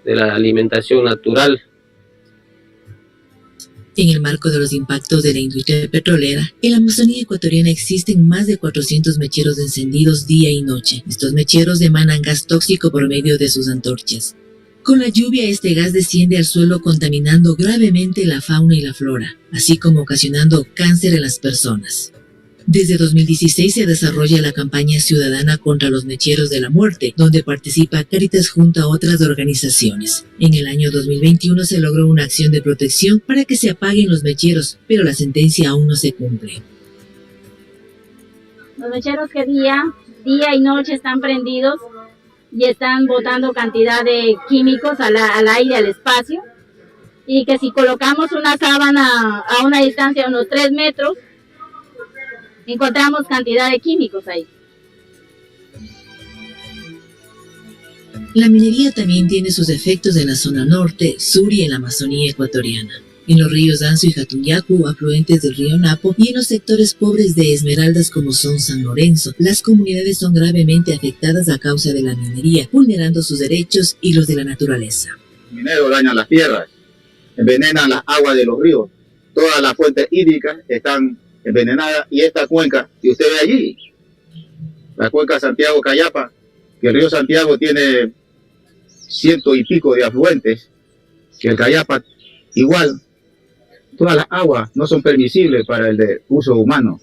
la alimentación natural. En el marco de los impactos de la industria petrolera, en la Amazonía ecuatoriana existen más de 400 mecheros encendidos día y noche. Estos mecheros emanan gas tóxico por medio de sus antorchas. Con la lluvia, este gas desciende al suelo contaminando gravemente la fauna y la flora, así como ocasionando cáncer en las personas. Desde 2016 se desarrolla la campaña ciudadana contra los mecheros de la muerte, donde participa Cáritas junto a otras organizaciones. En el año 2021 se logró una acción de protección para que se apaguen los mecheros, pero la sentencia aún no se cumple. Los mecheros que día y noche están prendidos y están botando cantidad de químicos al aire, al espacio, y que si colocamos una sábana a una distancia de unos 3 metros, encontramos cantidad de químicos ahí. La minería también tiene sus efectos en la zona norte, sur y en la Amazonía ecuatoriana. En los ríos Anzo y Jatunyacu, afluentes del río Napo, y en los sectores pobres de Esmeraldas como son San Lorenzo, las comunidades son gravemente afectadas a causa de la minería, vulnerando sus derechos y los de la naturaleza. El minero daña las tierras, envenenan las aguas de los ríos, todas las fuentes hídricas están envenenadas y esta cuenca que usted ve allí, la cuenca Santiago-Cayapa, que el río Santiago tiene 100 y pico de afluentes, que el Cayapa igual, todas las aguas no son permisibles para el de uso humano,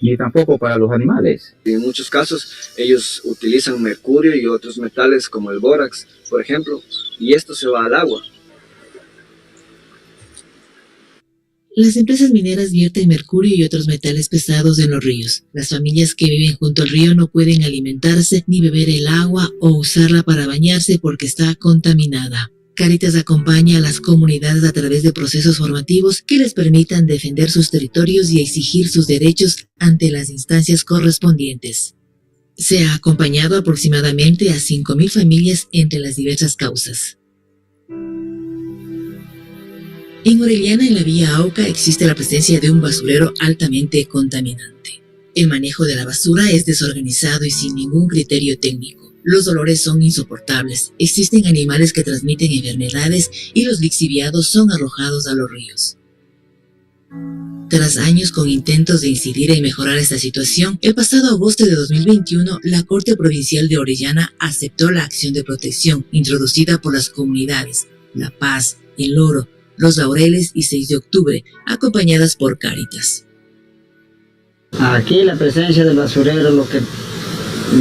ni tampoco para los animales. En muchos casos ellos utilizan mercurio y otros metales como el bórax, por ejemplo, y esto se va al agua. Las empresas mineras vierten mercurio y otros metales pesados en los ríos. Las familias que viven junto al río no pueden alimentarse ni beber el agua o usarla para bañarse porque está contaminada. Cáritas acompaña a las comunidades a través de procesos formativos que les permitan defender sus territorios y exigir sus derechos ante las instancias correspondientes. Se ha acompañado aproximadamente a 5.000 familias entre las diversas causas. En Orellana, en la vía Auca, existe la presencia de un basurero altamente contaminante. El manejo de la basura es desorganizado y sin ningún criterio técnico. Los olores son insoportables, existen animales que transmiten enfermedades y los lixiviados son arrojados a los ríos. Tras años con intentos de incidir en mejorar esta situación, el pasado agosto de 2021, la Corte Provincial de Orellana aceptó la acción de protección introducida por las comunidades La Paz, El Oro, Los Laureles y 6 de octubre, acompañadas por Cáritas. Aquí la presencia del basurero, lo que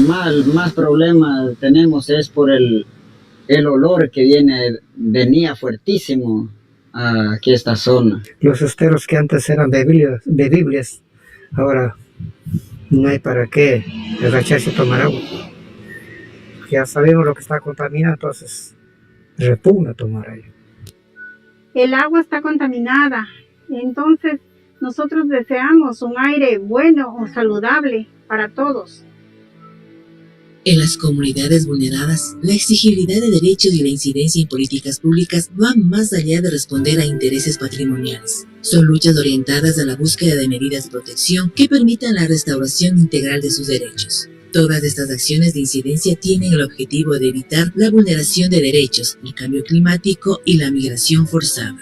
más problemas tenemos es por el olor que venía fuertísimo aquí a esta zona. Los esteros que antes eran bebibles, ahora no hay para qué agacharse a tomar agua. Ya sabemos lo que está contaminado, entonces repugna tomar agua. El agua está contaminada, entonces nosotros deseamos un aire bueno o saludable para todos. En las comunidades vulneradas, la exigibilidad de derechos y la incidencia en políticas públicas van más allá de responder a intereses patrimoniales. Son luchas orientadas a la búsqueda de medidas de protección que permitan la restauración integral de sus derechos. Todas estas acciones de incidencia tienen el objetivo de evitar la vulneración de derechos, el cambio climático y la migración forzada.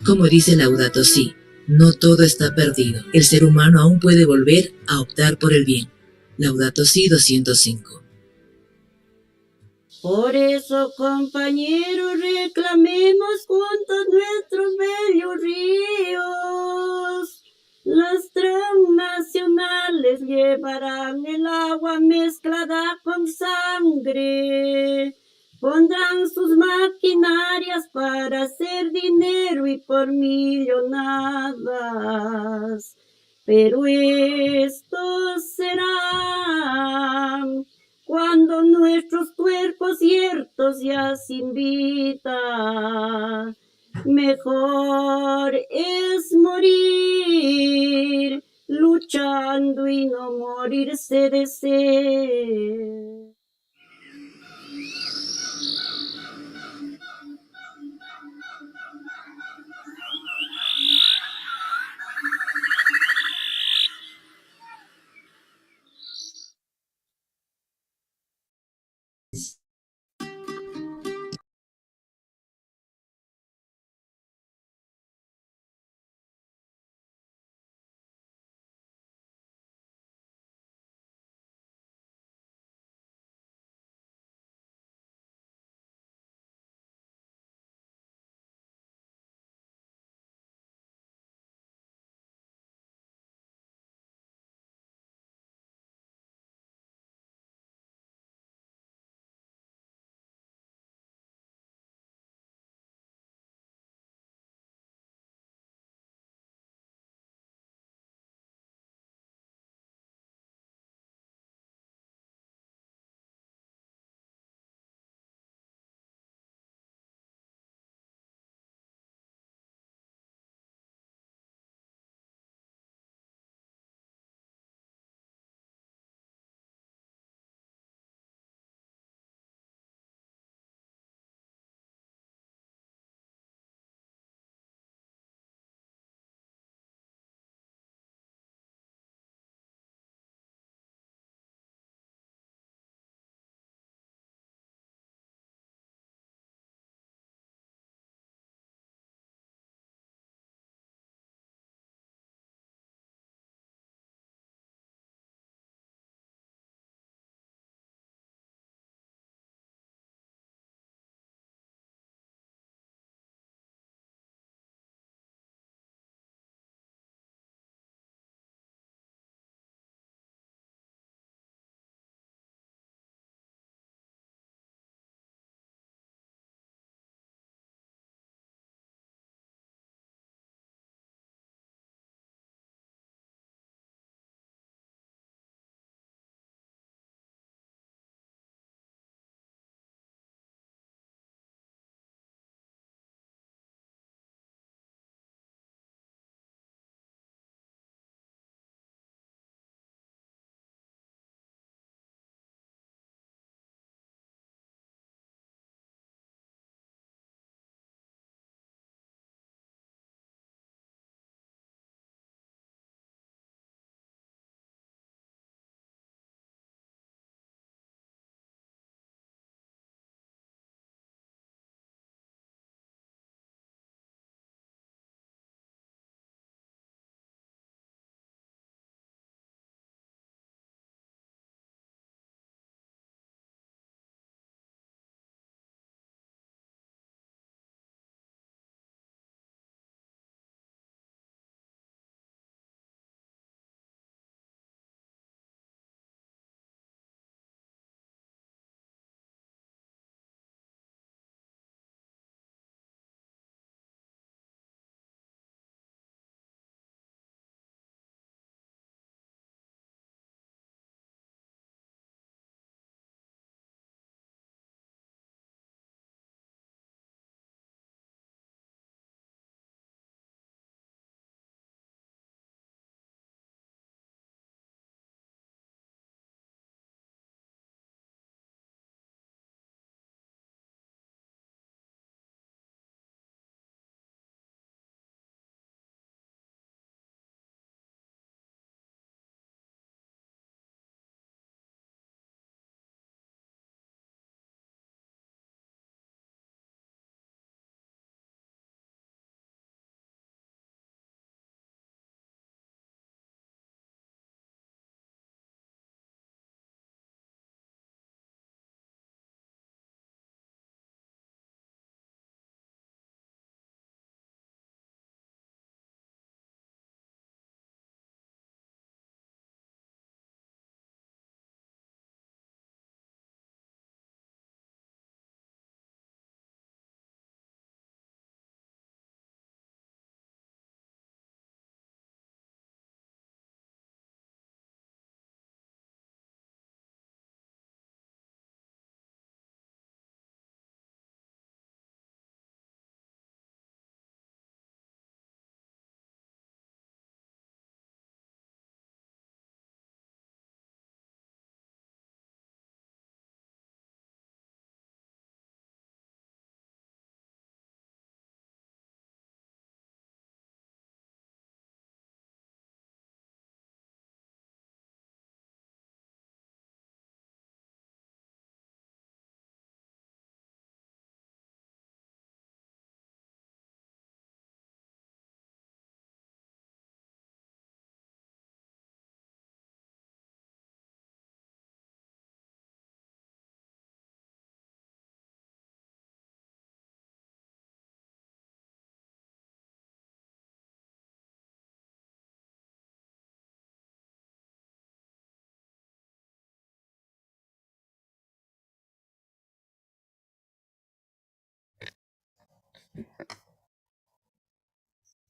Como dice Laudato Si, no todo está perdido. El ser humano aún puede volver a optar por el bien. Laudato Si 205. Por eso, compañeros, reclamemos juntos nuestros bellos ríos. Las transnacionales llevarán el agua mezclada con sangre. Pondrán sus maquinarias para hacer dinero y por millonadas. Pero esto será cuando nuestros cuerpos ciertos ya sin vida. Mejor es morir luchando y no morirse de sed.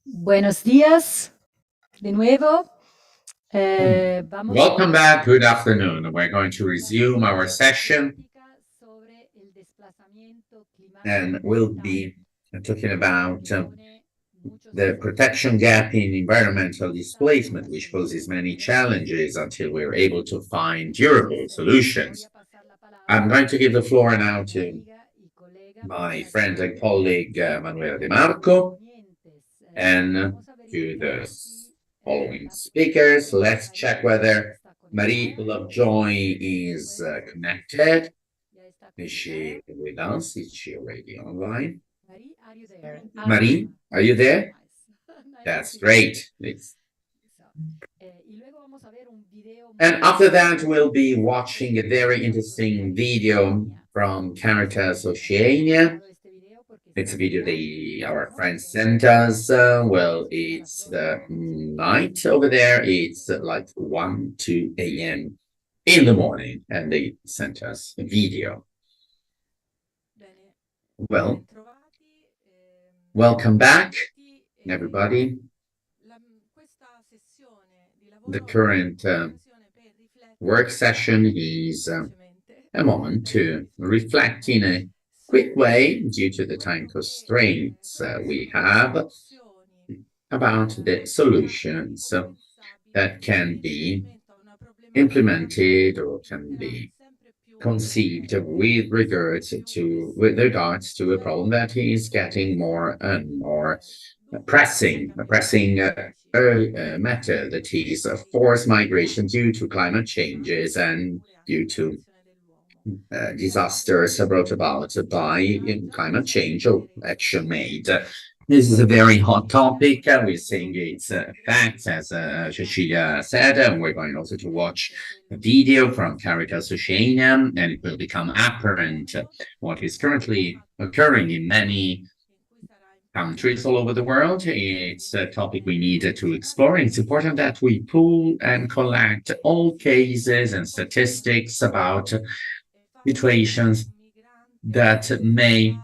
Buenos días, de nuevo. Welcome back. Good afternoon. We're going to resume our session and we'll be talking about the protection gap in environmental displacement, which poses many challenges until we're able to find durable solutions. I'm going to give the floor now to my friend and colleague Manuela De Marco and to the following speakers. Let's check whether Marie Lovejoy is connected. Is she with us? Is she already online? Marie, are you there? That's great. And after that, we'll be watching a very interesting video from Caritas Oceania. It's a video our friends sent us. Well, it's the night over there. It's like 1, 2 a.m. in the morning, and they sent us a video. Well, welcome back, everybody. The current work session is a moment to reflect in a quick way, due to the time constraints we have, about the solutions that can be implemented or can be conceived with regards to a problem that is getting more and more pressing, matter, that is forced migration due to climate changes and due to disasters brought about by climate change or action made. This is a very hot topic. We're seeing its facts, as Cecilia said, and we're going also to watch a video from Caritas Oceania, and it will become apparent what is currently occurring in many countries all over the world. It's a topic we need to explore. It's important that we pool and collect all cases and statistics about situations that may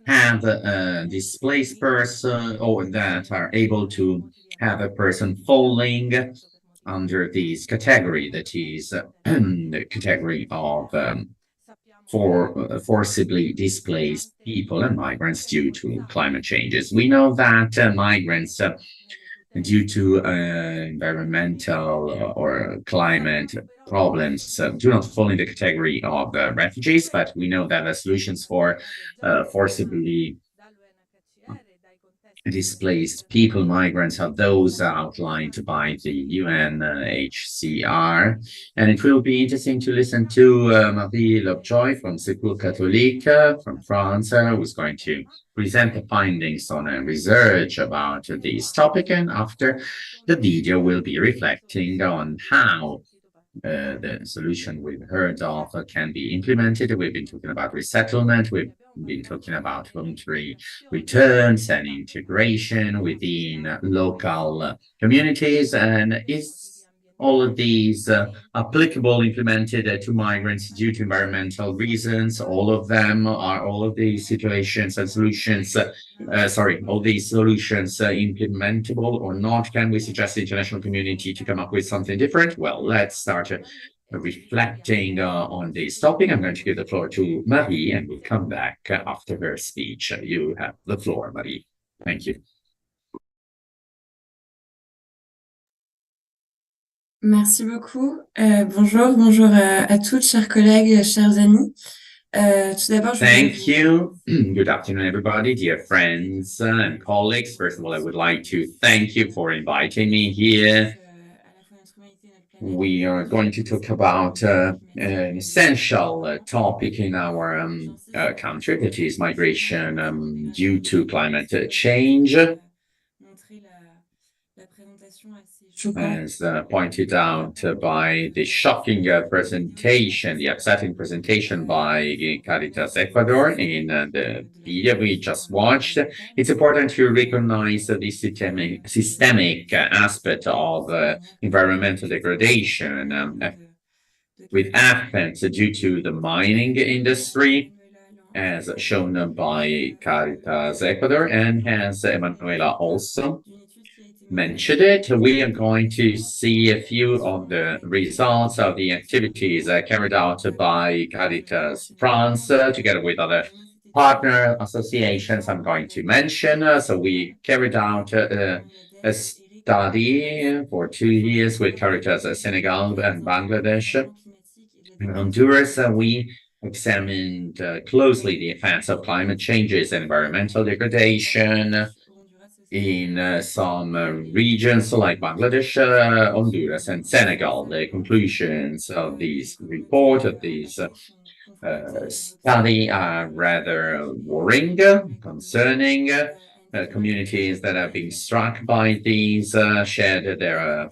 have a displaced person or that are able to have a person falling under this category, that is the category of forcibly displaced people and migrants due to climate changes. We know that migrants due to environmental or climate problems do not fall in the category of refugees, but we know that the solutions for forcibly displaced people, migrants, are those outlined by the UNHCR. And it will be interesting to listen to Marie Lovejoy from Secours Catholique from France, who's going to present the findings on a research about this topic. And after the video, we'll be reflecting on how the solution we've heard of can be implemented. We've been talking about resettlement. We've been talking about voluntary returns and integration within local communities. And is all of these applicable, implemented to migrants due to environmental reasons? All of them are, all of these situations and solutions, all these solutions implementable or not? Can we suggest the international community to come up with something different? Well, let's start reflecting on this topic. I'm going to give the floor to Marie, and we'll come back after her speech. You have the floor, Marie. Thank you. Merci beaucoup. Bonjour à toutes, chers collègues, chers amis. Tout d'abord, Thank you. Good afternoon, everybody, dear friends and colleagues. First of all, I would like to thank you for inviting me here. We are going to talk about an essential topic in our country, that is migration due to climate change. As pointed out by the shocking presentation, the upsetting presentation by Caritas Ecuador in the video we just watched, it's important to recognize the systemic aspect of environmental degradation with effects due to the mining industry as shown by Caritas Ecuador, and as Emanuela also mentioned it, we are going to see a few of the results of the activities carried out by Caritas France together with other partner associations I'm going to mention. So we carried out a study for 2 years with Caritas Senegal and Bangladesh. In Honduras, we examined closely the effects of climate changes and environmental degradation in some regions like Bangladesh, Honduras, and Senegal. The conclusions of these report of these study are rather worrying, concerning. Communities that have been struck by these shared their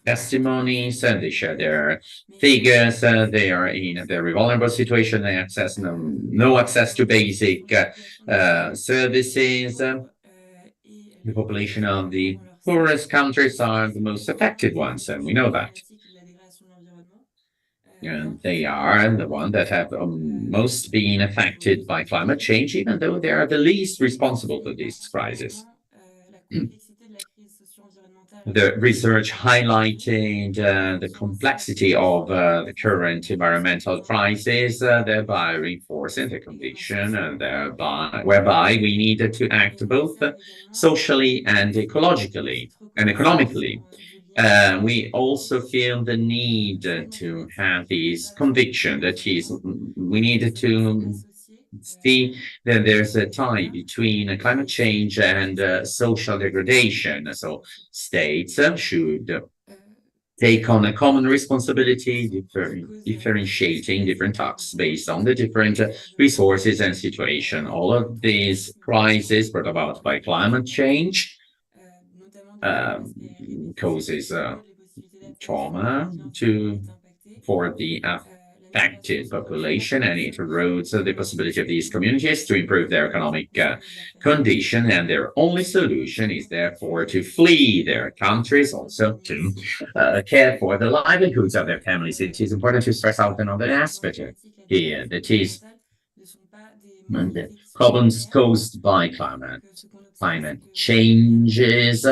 testimonies, and they share their figures. They are in a very vulnerable situation. They access no access to basic services. The population of the poorest countries are the most affected ones, and we know that. And they are the ones that have most been affected by climate change, even though they are the least responsible for this crisis. The research highlighted the complexity of the current environmental crisis, thereby reinforcing the condition whereby we needed to act both socially and ecologically and economically. We also feel the need to have this conviction that we needed to see that there's a tie between climate change and social degradation. So states should take on a common responsibility, differentiating different tasks based on the different resources and situation. All of these crises brought about by climate change causes trauma for the affected population, and it erodes the possibility of these communities to improve their economic condition, and their only solution is therefore to flee their countries, also to care for the livelihoods of their families. It is important to stress out another aspect here, that is the problems caused by climate changes.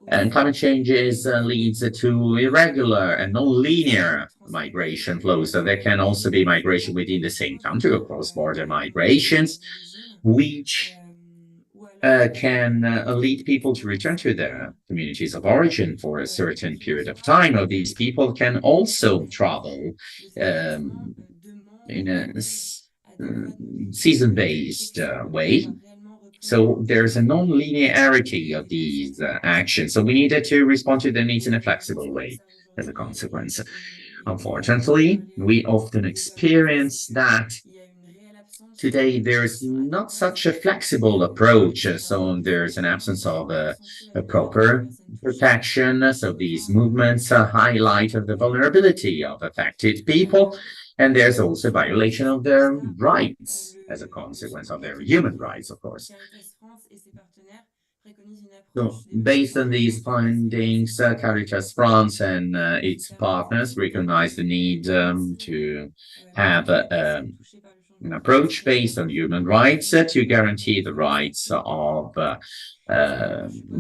And climate changes leads to irregular and non-linear migration flows. So there can also be migration within the same country, or cross-border migrations, which can lead people to return to their communities of origin for a certain period of time. Or these people can also travel in a season-based way. So there's a non-linearity of these actions. So we needed to respond to their needs in a flexible way as a consequence. Unfortunately, we often experience that today there's not such a flexible approach. So there's an absence of a proper protection. So these movements highlight the vulnerability of affected people. And there's also a violation of their rights as a consequence of their human rights, of course. So, based on these findings, Caritas France and its partners recognize the need to have an approach based on human rights to guarantee the rights of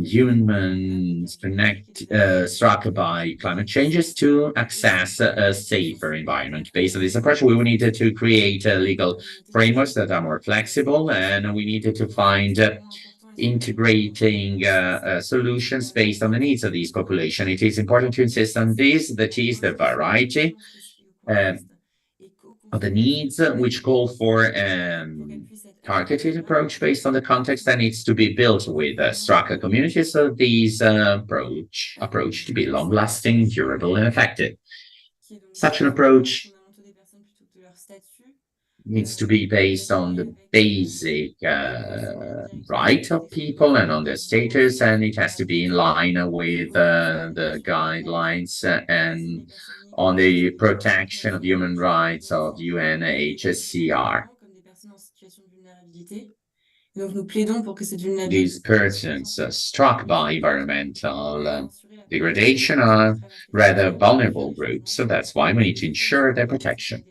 humans struck by climate changes to access a safer environment. Based on this approach, we needed to create legal frameworks that are more flexible, and we needed to find integrating solutions based on the needs of these population. It is important to insist on this, that is the variety of the needs, which call for targeted approach based on the context that needs to be built with structured communities. So these approach to be long-lasting, durable, and effective. Such an approach needs to be based on the basic right of people and on their status, and it has to be in line with the guidelines and on the protection of human rights of UNHCR. These persons struck by environmental degradation are rather vulnerable groups, so that's why we need to ensure their protection.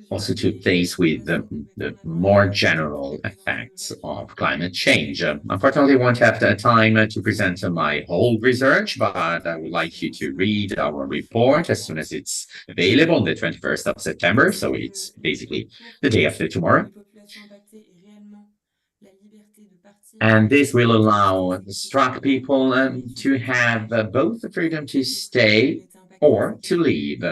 also to face with the more general effects of climate change. Unfortunately, I won't have the time to present my whole research, but I would like you to read our report as soon as it's available on the 21st of September. So it's basically the day after tomorrow. And this will allow struck people to have both the freedom to stay or to leave.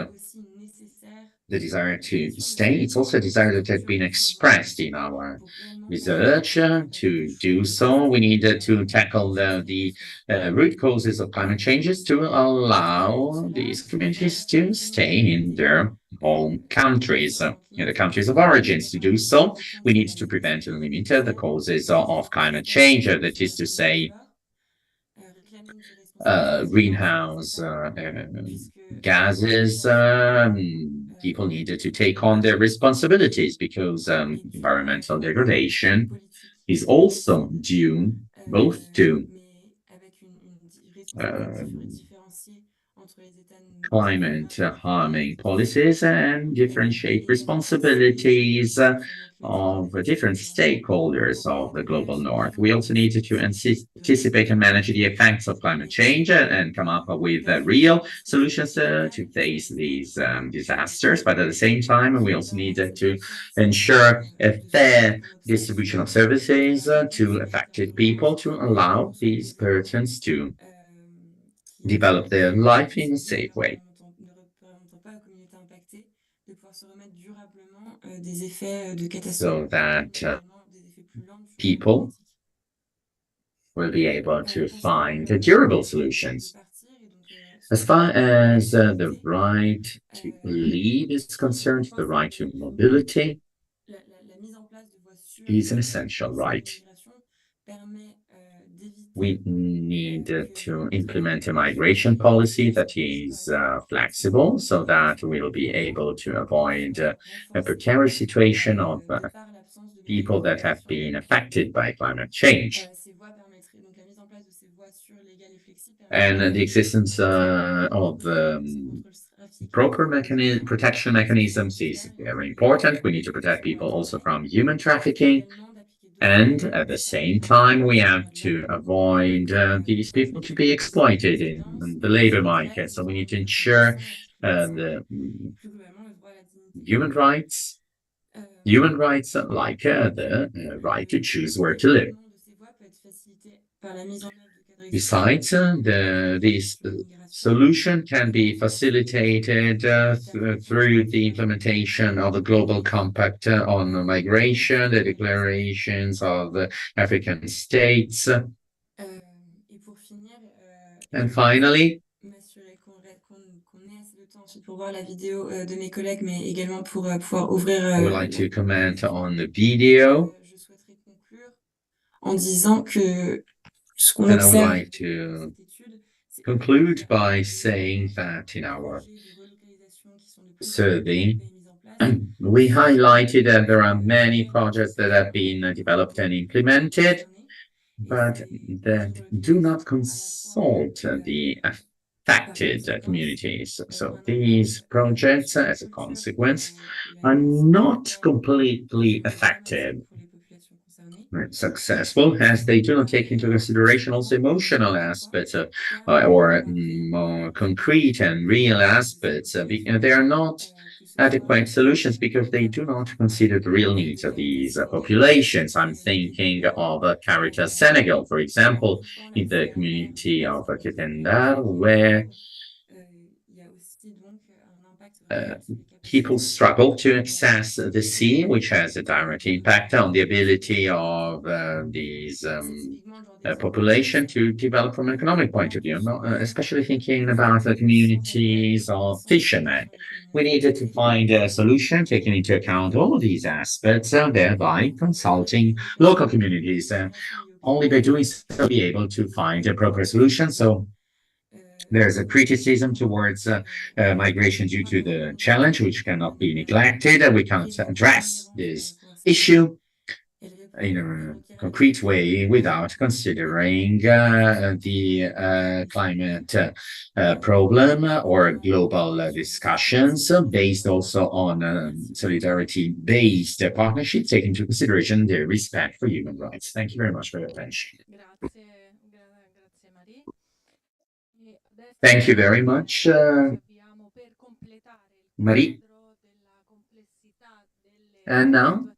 The desire to stay, it's also a desire that has been expressed in our research. To do so, we need to tackle the root causes of climate changes to allow these communities to stay in their home countries, in the countries of origins. To do so, we need to prevent and limit the causes of climate change, that is to say, greenhouse gases. People needed to take on their responsibilities because environmental degradation is also due both to climate harming policies and differentiate responsibilities of different stakeholders of the global north. We also needed to anticipate and manage the effects of climate change and come up with real solutions to face these disasters. But at the same time, we also needed to ensure a fair distribution of services to affected people to allow these persons to develop their life in a safe way. So that people will be able to find durable solutions. As far as the right to leave is concerned, the right to mobility is an essential right. We need to implement a migration policy that is flexible so that we'll be able to avoid a precarious situation of people that have been affected by climate change. And the existence of proper protection mechanisms is very important. We need to protect people also from human trafficking. And at the same time, we have to avoid these people to be exploited in the labor market. So we need to ensure the human rights like the right to choose where to live. Besides, this solution can be facilitated through the implementation of the Global Compact on Migration, the declarations of the African states. And finally, I would like to comment on the video. And I would like to conclude by saying that in our survey, we highlighted that there are many projects that have been developed and implemented, but that do not consult the affected communities. So these projects, as a consequence, are not completely effective, successful, as they do not take into consideration also emotional aspects or more concrete and real aspects. They are not adequate solutions because they do not consider the real needs of these populations. I'm thinking of Caritas Senegal, for example, in the community of Ketendar, where people struggle to access the sea, which has a direct impact on the ability of these population to develop from an economic point of view, especially thinking about the communities of fishermen. We needed to find a solution taking into account all of these aspects, thereby consulting local communities. Only by doing so, we'll be able to find a proper solution. So there's a criticism towards migration due to the challenge, which cannot be neglected. We cannot address this issue in a concrete way without considering the climate problem or global discussions based also on solidarity-based partnerships, taking into consideration the respect for human rights. Thank you very much for your attention. Thank you very much, Marie. And now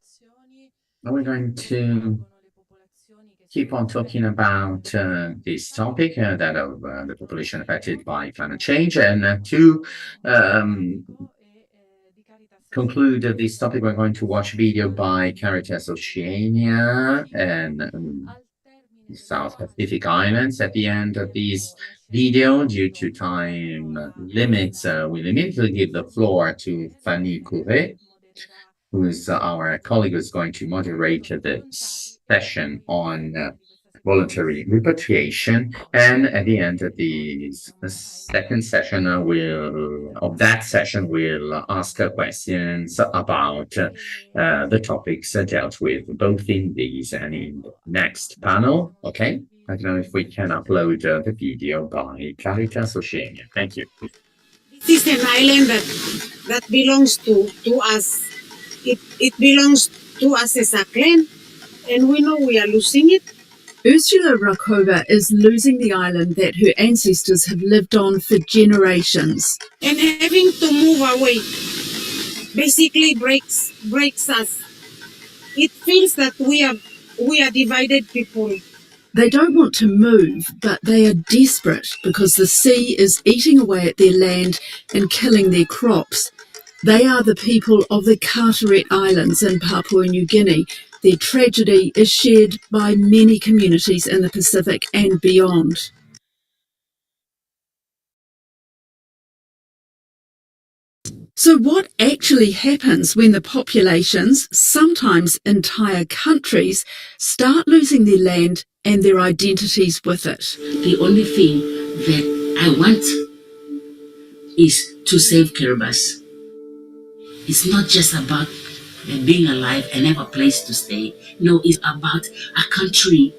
we're going to keep on talking about this topic that of the population affected by climate change. And to conclude this topic, we're going to watch a video by Caritas Oceania and South Pacific Islands. At the end of this video, due to time limits, we'll immediately give the floor to Fanny Couret, who is our colleague who's going to moderate the session on voluntary repatriation. And at the end of the second session, we'll ask questions about the topics dealt with, both in these and in the next panel. Okay? I don't know if we can upload the video by Caritas Oceania. Thank you. This is an island that belongs to us. It belongs to us as a clan, and we know we are losing it. Ursula Rakova is losing the island that her ancestors have lived on for generations. And having to move away basically breaks us. It feels that we are divided people. They don't want to move, but they are desperate because the sea is eating away at their land and killing their crops. They are the people of the Carteret Islands in Papua New Guinea. Their tragedy is shared by many communities in the Pacific and beyond. So what actually happens when the populations, sometimes entire countries, start losing their land and their identities with it? The only thing that I want is to save Kiribati. It's not just about being alive and have a place to stay. No, it's about a country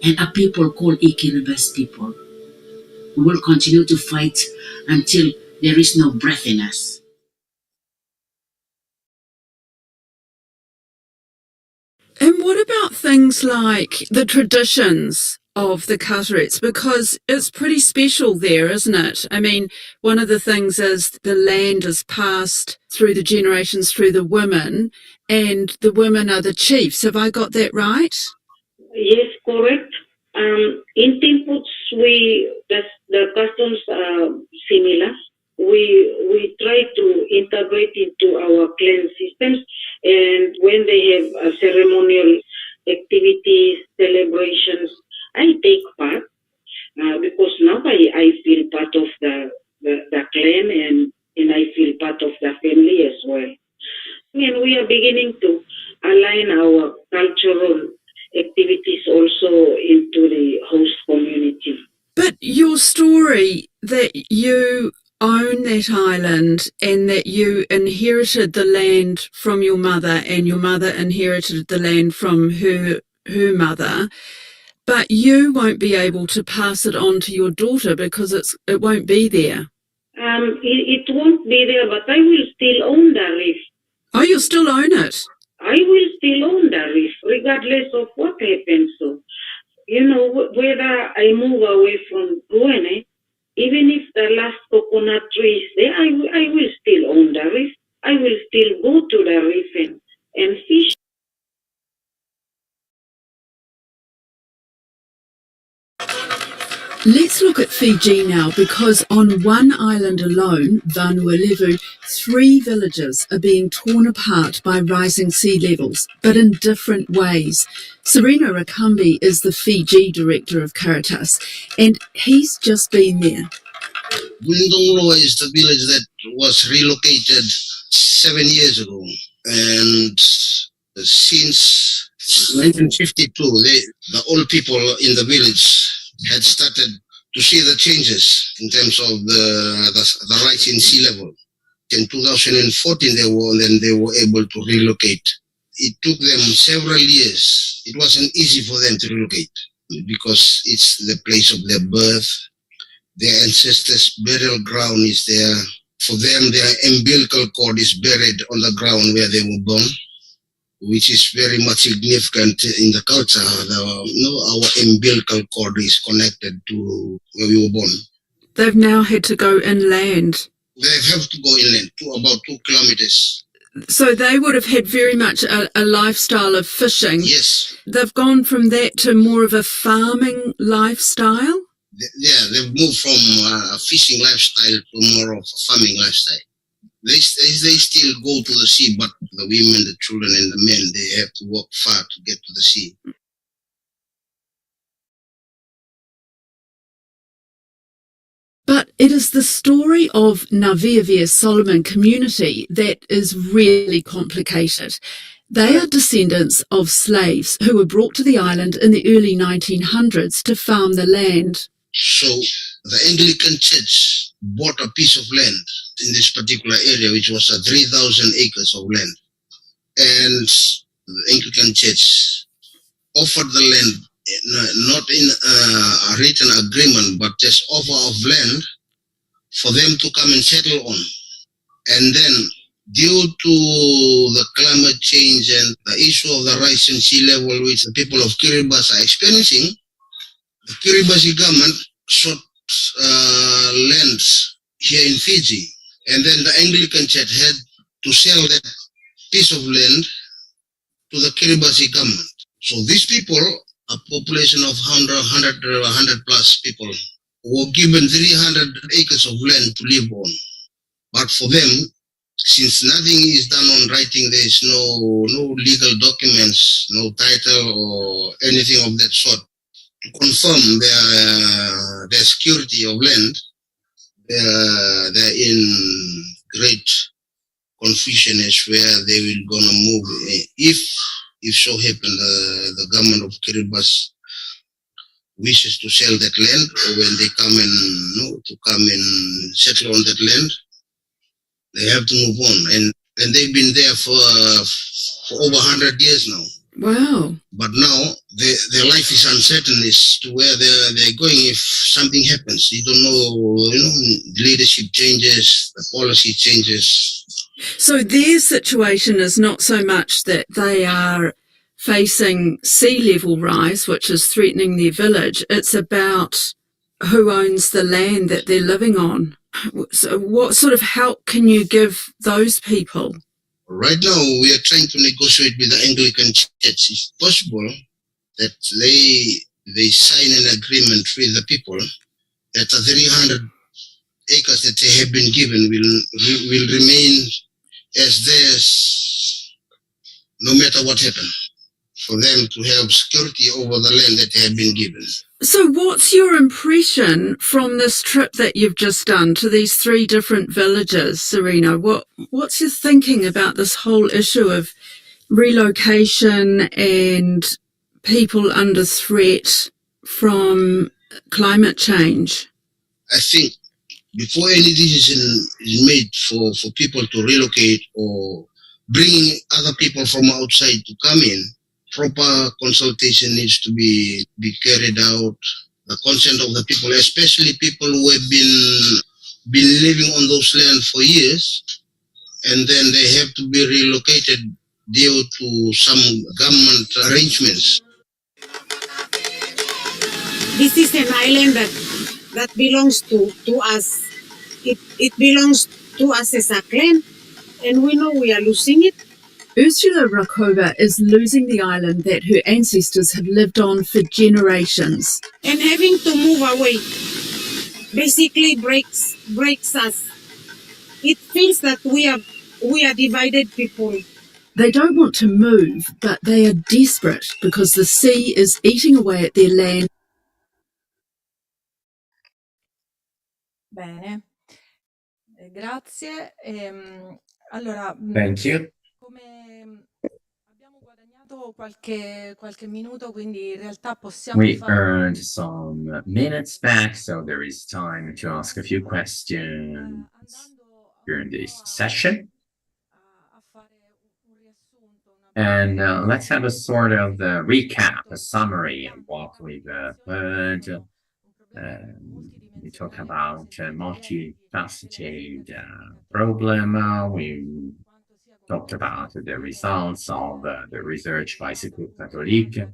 and a people called Kiribati people. We will continue to fight until there is no breath in us. And what about things like the traditions of the Carterets? Because it's pretty special there, isn't it? I mean, one of the things is the land is passed through the generations through the women, and the women are the chiefs. Have I got that right? Yes, correct. In Timputs, the customs are similar. We try to integrate into our clan systems, and when they have ceremonial activities, celebrations, I take part because now I feel part of the clan and I feel part of the family as well. And we are beginning to align our cultural activities also into the host community. But your story that you own that island and that you inherited the land from your mother and your mother inherited the land from her mother, but you won't be able to pass it on to your daughter because it won't be there. It won't be there, but I will still own the reef. Oh, you'll still own it? I will still own the reef, regardless of what happens. So, whether I move away from Guinea, even if the last coconut tree is there, I will still own the reef. I will still go to the reef and fish. Let's look at Fiji now, because on one island alone, Vanuatu, 3 villages are being torn apart by rising sea levels, but in different ways. Serena Rakambi is the Fiji director of Caritas, and he's just been there. Windonglo is the village that was relocated 7 years ago, and since 1952, the old people in the village had started to see the changes in terms of the rise in sea level. In 2014, they were able to relocate it took them several years. It wasn't easy for them to relocate because it's the place of their birth. Their ancestors' burial ground is there. For them, their umbilical cord is buried on the ground where they were born, which is very much significant in the culture. Our umbilical cord is connected to where we were born. They've now had to go inland. They have to go inland to about 2 kilometers. So they would have had very much a lifestyle of fishing. Yes. They've gone from that to more of a farming lifestyle? Yeah, they've moved from a fishing lifestyle to more of a farming lifestyle. They still go to the sea, but the women, the children, and the men, they have to walk far to get to the sea. But it is the story of Naviavia Solomon community that is really complicated. They are descendants of slaves who were brought to the island in the early 1900s to farm the land. So the Anglican Church bought a piece of land in this particular area, which was 3,000 acres of land. And the Anglican Church offered the land not in a written agreement, but just offer of land for them to come and settle on. And then, due to the climate change and the issue of the rise in sea level, which the people of Kiribati are experiencing, the Kiribati government sought land here in Fiji. And then the Anglican Church had to sell that piece of land to the Kiribati government. So these people, a population of 100 plus people, were given 300 acres of land to live on. But for them, since nothing is done on writing, there is no legal documents, no title or anything of that sort to confirm their security of land, they're in great confusion as where they will gonna move if so happen the government of Kiribati wishes to sell that land, or when they come and settle on that land, they have to move on. And they've been there for over 100 years now. Wow. But now their life is uncertain as to where they're going if something happens. You don't know, the leadership changes, the policy changes. So their situation is not so much that they are facing sea level rise, which is threatening their village. It's about who owns the land that they're living on. So what sort of help can you give those people? Right now, we are trying to negotiate with the Anglican Church. It's possible that they sign an agreement with the people that the 300 acres that they have been given will remain as theirs no matter what happens, for them to have security over the land that they have been given. So what's your impression from this trip that you've just done to these 3 different villages, Serena? What's your thinking about this whole issue of relocation and people under threat from climate change? I think before any decision is made for people to relocate or bringing other people from outside to come in, proper consultation needs to be carried out. The consent of the people, especially people who have been living on those lands for years, and then they have to be relocated due to some government arrangements. This is an island that belongs to us. It belongs to us as a clan, and we know we are losing it. Ursula Rakova is losing the island that her ancestors have lived on for generations. And having to move away basically breaks us. It feels that we are divided people. They don't want to move, but they are desperate because the sea is eating away at their land. Bene, grazie. Allora, Thank you. abbiamo guadagnato qualche minuto, quindi in realtà possiamo We fare... earned some minutes back, so there is time to ask a few questions during this session. And let's have a sort of recap, a summary of what we've heard. We talk about multifaceted problem. We talked about the results of the research by Secours Catholique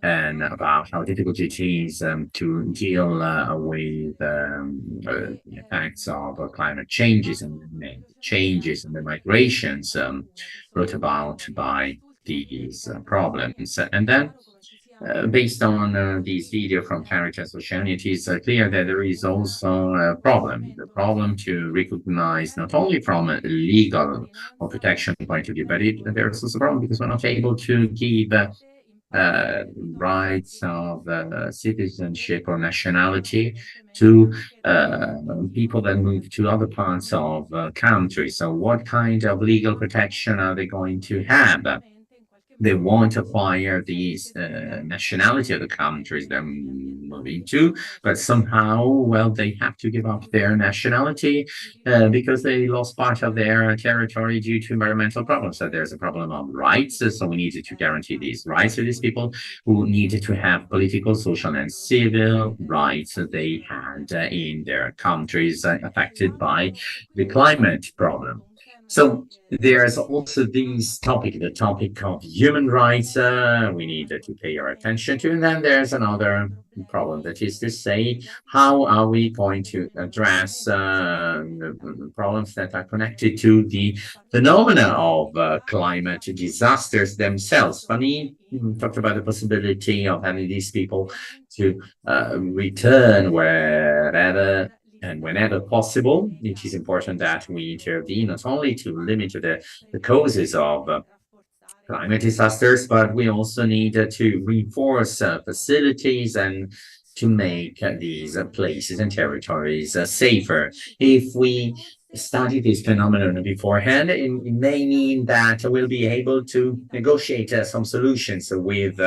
and about how difficult it is to deal with the effects of climate changes and the changes and the migrations brought about by these problems. And then based on this video from Caritas Oceania, it is clear that there is also a problem. The problem to recognize not only from a legal or protection point of view, but there's also a problem because we're not able to give rights of citizenship or nationality to people that move to other parts of countries. So what kind of legal protection are they going to have? They won't acquire the nationality of the countries they're moving to, but somehow, well, they have to give up their nationality because they lost part of their territory due to environmental problems. So there's a problem of rights. So we needed to guarantee these rights to these people who needed to have political, social, and civil rights that they had in their countries affected by the climate problem. So there's also this topic, the topic of human rights, we need to pay our attention to. And then there's another problem, that is to say, how are we going to address the problems that are connected to the phenomena of climate disasters themselves? Fanny talked about the possibility of having these people to return wherever and whenever possible. It is important that we intervene not only to limit the causes of climate disasters, but we also need to reinforce facilities and to make these places and territories safer. If we study this phenomenon beforehand, it may mean that we'll be able to negotiate some solutions with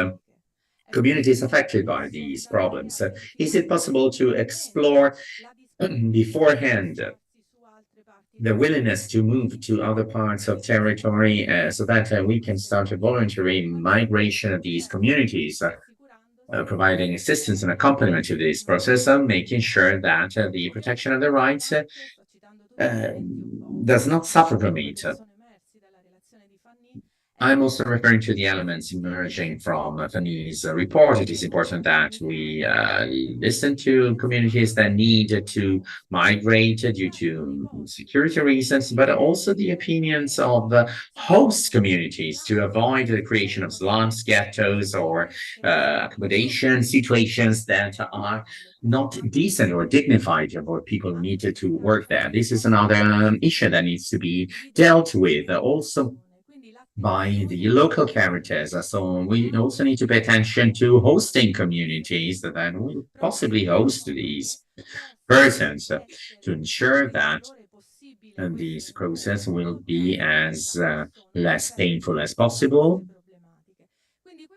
communities affected by these problems. Is it possible to explore beforehand the willingness to move to other parts of territory so that we can start a voluntary migration of these communities, providing assistance and accompaniment to this process, making sure that the protection of their rights does not suffer from it. I'm also referring to the elements emerging from Fanny's report. It is important that we listen to communities that need to migrate due to security reasons, but also the opinions of host communities to avoid the creation of slums, ghettos, or accommodation situations that are not decent or dignified for people who need to work there. This is another issue that needs to be dealt with. Also, by the local characters. So we also need to pay attention to hosting communities that will possibly host these persons to ensure that this process will be as less painful as possible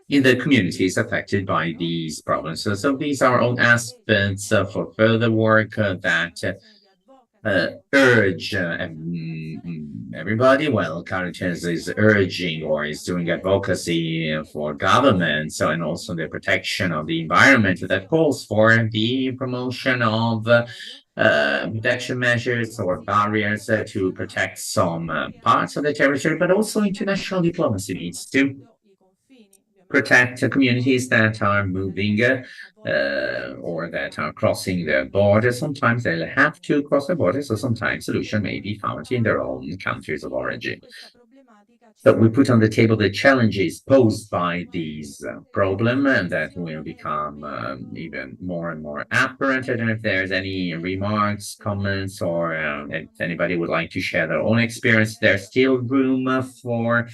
in the communities affected by these problems. So these are all aspects for further work that urge everybody. Well, Caritas is urging or is doing advocacy for governments and also the protection of the environment that calls for the promotion of protection measures or barriers to protect some parts of the territory, but also international diplomacy needs to protect communities that are moving or that are crossing the border. Sometimes they'll have to cross the border, so sometimes solution may be found in their own countries of origin. So we put on the table the challenges posed by these problem, and that will become even more and more apparent. I don't know if there's any remarks, comments, or if anybody would like to share their own experience. There's still room for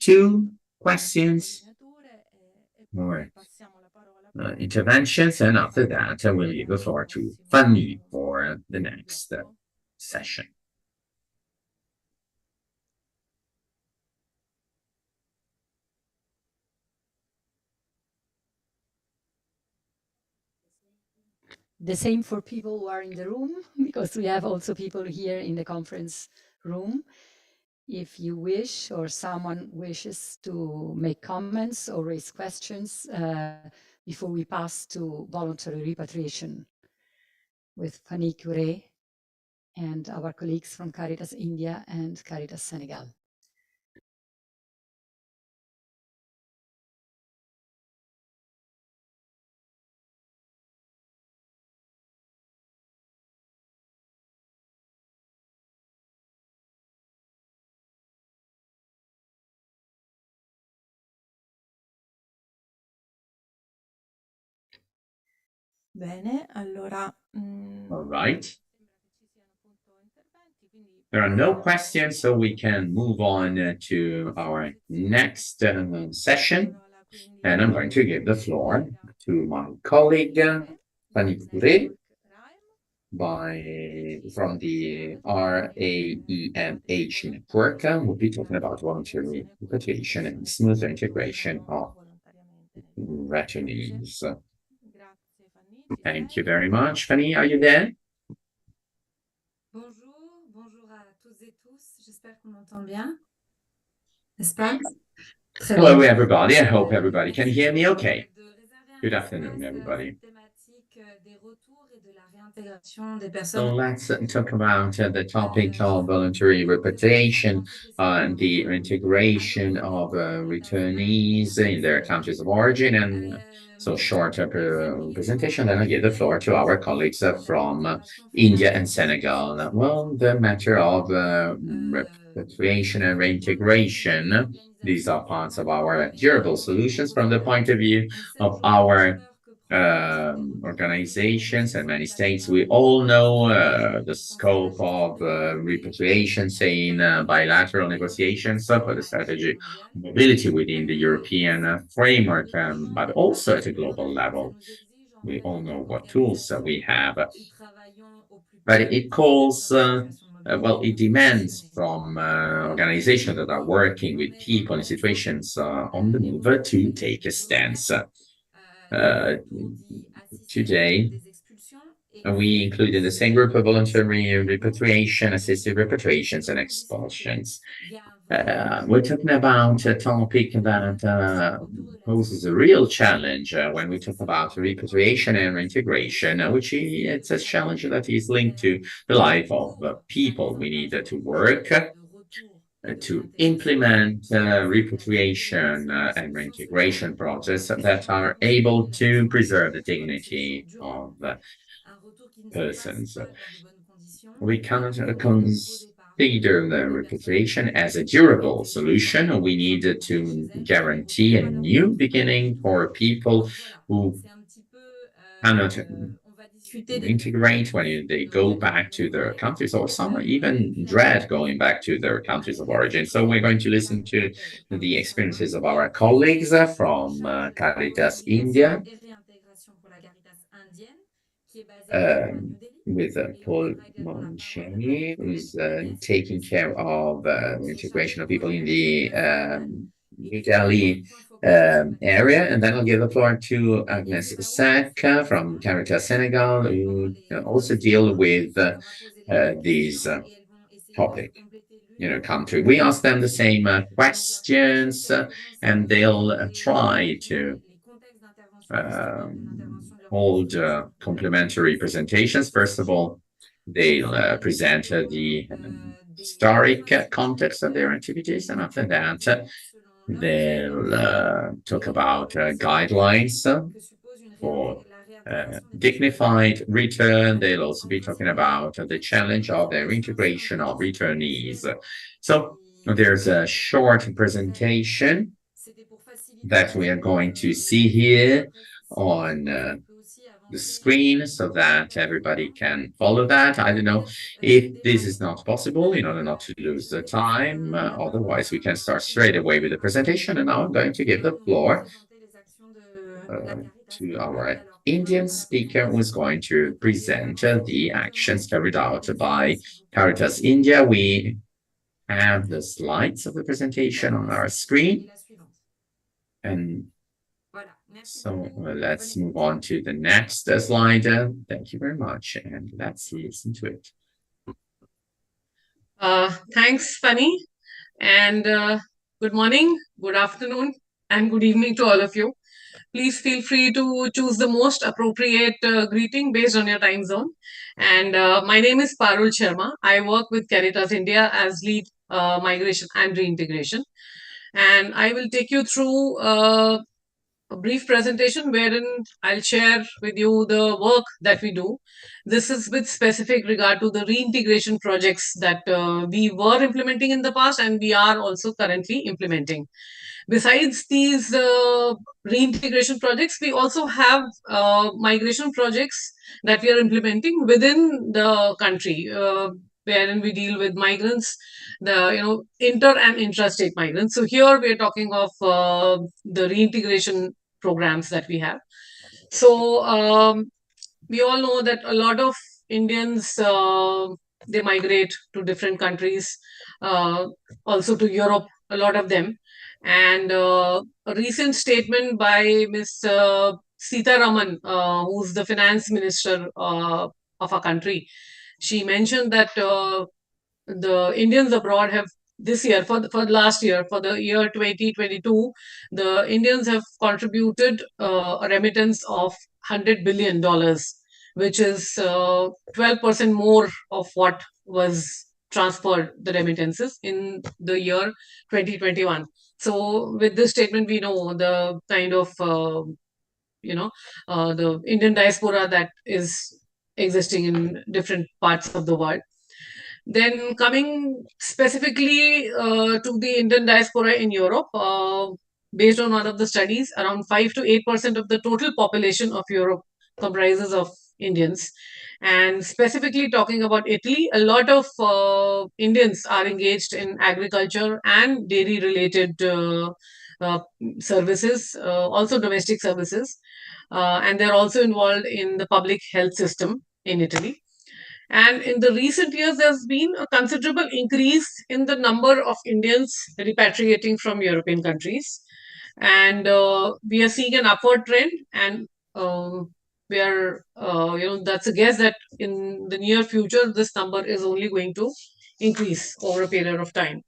2 questions. More interventions, and after that, I will give the floor to Fanny for the next session. The same for people who are in the room, because we have also people here in the conference room. if you wish or someone wishes to make comments or raise questions before we pass to voluntary repatriation with Fanny Cure and our colleagues from Caritas India and Caritas Senegal. Bene, allora. All right. There are no questions, so we can move on to our next session. And I'm going to give the floor to my colleague, Fanny Cure, from the RAEMH network. We'll be talking about voluntary repatriation and smooth integration of returnees. Thank you very much. Fanny, are you there? Bonjour à toutes et tous. J'espère qu'on m'entend bien. N'est-ce pas? Hello, everybody. I hope everybody can hear me okay. Good afternoon, everybody. So let's talk about the topic of voluntary repatriation and the integration of returnees in their countries of origin. And so short presentation, then I give the floor to our colleagues from India and Senegal. Well, the matter of repatriation and reintegration, these are parts of our durable solutions from the point of view of our organizations and many states. We all know the scope of repatriation, say in bilateral negotiations for the strategy of mobility within the European framework, but also at a global level. We all know what tools we have. But it calls, well, it demands from organizations that are working with people in situations on the move to take a stance. Today, we include in the same group of voluntary repatriation, assisted repatriations, and expulsions. We're talking about a topic that poses a real challenge when we talk about repatriation and reintegration, which it's a challenge that is linked to the life of people. We need to work to implement repatriation and reintegration process that are able to preserve the dignity of persons. We cannot consider the repatriation as a durable solution. We need to guarantee a new beginning for people who cannot integrate when they go back to their countries, or some even dread going back to their countries of origin. So we're going to listen to the experiences of our colleagues from Caritas India, with Paul Moncheni, who's taking care of the integration of people in the New Delhi area. And then I'll give the floor to Agnes Sack from Caritas Senegal, who also deal with these topic in a country. We ask them the same questions, and they'll try to hold complementary presentations. First of all, they'll present the historic context of their activities, and after that, they'll talk about guidelines for dignified return. They'll also be talking about the challenge of their integration of returnees. So there's a short presentation that we are going to see here on the screen so that everybody can follow that. I don't know if this is not possible in order not to lose the time. Otherwise, we can start straight away with the presentation. And now I'm going to give the floor to our Indian speaker, who is going to present the actions carried out by Caritas India. We have the slides of the presentation on our screen. And so let's move on to the next slide. Thank you very much. And let's listen to it. Thanks, Fanny. And good morning, good afternoon, and good evening to all of you. Please feel free to choose the most appropriate greeting based on your time zone. And my name is Parul Sharma. I work with Caritas India as lead migration and reintegration. And I will take you through a brief presentation wherein I'll share with you the work that we do. This is with specific regard to the reintegration projects that we were implementing in the past and we are also currently implementing. Besides these reintegration projects, we also have migration projects that we are implementing within the country, wherein we deal with migrants, the inter and intrastate migrants. So here we are talking of the reintegration programs that we have. So we all know that a lot of Indians they migrate to different countries, also to Europe, a lot of them. And a recent statement by Ms. Sita Raman, who's the finance minister of our country, she mentioned that the Indians abroad have this year, for last year, for the year 2022, the Indians have contributed a remittance of $100 billion, which is 12% more of what was transferred, the remittances, in the year 2021. So with this statement, we know the kind of, the Indian diaspora that is existing in different parts of the world. Then coming specifically to the Indian diaspora in Europe, based on one of the studies, around 5 to 8% of the total population of Europe comprises of Indians. And specifically talking about Italy, a lot of Indians are engaged in agriculture and dairy related uh, services, also domestic services. And they're also involved in the public health system in Italy. And in the recent years, there's been a considerable increase in the number of Indians repatriating from European countries. And we are seeing an upward trend. And we are, that's a guess that in the near future, this number is only going to increase over a period of time.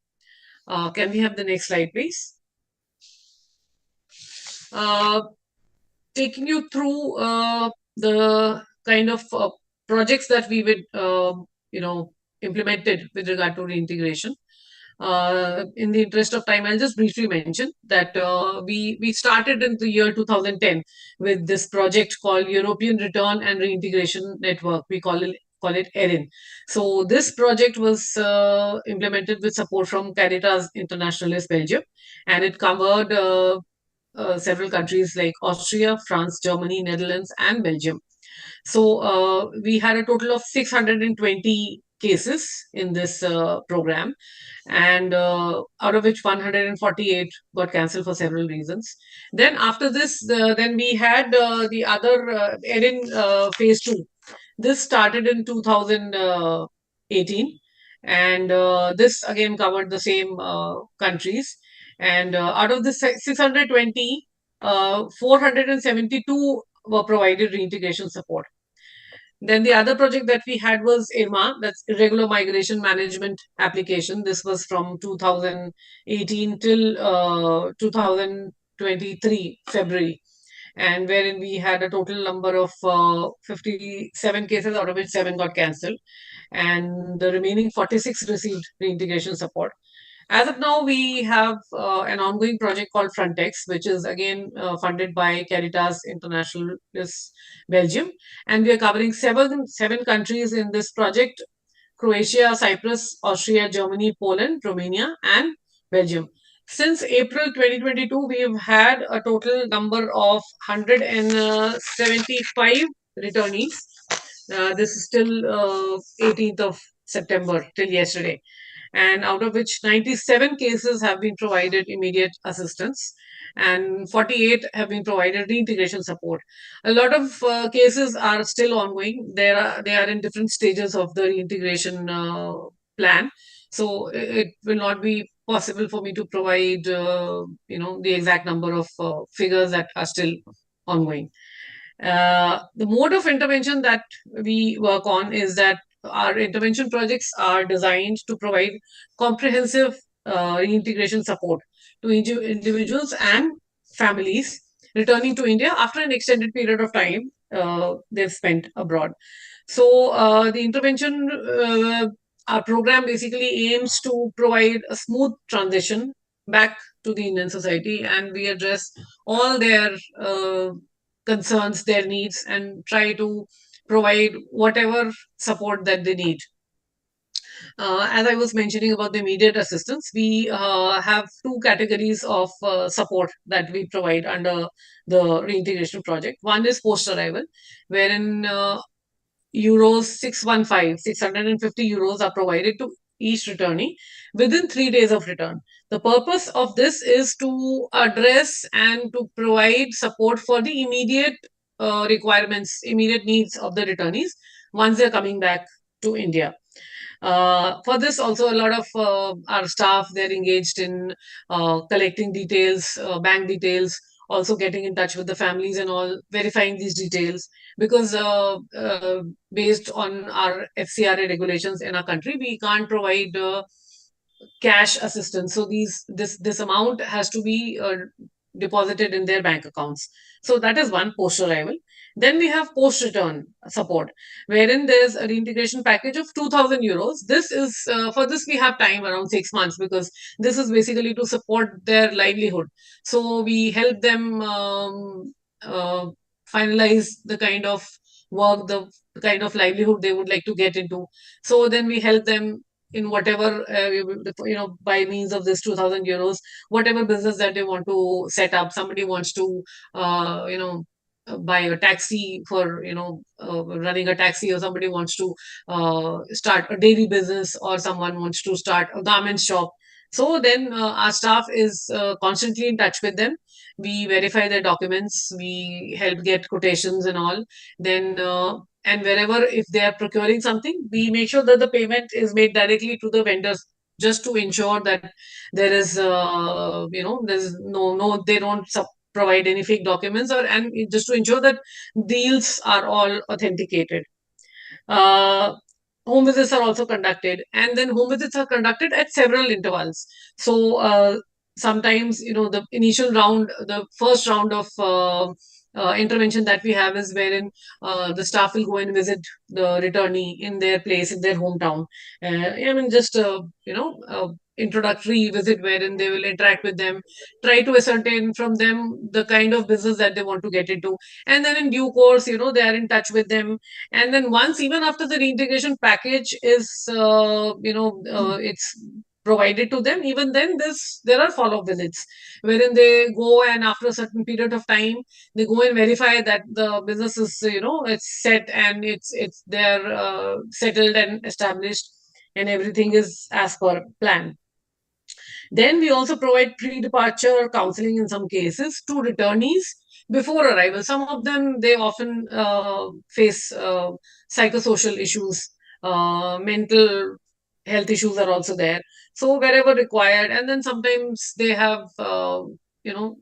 Can we have the next slide, please? Taking you through the kind of projects that we would, implemented with regard to reintegration. In the interest of time, I'll just briefly mention that we started in the year 2010 with this project called European Return and Reintegration Network. We call it ERIN. So this project was implemented with support from Caritas Internationalis Belgium, and it covered several countries like Austria, France, Germany, Netherlands, and Belgium. So we had a total of 620 cases in this program, and out of which 148 got cancelled for several reasons. Then after this, then we had the other ERIN phase 2. This started in 2018, and this again covered the same countries. And out of the 620, 472 were provided reintegration support. Then the other project that we had was IRMA, that's Irregular Migration Management Application. This was from 2018 till 2023 February, and wherein we had a total number of 57 cases, out of which 7 got cancelled, and the remaining 46 received reintegration support. As of now, we have an ongoing project called Frontex, which is again funded by Caritas Internationalis Belgium, and we are covering seven countries in this project: Croatia, Cyprus, Austria, Germany, Poland, Romania, and Belgium. Since April 2022, we have had a total number of 175 returnees. This is till 18th of September, till yesterday. And out of which 97 cases have been provided immediate assistance and 48 have been provided reintegration support. A lot of cases are still ongoing. They are in different stages of the reintegration plan. So it will not be possible for me to provide, the exact number of figures that are still ongoing. The mode of intervention that we work on is that our intervention projects are designed to provide comprehensive reintegration support to individuals and families returning to India after an extended period of time they've spent abroad. So the intervention, our program basically aims to provide a smooth transition back to the Indian society, and we address all their concerns, their needs, and try to provide whatever support that they need. As I was mentioning about the immediate assistance, we have two categories of support that we provide under the reintegration project. One is post arrival, wherein euros 650 euros are provided to each returnee within 3 days of return. The purpose of this is to address and to provide support for the immediate requirements, immediate needs of the returnees once they're coming back to India. For this, also a lot of our staff, they're engaged in collecting details, bank details, also getting in touch with the families and all, verifying these details, because based on our FCRA regulations in our country, we can't provide cash assistance. So this amount has to be deposited in their bank accounts. So that is one, post arrival. Then we have post return support, wherein there's a reintegration package of 2,000 euros. This is for this we have time around 6 months, because this is basically to support their livelihood. So we help them finalize the kind of work, the kind of livelihood they would like to get into. So then we help them in whatever, by means of this 2,000 euros, whatever business that they want to set up. Somebody wants to, buy a taxi for, running a taxi, or somebody wants to start a dairy business, or someone wants to start a garment shop. So then our staff is constantly in touch with them. We verify their documents, we help get quotations and all. Then and wherever, if they are procuring something, we make sure that the payment is made directly to the vendors, just to ensure that there is there's no they don't provide any fake documents, or and just to ensure that deals are all authenticated. uh, Home visits are also conducted, and then home visits are conducted at several intervals. So sometimes, the initial round, the first round of intervention that we have is wherein the staff will go and visit the returnee in their place, in their hometown. I mean, just introductory visit, wherein they will interact with them, try to ascertain from them the kind of business that they want to get into, and then in due course, they are in touch with them. And then once, even after the reintegration package is it's provided to them, even then there are follow-up visits, wherein they go, and after a certain period of time, they go and verify that the business is, it's set, and it's they're settled and established, and everything is as per plan. Then we also provide pre-departure counseling in some cases to returnees before arrival. Some of them, they often face psychosocial issues, mental health issues are also there. So wherever required, and then sometimes they have, you know,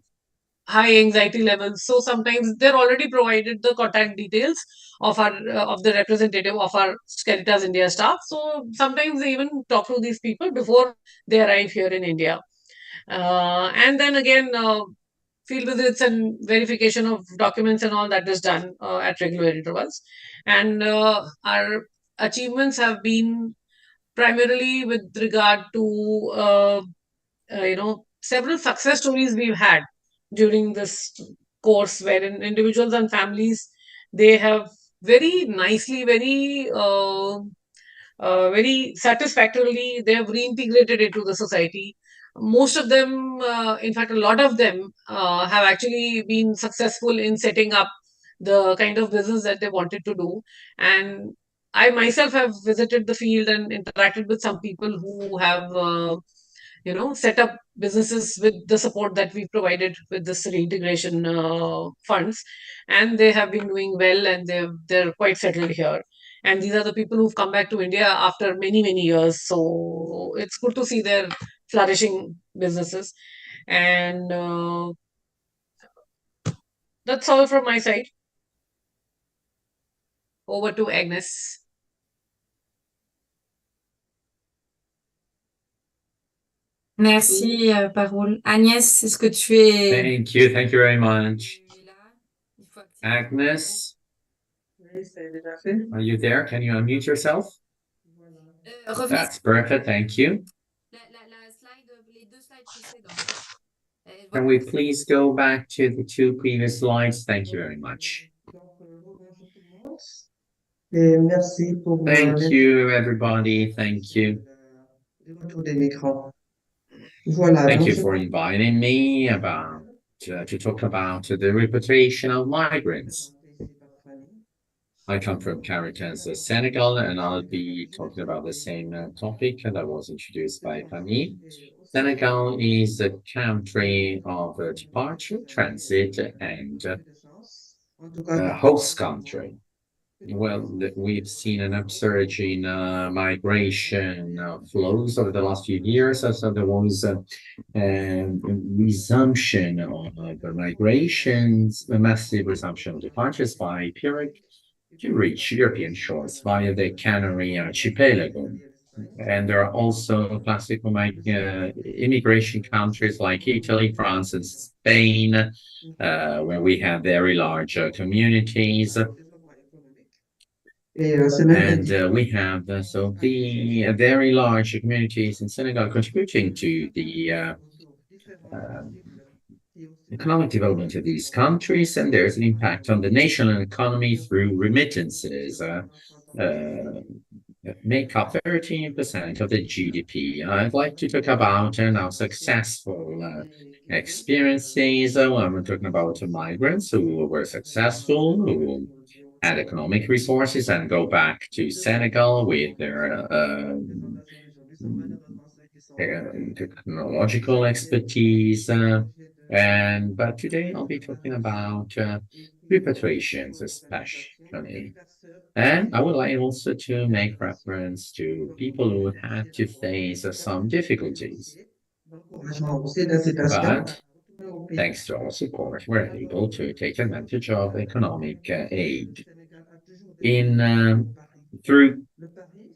high anxiety levels. So sometimes they're already provided the contact details of our of the representative of our Caritas India staff. So sometimes they even talk to these people before they arrive here in India. And then again, field visits and verification of documents and all that is done at regular intervals. And our achievements have been primarily with regard to several success stories we've had during this course, wherein individuals and families, they have very nicely, very satisfactorily, they have reintegrated into the society. Most of them, in fact, a lot of them have actually been successful in setting up the kind of business that they wanted to do. And I myself have visited the field and interacted with some people who have, set up businesses with the support that we provided with this reintegration funds, and they have been doing well, and they're quite settled here. And these are the people who've come back to India after many, many years. So it's good to see their flourishing businesses. And that's all from my side. Over to Agnes. Merci, Parole. Agnès, est-ce que tu es... Thank you very much. Agnes, are you there? Can you unmute yourself? That's perfect, thank you. Can we please go back to the two previous slides? Thank you very much. Thank you, everybody. Thank you. Thank you for inviting me to talk about the repatriation of migrants. I come from Caritas, Senegal, and I'll be talking about the same topic that was introduced by Fanny. Senegal is a country of departure, transit, and host country. Well, we've seen an upsurge in migration flows over the last few years. So there was a resumption of the migrations, a massive resumption of departures by period to reach European shores via the Canary Archipelago. And there are also classical immigration countries like Italy, France, and Spain, where we have very large communities. And we have the very large communities in Senegal contributing to the economic development of these countries, and there's an impact on the national economy through remittances. Make up 13% of the GDP. I'd like to talk about now successful experiences. I'm talking about migrants who were successful, who had economic resources and go back to Senegal with their technological expertise. But today I'll be talking about repatriations especially. And I would like also to make reference to people who had to face some difficulties. But thanks to our support, we're able to take advantage of economic aid. Through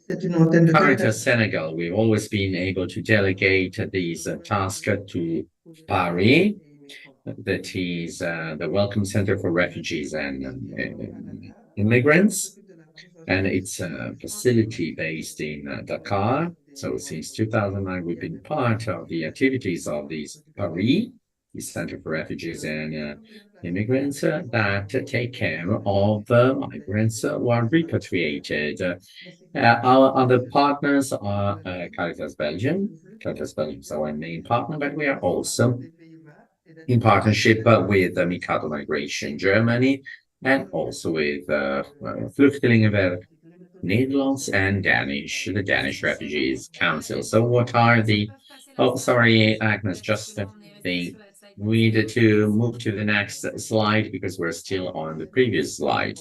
Caritas Senegal, we've always been able to delegate these tasks to Paris, that is the Welcome Center for Refugees and Immigrants. And it's a facility based in Dakar. So since 2009, we've been part of the activities of these Paris, the Center for Refugees and Immigrants, that take care of the migrants who are repatriated. Our other partners are Caritas Belgium. Caritas Belgium is our main partner, but we are also in partnership with Mikado Migration Germany, and also with Vluchtelingenwerk Netherlands and the Danish Refugees Council. So what are the... Oh, sorry, Agnes, just we need to move to the next slide because we're still on the previous slide.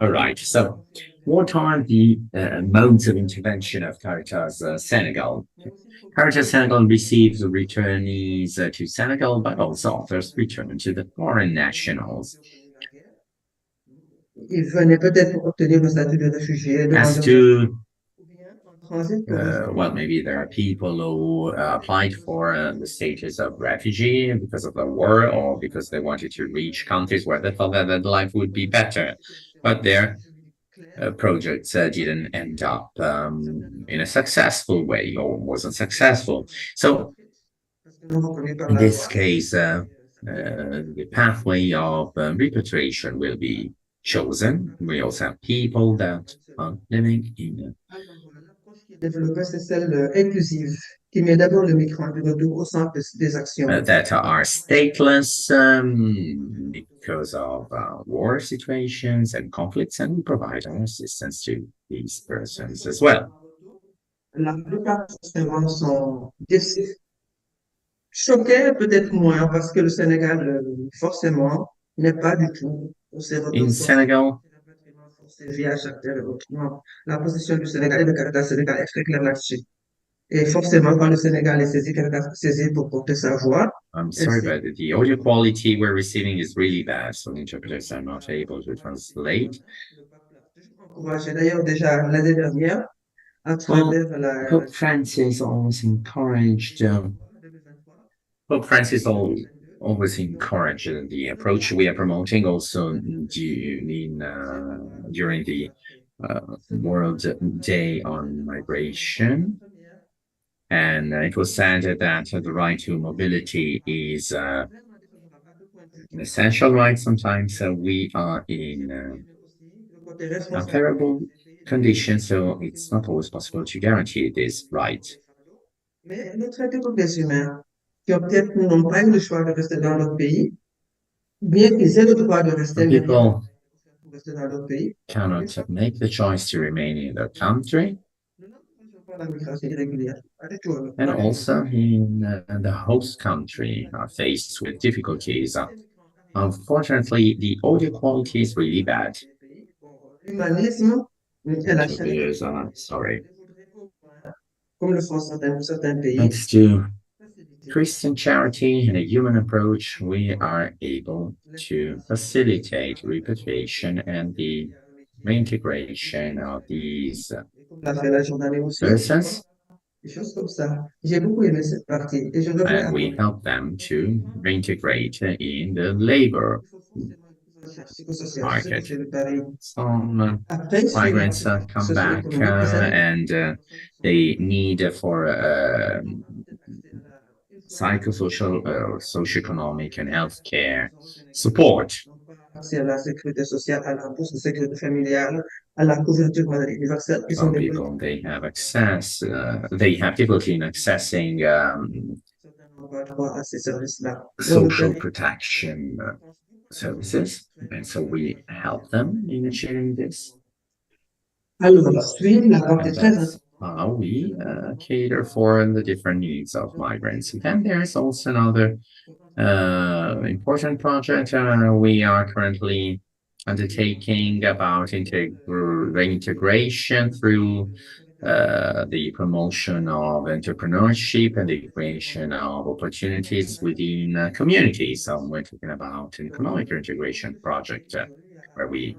All right, so what are the modes of intervention of Caritas Senegal? Caritas Senegal receives returnees to Senegal, but also offers return to the foreign nationals. As to, well, maybe there are people who applied for the status of refugee because of the war or because they wanted to reach countries where they thought that their life would be better. But their projects didn't end up in a successful way or wasn't successful. So in this case, the pathway of repatriation will be chosen. We also have people that are living in that are stateless because of war situations and conflicts, and we provide our assistance to these persons as well. Choqué peut-être moins parce que le Sénégal, forcément, n'est pas du tout. In Senegal, la position du Sénégal et de Caritas Sénégal est très claire là-dessus. Et forcément, quand le Sénégal est saisi, Caritas est saisi pour porter sa voix. I'm sorry, but the audio quality we're receiving is really bad, so the interpreters are not able to translate. D'ailleurs, déjà l'année dernière, à travers Pope Francis always encouraged Pope Francis always encouraged the approach we are promoting also during the World Day on Migration. And it was said that the right to mobility is an essential right sometimes. So we are in unfavorable conditions, so it's not always possible to guarantee this right. Mais le traité pour des humains qui peut-être n'ont pas eu le choix de rester dans leur pays, bien qu'ils aient le droit de rester, mais People rester dans leur pays. cannot make the choice to remain in their country. La migration irrégulière. And also in the host country are faced with difficulties. Unfortunately, the audio quality is really bad. L'humanisme est la Sorry. comme le font certains pays. Thanks to Christian charity and a human approach, we are able to facilitate repatriation and the reintegration of these persons. Des choses comme ça. J'ai beaucoup aimé cette partie et je reviens And we help them to reintegrate in the labor market. Some migrants come back and they need for psychosocial, socioeconomic and healthcare support. accès à la sécurité sociale, à la bourse de sécurité familiale, à la couverture maladie universelle. Some people, they have access, they have difficulty in accessing social protection services, and so we help them in achieving this. Alors, suivre la porte est très How we cater for the different needs of migrants. Then there's also another important project we are currently undertaking about reintegration through the promotion of entrepreneurship and the creation of opportunities within communities. So we're talking about an economic integration project where we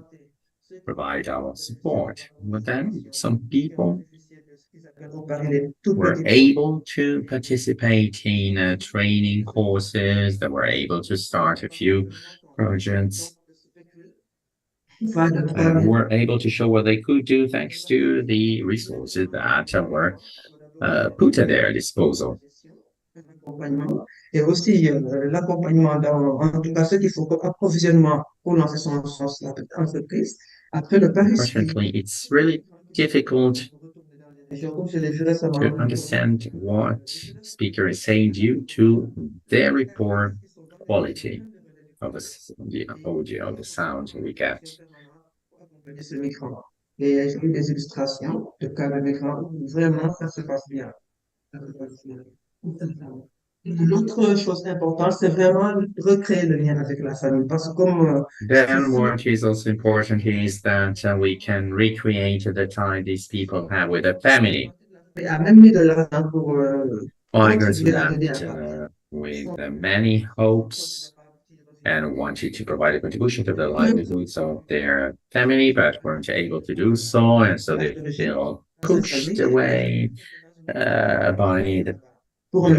provide our support. But then some people were able to participate in training courses, that were able to start a few projects, and were able to show what they could do thanks to the resources that were put at their disposal. Et aussi l'accompagnement en tout cas ce qu'il faut comme approvisionnement pour lancer son entreprise. Après le Paris. Unfortunately, it's really difficult to understand what speaker is saying due to very poor quality of the audio, the sound we get. Ce migrant. Et j'ai eu des illustrations de cas de migrants où vraiment ça se passe bien. L'autre chose importante, c'est vraiment recréer le lien avec la famille. Parce que comme then what is also important is that we can recreate the tie these people have with their family. a même mis de l'argent pour migrants left with many hopes and wanted to provide a contribution to the livelihoods of their family, but weren't able to do so, and so they feel pushed away by the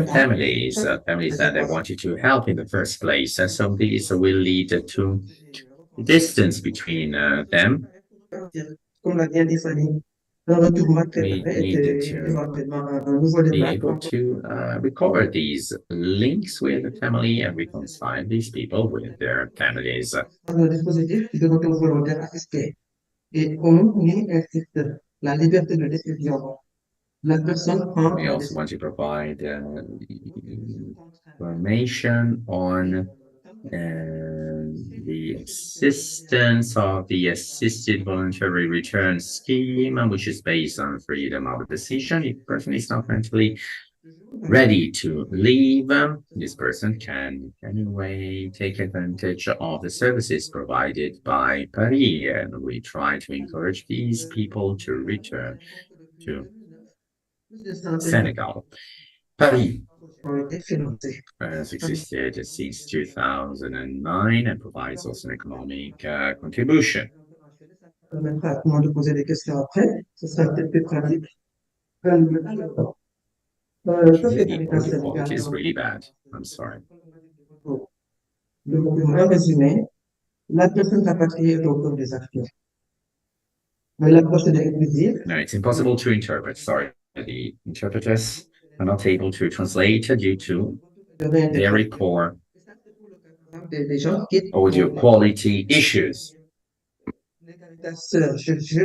families that they wanted to help in the first place. And so these will lead to distance between them. We needed to be able to recover these links with the family and reconcile these people with their families. We also want to provide information on the assistance of the assisted voluntary return scheme, which is based on freedom of decision. If a person is not mentally ready to leave, this person can anyway take advantage of the services provided by Paris, and we try to encourage these people to return to Senegal. Paris has existed since 2009 and provides also an economic contribution. The audio quality is really bad. I'm sorry. En résumé, la personne rapatriée est au cours des actions. Mais la procédure inclusive. No, it's impossible to interpret. Sorry. The interpreters are not able to translate due to very poor audio quality issues.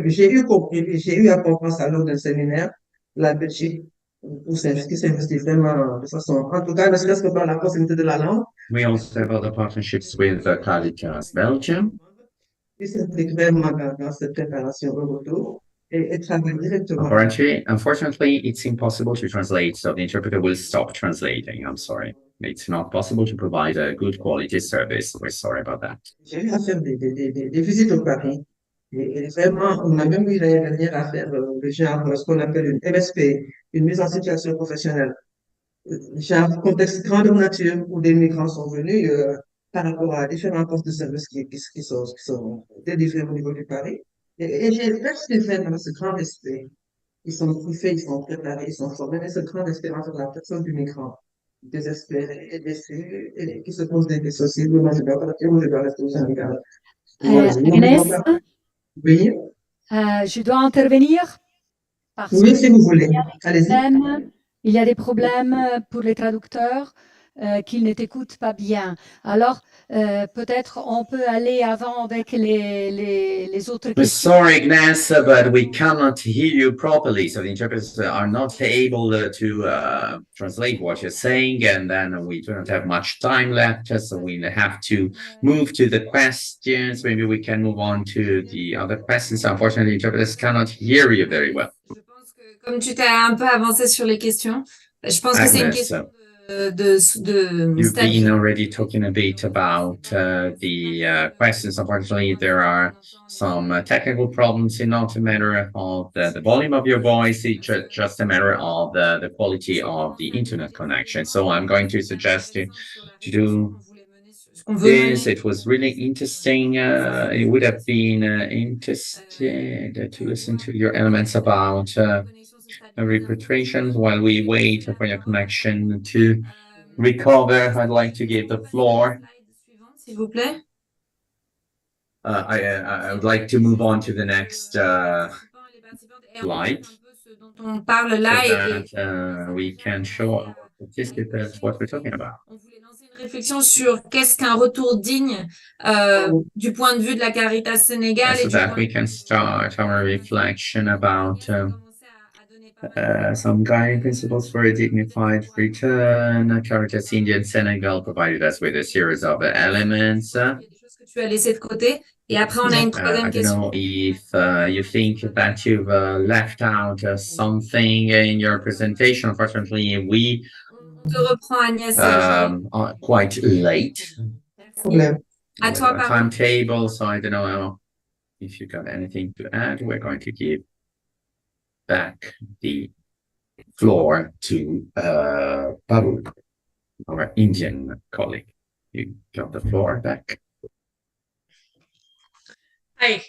J'ai eu à comprendre ça lors d'un séminaire, la Belgique, où qui s'investit vraiment de façon, en tout cas, ne serait-ce que par la proximité de la langue. We also have other partnerships with Caritas Belgium. Qui s'implique vraiment dans cette préparation au retour et travaille directement. Unfortunately, it's impossible to translate, so the interpreter will stop translating. I'm sorry. It's not possible to provide a good quality service. We're sorry about that. J'ai eu à faire des visites au Paris. Et vraiment, on a même eu l'année dernière à faire ce qu'on appelle une MSP, une mise en situation professionnelle. Genre, contexte grandeur nature où des migrants sont venus par rapport à différents postes de service qui sont délivrés au niveau du Paris. Et j'ai resté vraiment ce grand respect. Ils sont kiffés, ils sont préparés, ils sont formés, mais ce grand respect envers la personne du migrant, désespéré et déçu, et qui se pose des questions aussi. Moi, je dois partir, moi, je dois rester au Sénégal. Agnès, Oui. Je dois intervenir parce Oui, si vous voulez. il y a des problèmes pour les traducteurs qu'ils ne t'écoutent pas bien. Alors, peut-être on peut aller avant avec les autres questions. Sorry, Ignace, but we cannot hear you properly. So the interpreters are not able to translate what you're saying, and then we do not have much time left, so we have to move to the questions. Maybe we can move on to the other questions. Unfortunately, the interpreters cannot hear you very well. Comme tu t'es un peu avancé sur les questions, je pense que c'est une question You've been already talking a bit about the questions. Unfortunately, there are some technical problems. It's not a matter of the volume of your voice, it's just a matter of the quality of the internet connection. So I'm going to suggest to do this. It was really interesting. It would have been interested to listen to your elements about repatriation while we wait for your connection to recover. I'd like to give the floor. S'il vous plaît. I would like to move on to the next slide. On parle là so that, we can show our participants what we're talking about. Une réflexion sur qu'est-ce qu'un retour digne du point de vue de la Caritas Sénégal. So that we can start our reflection about some guiding principles for a dignified return. Caritas India and Senegal provided us with a series of elements. Tu as laissé de côté. Et après, on a une troisième question. I don't know if you think that you've left out something in your presentation. Unfortunately, we are quite late. À toi, timetable, so I don't know if you got anything to add. We're going to give back the floor to Babu, our Indian colleague. You got the floor back. Hi.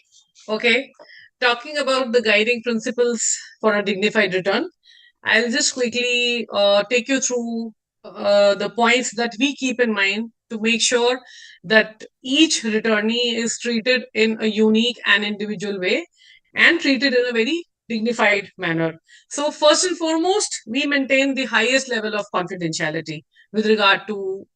Okay. Talking about the guiding principles for a dignified return, I'll just quickly take you through the points that we keep in mind to make sure that each returnee is treated in a unique and individual way and treated in a very dignified manner. So first and foremost, we maintain the highest level of confidentiality with regard to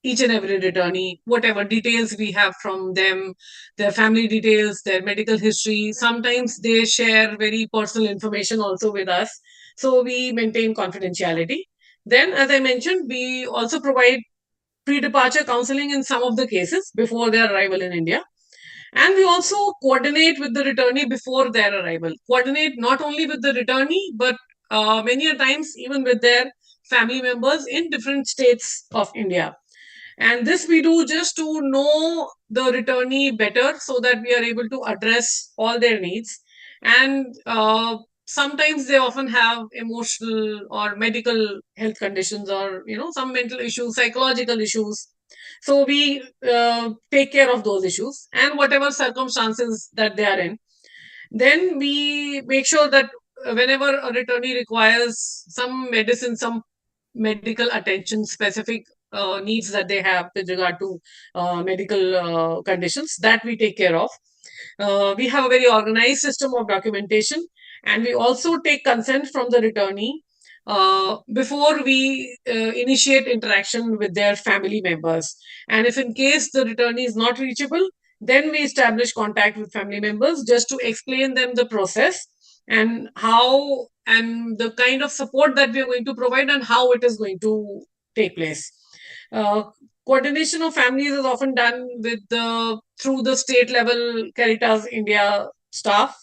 each and every returnee, whatever details we have from them, their family details, their medical history. Sometimes they share very personal information also with us. So we maintain confidentiality. Then, as I mentioned, we also provide pre-departure counseling in some of the cases before their arrival in India. And we also coordinate with the returnee before their arrival. Coordinate not only with the returnee, but many a times even with their family members in different states of India. And this we do just to know the returnee better so that we are able to address all their needs. And sometimes they often have emotional or medical health conditions or, some mental issues, psychological issues. So we take care of those issues and whatever circumstances that they are in. Then we make sure that whenever a returnee requires some medicine, some medical attention, specific needs that they have with regard to medical conditions, that we take care of. We have a very organized system of documentation, and we also take consent from the returnee before we initiate interaction with their family members. And if in case the returnee is not reachable, then we establish contact with family members just to explain them the process and how and the kind of support that we are going to provide and how it is going to take place. Uh, Coordination of families is often done with the through the state level Caritas India staff.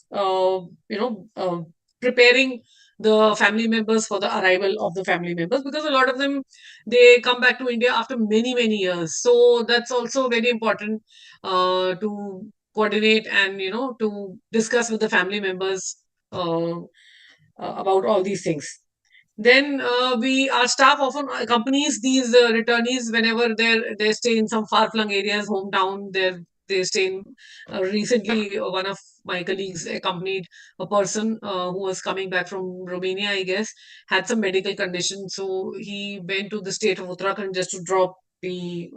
Preparing the family members for the arrival of the family members, because a lot of them, they come back to India after many years. So that's also very important to coordinate and to discuss with the family members about all these things. Then our staff often accompanies these returnees whenever they stay in some far flung areas, hometown. They stay in. Recently, one of my colleagues accompanied a person who was coming back from Romania, I guess, had some medical condition, so he went to the state of Uttarakhand just to drop the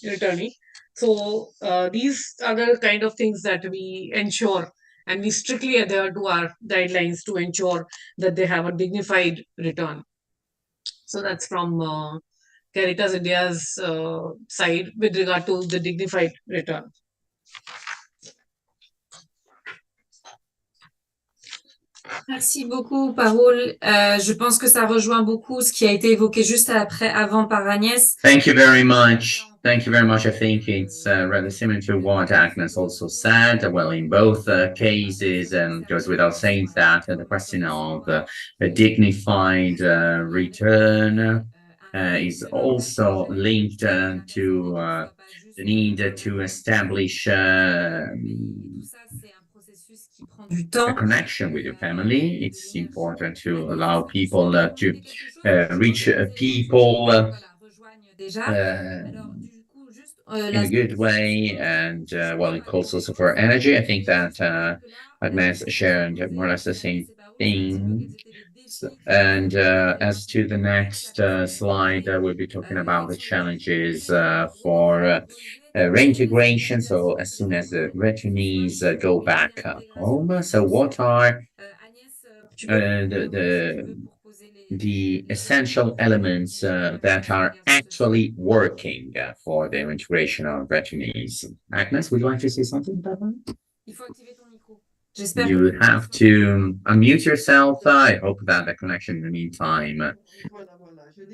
returnee. So these are the kind of things that we ensure, and we strictly adhere to our guidelines to ensure that they have a dignified return. So that's from Caritas India's side with regard to the dignified return. Merci beaucoup, Parul. Je pense que ça rejoint beaucoup ce qui a été évoqué juste avant par Agnès. Thank you very much. Thank you very much. I think it's rather similar to what Agnes also said. Well, in both cases, and goes without saying that the question of a dignified return is also linked to the need to establish a connection with your family. It's important to allow people to reach people in a good way, and well, it calls also for energy. I think that Agnes shared more or less the same thing. And as to the next slide, we'll be talking about the challenges for reintegration. So as soon as the returnees go back home, so what are the essential elements that are actually working for the integration of returnees? Agnes, would you like to say something about that? You have to unmute yourself. I hope that the connection in the meantime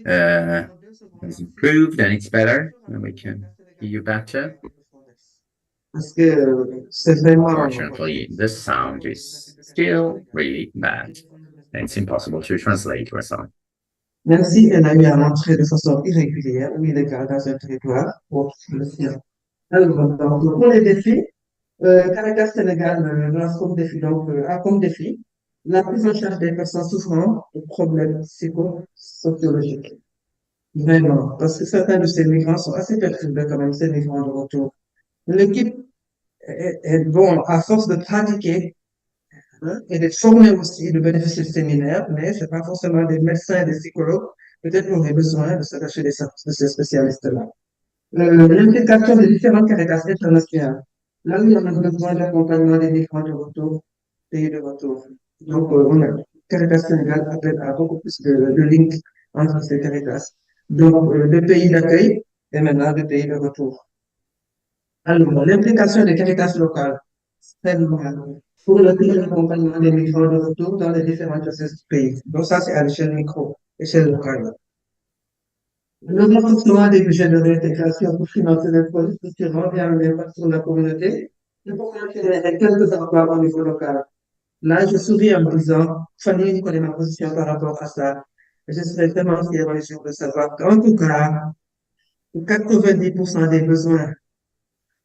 has improved and it's better, and we can hear you better. Unfortunately, the sound is still really bad. It's impossible to translate or something. Même si elle a eu à entrer de façon irrégulière ou illégale dans un territoire pour le sien. Alors, donc, pour les défis, Caritas Sénégal lance comme défi, donc, a comme défi la prise en charge des personnes souffrant de problèmes psychosociologiques. Vraiment, parce que certains de ces migrants sont assez perturbés quand même, ces migrants de retour. L'équipe est bon, à force de pratiquer et d'être formés aussi, de bénéficier de séminaires, mais c'est pas forcément des médecins et des psychologues. Peut-être qu'on aurait besoin de s'attacher de ces spécialistes-là. L'implication des différentes Caritas internationales. Là où il y en a besoin d'accompagnement des migrants de retour, pays de retour. Donc, on a Caritas Sénégal appelle à beaucoup plus de links entre ces Caritas. Donc, de pays d'accueil et maintenant de pays de retour. Alors, l'implication des Caritas locales, c'est pour l'accompagnement des migrants de retour dans les différents pays. Donc ça, c'est à l'échelle micro, échelle locale. Le renforcement des budgets de réintégration pour financer des projets structurants et un impact sur la communauté, c'est pour créer quelques emplois au niveau local. Là, je souris en me disant, Fanny connaît ma position par rapport à ça. Je serais vraiment fier un jour de savoir qu'en tout cas, 90% des besoins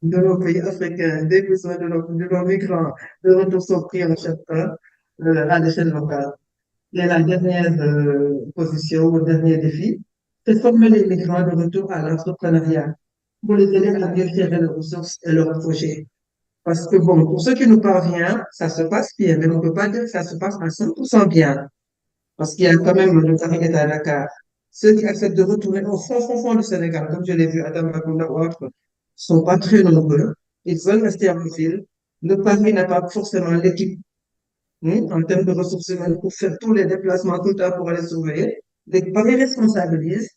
de nos pays africains, des besoins de nos migrants de retour sont pris en charge à l'échelle locale. Et la dernière position, ou le dernier défi, c'est former les migrants de retour à l'entrepreneuriat pour les aider à mieux gérer leurs ressources et leurs projets. Parce que bon, pour ceux qui nous parviennent, ça se passe bien, mais on ne peut pas dire que ça se passe à 100% bien. Parce qu'il y a quand même le Paris est à Dakar. Ceux qui acceptent de retourner au fond du Sénégal, comme je l'ai vu à Tambacounda ou autre, sont pas très nombreux. Ils veulent rester en ville. Le Paris n'a pas forcément l'équipe en termes de ressources humaines pour faire tous les déplacements tout le temps pour aller surveiller. Les Paris responsabilisent,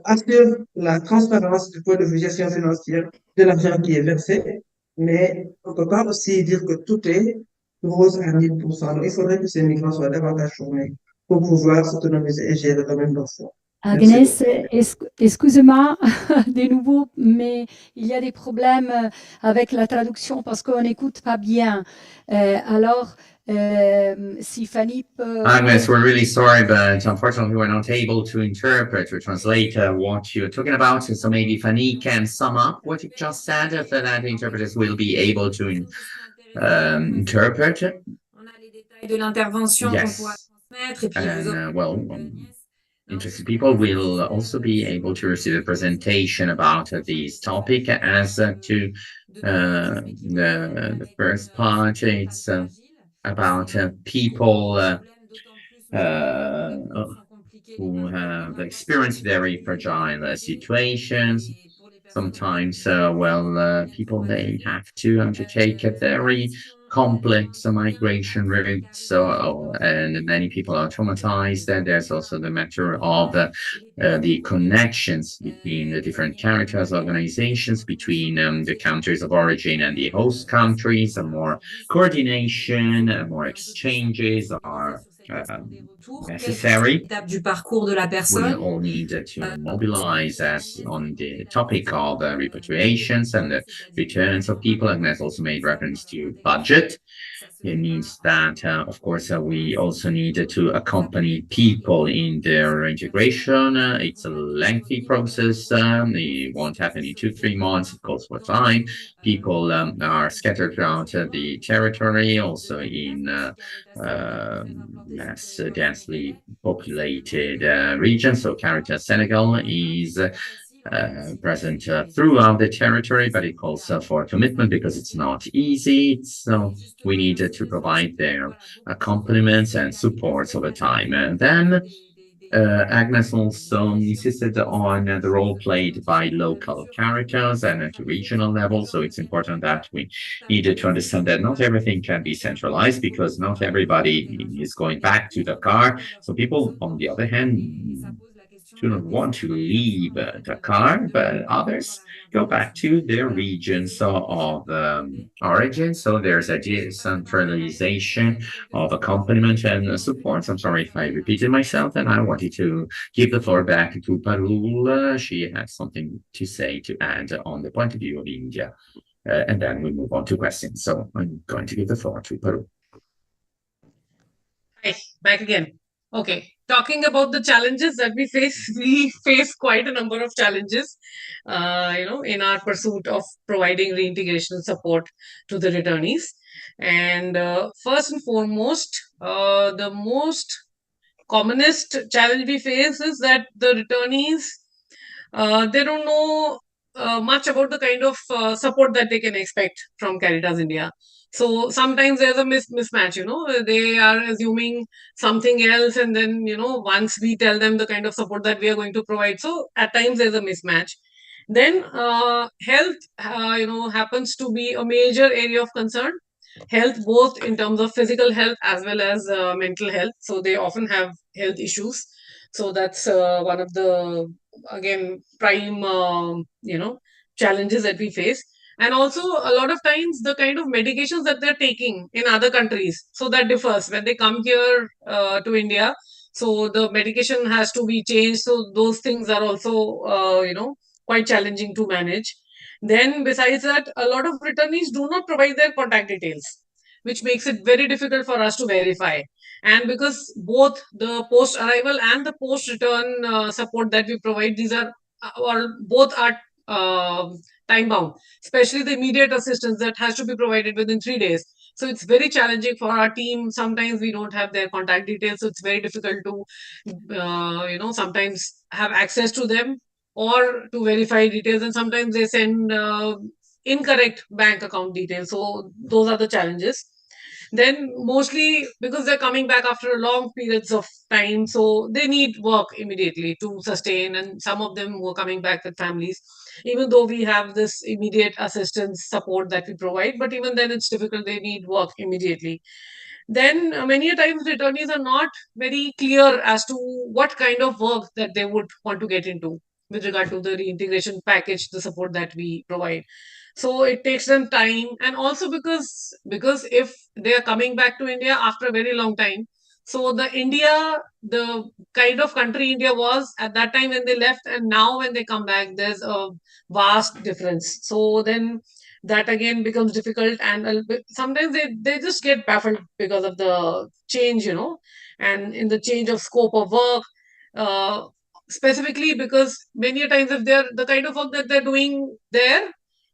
assurent la transparence du point de vue gestion financière de l'argent qui est versé, mais on ne peut pas aussi dire que tout est rose à 1000%. Donc, il faudrait que ces migrants soient davantage formés pour pouvoir s'autonomiser et gérer quand-même leurs fonds. Agnès, excuse-moi de nouveau, mais il y a des problèmes avec la traduction parce qu'on n'écoute pas bien. Alors, si Fanny peut... Agnes, we're really sorry, but unfortunately we're not able to interpret or translate what you're talking about. So maybe Fanny can sum up what you just said, so that the interpreters will be able to interpret it. De l'intervention qu'on pourra Yes. transmettre et puis vous And interested people will also be able to receive a presentation about this topic. As to the first part, it's about people who have experienced very fragile situations. Sometimes, people, they have to undertake a very complex migration route. So, and many people are traumatized. And there's also the matter of the connections between the different Caritas organizations, between the countries of origin and the host countries, and more coordination, more exchanges are necessary. du parcours de la We personne. all need to mobilize as on the topic of repatriations and the returns of people, and that's also made reference to budget. It means that, of course, we also need to accompany people in their integration. It's a lengthy process. It won't happen in 2-3 months. It calls for time. People are scattered throughout the territory, also in less densely populated regions. So Caritas Senegal is present throughout the territory, but it calls for commitment because it's not easy. So we need to provide their accompaniments and supports over time. And then Agnes also insisted on the role played by local characters and at a regional level. So it's important that we needed to understand that not everything can be centralized because not everybody is going back to Dakar. So people, on the other hand, do not want to leave Dakar, but others go back to their regions of origin. So there's a decentralization of accompaniment and support. I'm sorry if I repeated myself, and I wanted to give the floor back to Parul. She has something to say, to add on the point of view of India. And then we move on to questions. So I'm going to give the floor to Parul. Hi, back again. Okay, talking about the challenges that we face quite a number of challenges, in our pursuit of providing reintegration support to the returnees. And first and foremost, the most commonest challenge we face is that the returnees, they don't know much about the kind of support that they can expect from Caritas India. So sometimes there's a mismatch, they are assuming something else. And then, once we tell them the kind of support that we are going to provide, so at times there's a mismatch. Then health, happens to be a major area of concern. Health, both in terms of physical health as well as mental health. So they often have health issues. So that's one of the, again, prime, challenges that we face. And also, a lot of times, the kind of medications that they're taking in other countries, so that differs when they come here to India. So the medication has to be changed. So those things are also, quite challenging to manage. Then, besides that, a lot of returnees do not provide their contact details, which makes it very difficult for us to verify. And because both the post-arrival and the post-return support that we provide, these are, or both are time-bound, especially the immediate assistance that has to be provided within 3 days. So it's very challenging for our team. Sometimes we don't have their contact details, so it's very difficult to, sometimes have access to them or to verify details. And sometimes they send incorrect bank account details. So those are the challenges. Then mostly because they're coming back after long periods of time, so they need work immediately to sustain. And some of them were coming back with families, even though we have this immediate assistance support that we provide, but even then it's difficult. They need work immediately. Then many a times returnees are not very clear as to what kind of work that they would want to get into with regard to the reintegration package, the support that we provide. So it takes them time, and also because if they are coming back to India after a very long time, so the kind of country India was at that time when they left, and now when they come back, there's a vast difference. So then that again becomes difficult, and sometimes they just get baffled because of the change, and in the change of scope of work, uh, specifically because many a times if they're the kind of work that they're doing there,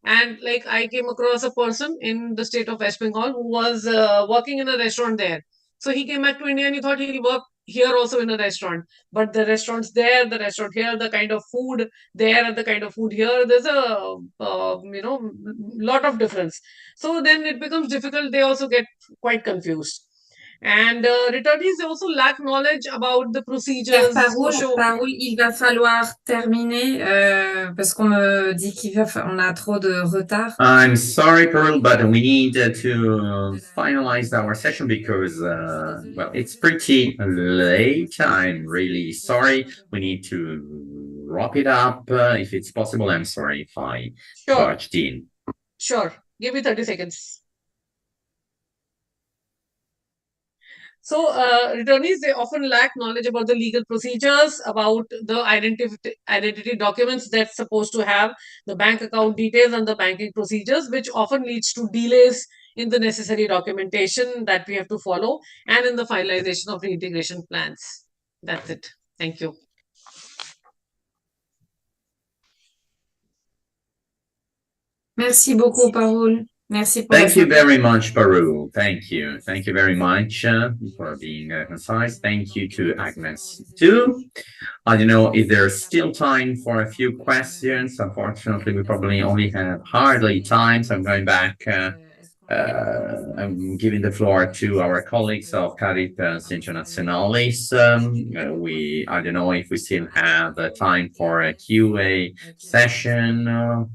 and like I came across a person in the state of West Bengal who was working in a restaurant there. So he came back to India and he thought he'll work here also in a restaurant. But the restaurants there, the restaurant here, the kind of food there and the kind of food here, there's a lot of difference. So then it becomes difficult. They also get quite confused. And returnees also lack knowledge about the procedures. Parul, il va falloir terminer parce qu'on me dit on a trop de retard. I'm sorry, Pearl, but we need to finalize our session because, well, it's pretty late. I'm really sorry. We need to wrap it up if it's possible. I'm sorry if I barged in. Sure. Give me 30 seconds. So returnees, they often lack knowledge about the legal procedures, about the identity documents that's supposed to have, the bank account details and the banking procedures, which often leads to delays in the necessary documentation that we have to follow and in the finalization of reintegration plans. That's it. Thank you. Merci beaucoup, Parul. Merci pour Thank you very much, Baru. Thank you. Thank you very much for being concise. Thank you to Agnes too. I don't know if there's still time for a few questions. Unfortunately, we probably only have hardly time, so I'm going back. I'm giving the floor to our colleagues of Caritas Internationalis. I don't know if we still have time for a QA session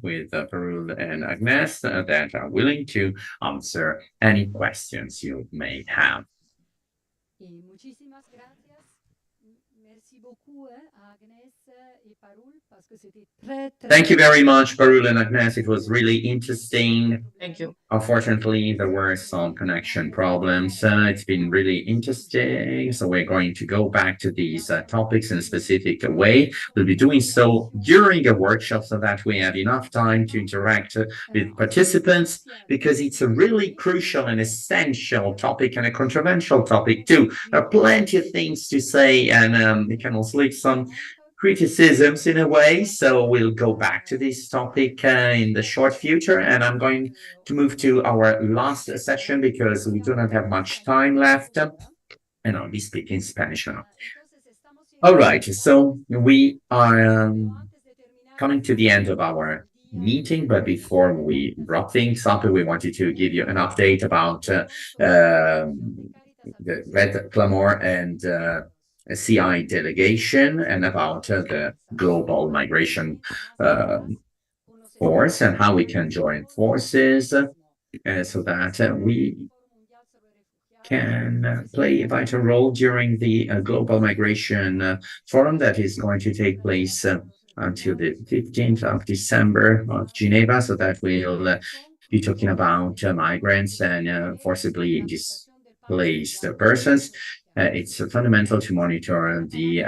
with Perul and Agnes that are willing to answer any questions you may have. Thank you very much, Parul and Agnes. It was really interesting. Thank you. Unfortunately, there were some connection problems. It's been really interesting. So we're going to go back to these topics in a specific way. We'll be doing so during a workshop so that we have enough time to interact with participants, because it's a really crucial and essential topic and a controversial topic too. There are plenty of things to say, and it can also lead some criticisms in a way. So we'll go back to this topic in the short future, and I'm going to move to our last session because we do not have much time left, and I'll be speaking Spanish now. All right, so we are coming to the end of our meeting, but before we wrap things up, we wanted to give you an update about the Red Clamor and CI delegation, and about the global migration force and how we can join forces so that we can play a vital role during the global migration forum that is going to take place until the 15th of December of Geneva, so that we'll be talking about migrants and forcibly displaced persons. It's fundamental to monitor the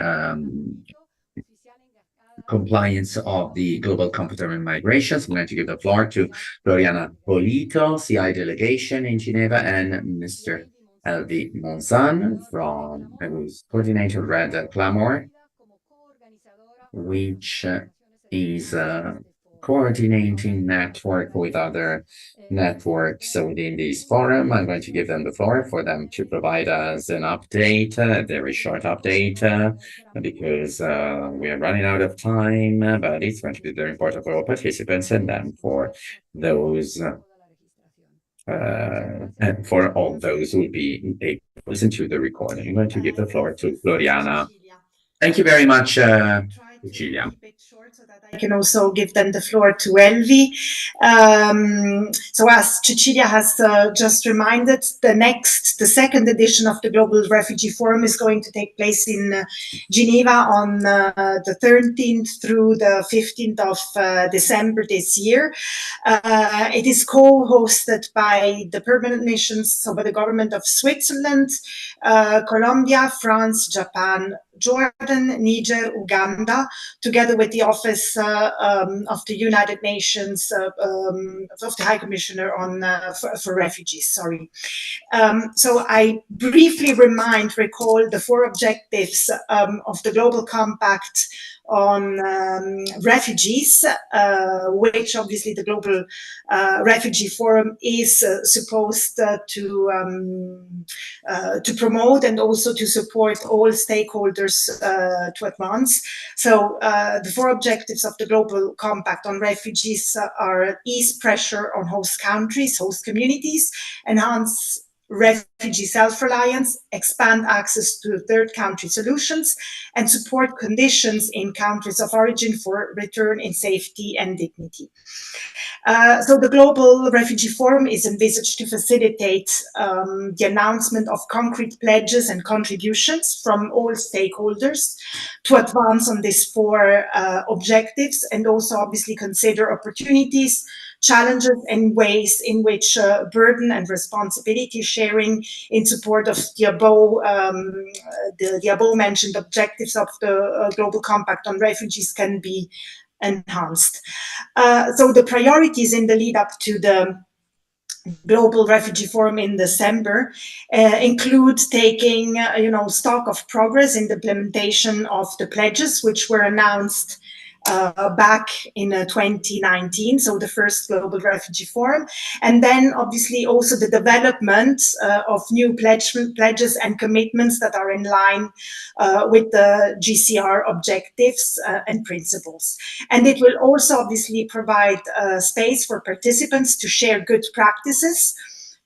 compliance of the global compact on migrations. I'm going to give the floor to Floriana Polito, CI delegation in Geneva, and Mr. Elvi Monzan, who's coordinator Red Clamor, which is coordinating network with other networks within this forum. I'm going to give them the floor for them to provide us an update, a very short update, because we are running out of time, but it's going to be very important for all participants and then for those and for all those who will be able to listen to the recording. I'm going to give the floor to Floriana. Thank you very much, Cecilia. I can also give them the floor to Elvi. So as Cecilia has just reminded, the second edition of the Global Refugee Forum is going to take place in Geneva on the 13th through the 15th of December this year. It is co-hosted by the permanent missions, so by the government of Switzerland, Colombia, France, Japan, Jordan, Niger, Uganda, together with the Office of the United Nations, of the High Commissioner for Refugees, sorry. So I briefly recall the 4 objectives of the Global Compact on refugees, which obviously the Global Refugee Forum is supposed to promote and also to support all stakeholders to advance. So the 4 objectives of the Global Compact on refugees are ease pressure on host countries, host communities, enhance refugee self-reliance, expand access to third country solutions, and support conditions in countries of origin for return in safety and dignity. So the Global Refugee Forum is envisaged to facilitate the announcement of concrete pledges and contributions from all stakeholders to advance on these 4 objectives, and also obviously consider opportunities, challenges, and ways in which burden and responsibility sharing in support of the above mentioned objectives of the Global Compact on refugees can be enhanced. So the priorities in the lead up to the Global Refugee Forum in December include taking stock of progress in the implementation of the pledges, which were announced back in 2019, so the first Global Refugee Forum, and then obviously also the development of new pledges and commitments that are in line with the GCR objectives and principles. And it will also obviously provide space for participants to share good practices,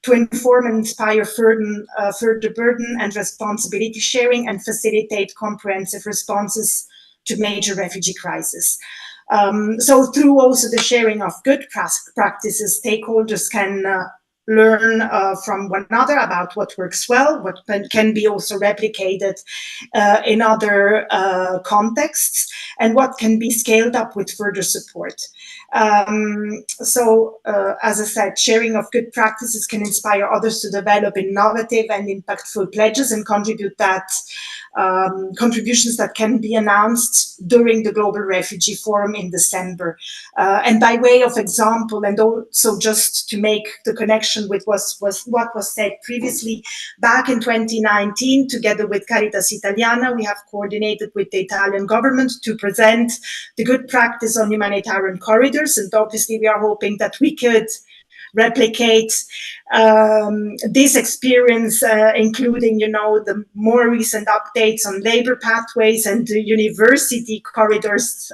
to inform and inspire further burden and responsibility sharing, and facilitate comprehensive responses to major refugee crises. So through also the sharing of good practices, stakeholders can learn from one another about what works well, what can be also replicated in other contexts, and what can be scaled up with further support. So, as I said, sharing of good practices can inspire others to develop innovative and impactful pledges and contributions that can be announced during the Global Refugee Forum in December. And by way of example, and also just to make the connection with what was said previously, back in 2019, together with Caritas Italiana, we have coordinated with the Italian government to present the good practice on humanitarian corridors. And obviously we are hoping that we could replicate this experience, including, the more recent updates on labor pathways and the university corridors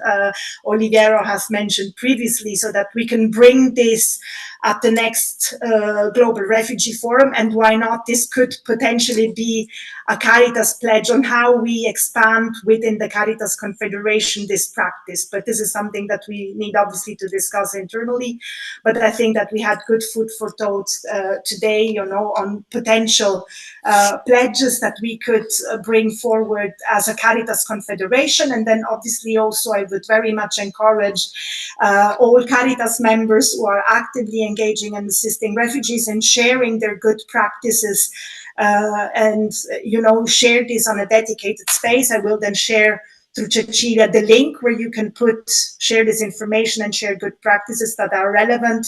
Oliviero has mentioned previously, so that we can bring this at the next Global Refugee Forum. And why not? This could potentially be a Caritas pledge on how we expand within the Caritas Confederation this practice. But this is something that we need obviously to discuss internally. But I think that we had good food for thought today, on potential pledges that we could bring forward as a Caritas Confederation. And then obviously also I would very much encourage all Caritas members who are actively engaging and assisting refugees and sharing their good practices and share this on a dedicated space. I will then share through Cecilia the link where you can share this information and share good practices that are relevant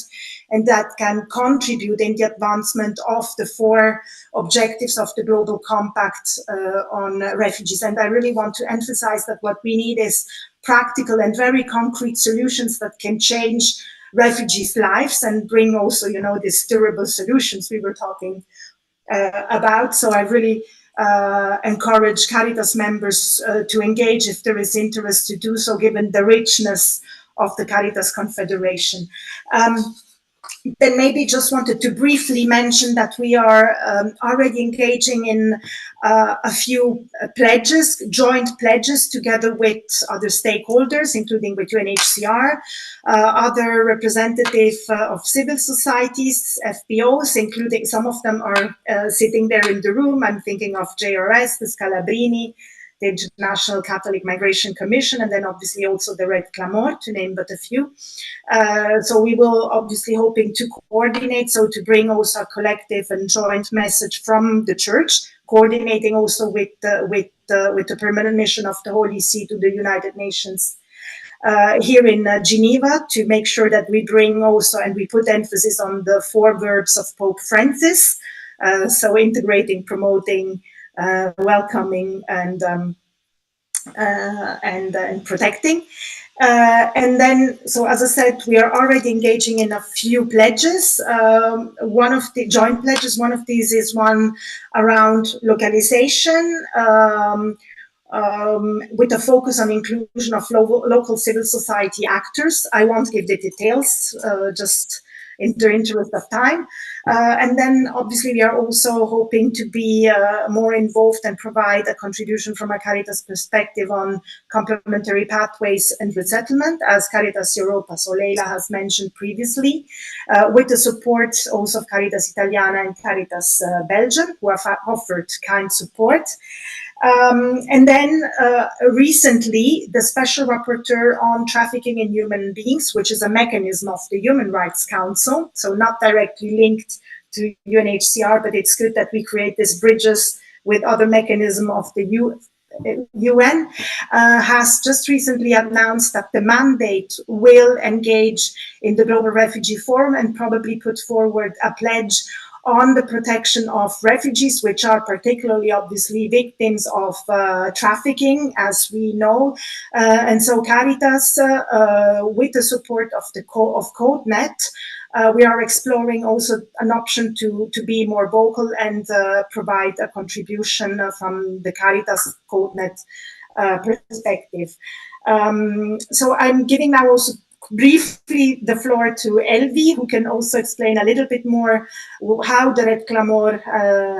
and that can contribute in the advancement of the 4 objectives of the Global Compact on refugees. And I really want to emphasize that what we need is practical and very concrete solutions that can change refugees' lives and bring also, these durable solutions we were talking about. So I really encourage Caritas members to engage if there is interest to do so, given the richness of the Caritas Confederation. Then maybe just wanted to briefly mention that we are already engaging in a few pledges, joint pledges, together with other stakeholders, including with UNHCR, other representatives of civil societies, FPOs, including some of them are sitting there in the room. I'm thinking of JRS, the Scalabrini, the International Catholic Migration Commission, and then obviously also the Red Clamor, to name but a few. So we will obviously hoping to coordinate, so to bring also a collective and joint message from the Church, coordinating also with the permanent mission of the Holy See to the United Nations here in Geneva, to make sure that we bring also, and we put emphasis on the 4 verbs of Pope Francis, so integrating, promoting, welcoming, and protecting. And then, so as I said, we are already engaging in a few pledges. One of the joint pledges, one of these is one around localization, with a focus on inclusion of local civil society actors. I won't give the details, just in the interest of time. And then obviously we are also hoping to be more involved and provide a contribution from a Caritas perspective on complementary pathways and resettlement, as Caritas Europa, so Leila has mentioned previously, with the support also of Caritas Italiana and Caritas Belgium, who have offered kind support. And then recently, the Special Rapporteur on Trafficking in Human Beings, which is a mechanism of the Human Rights Council, so not directly linked to UNHCR, but it's good that we create these bridges with other mechanisms of the UN, has just recently announced that the mandate will engage in the Global Refugee Forum and probably put forward a pledge on the protection of refugees, which are particularly obviously victims of trafficking, as we know. And so Caritas, with the support of CodeNet, we are exploring also an option to be more vocal and provide a contribution from the Caritas CodeNet perspective. So I'm giving now also briefly the floor to Elvi, who can also explain a little bit more how the Red Clamor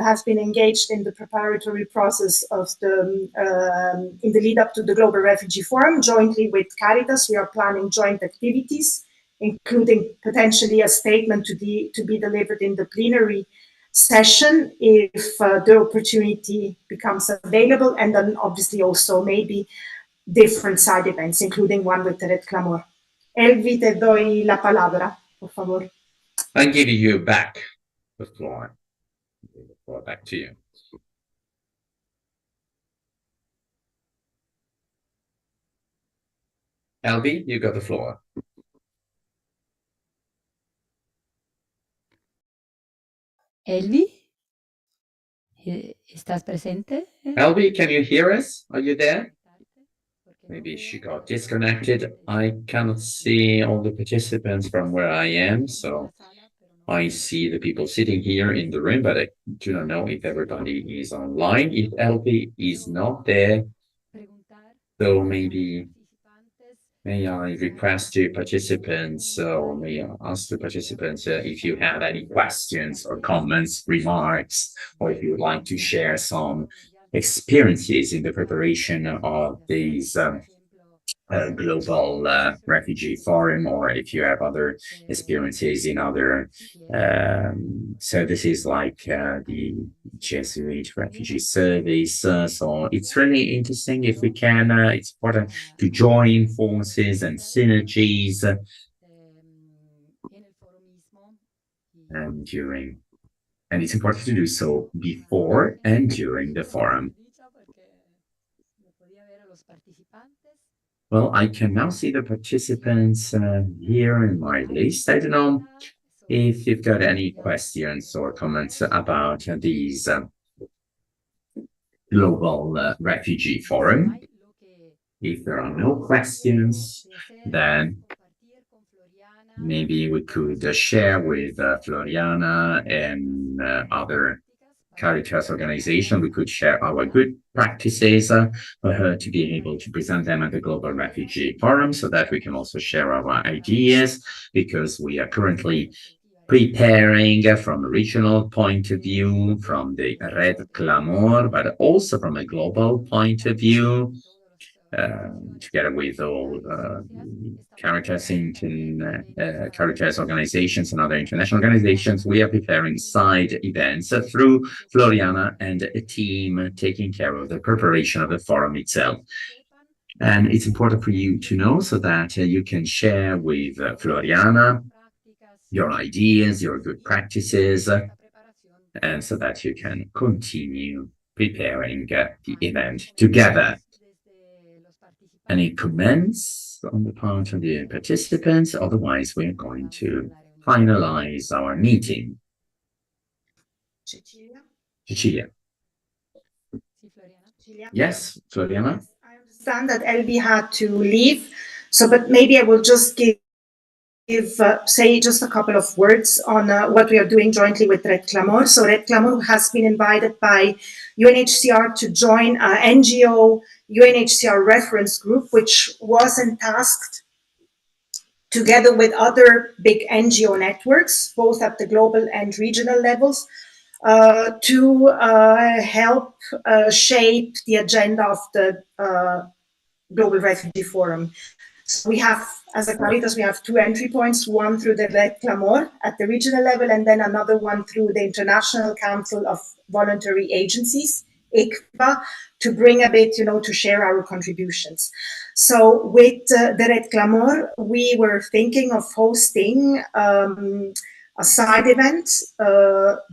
has been engaged in the preparatory process of in the lead up to the Global Refugee Forum. Jointly with Caritas, we are planning joint activities, including potentially a statement to be delivered in the plenary session if the opportunity becomes available, and then obviously also maybe different side events, including one with the Red Clamor. Elvi, te doy la palabra, por favor. I'm giving you back the floor. The floor back to you. Elvi, you got the floor. Elvi, ¿estás presente? Elvi, can you hear us? Are you there? Maybe she got disconnected. I cannot see all the participants from where I am, so I see the people sitting here in the room, but I do not know if everybody is online. If Elvi is not there, so maybe may I request to participants, or may I ask the participants if you have any questions or comments, remarks, or if you would like to share some experiences in the preparation of these global refugee forum, or if you have other experiences in other so this is like the Jesuit refugee service, so it's really interesting if we can it's important to join forces and synergies and it's important to do so before and during the forum. Well, I can now see the participants here in my list. I don't know if you've got any questions or comments about these global refugee forum. If there are no questions, then maybe we could share with Floriana and other Caritas organization. We could share our good practices for her to be able to present them at the Global Refugee Forum, so that we can also share our ideas, because we are currently preparing from a regional point of view, from the Red Clamor, but also from a global point of view, together with all Caritas organizations and other international organizations. We are preparing side events through Floriana and a team taking care of the preparation of the forum itself. And it's important for you to know, so that you can share with Floriana your ideas, your good practices, and so that you can continue preparing the event together. Any comments on the part of the participants? Otherwise, we're going to finalize our meeting. Cecilia. Yes, Floriana? I understand that Elvi had to leave, so but maybe I will just say just a couple of words on what we are doing jointly with Red Clamor. So Red Clamor has been invited by UNHCR to join NGO UNHCR reference group, which was tasked together with other big NGO networks, both at the global and regional levels, to help shape the agenda of the Global Refugee Forum. So we have, as a Caritas, we have two entry points, one through the Red Clamor at the regional level, and then another one through the International Council of Voluntary Agencies, ICVA, to bring a bit, to share our contributions. So with the Red Clamor, we were thinking of hosting a side event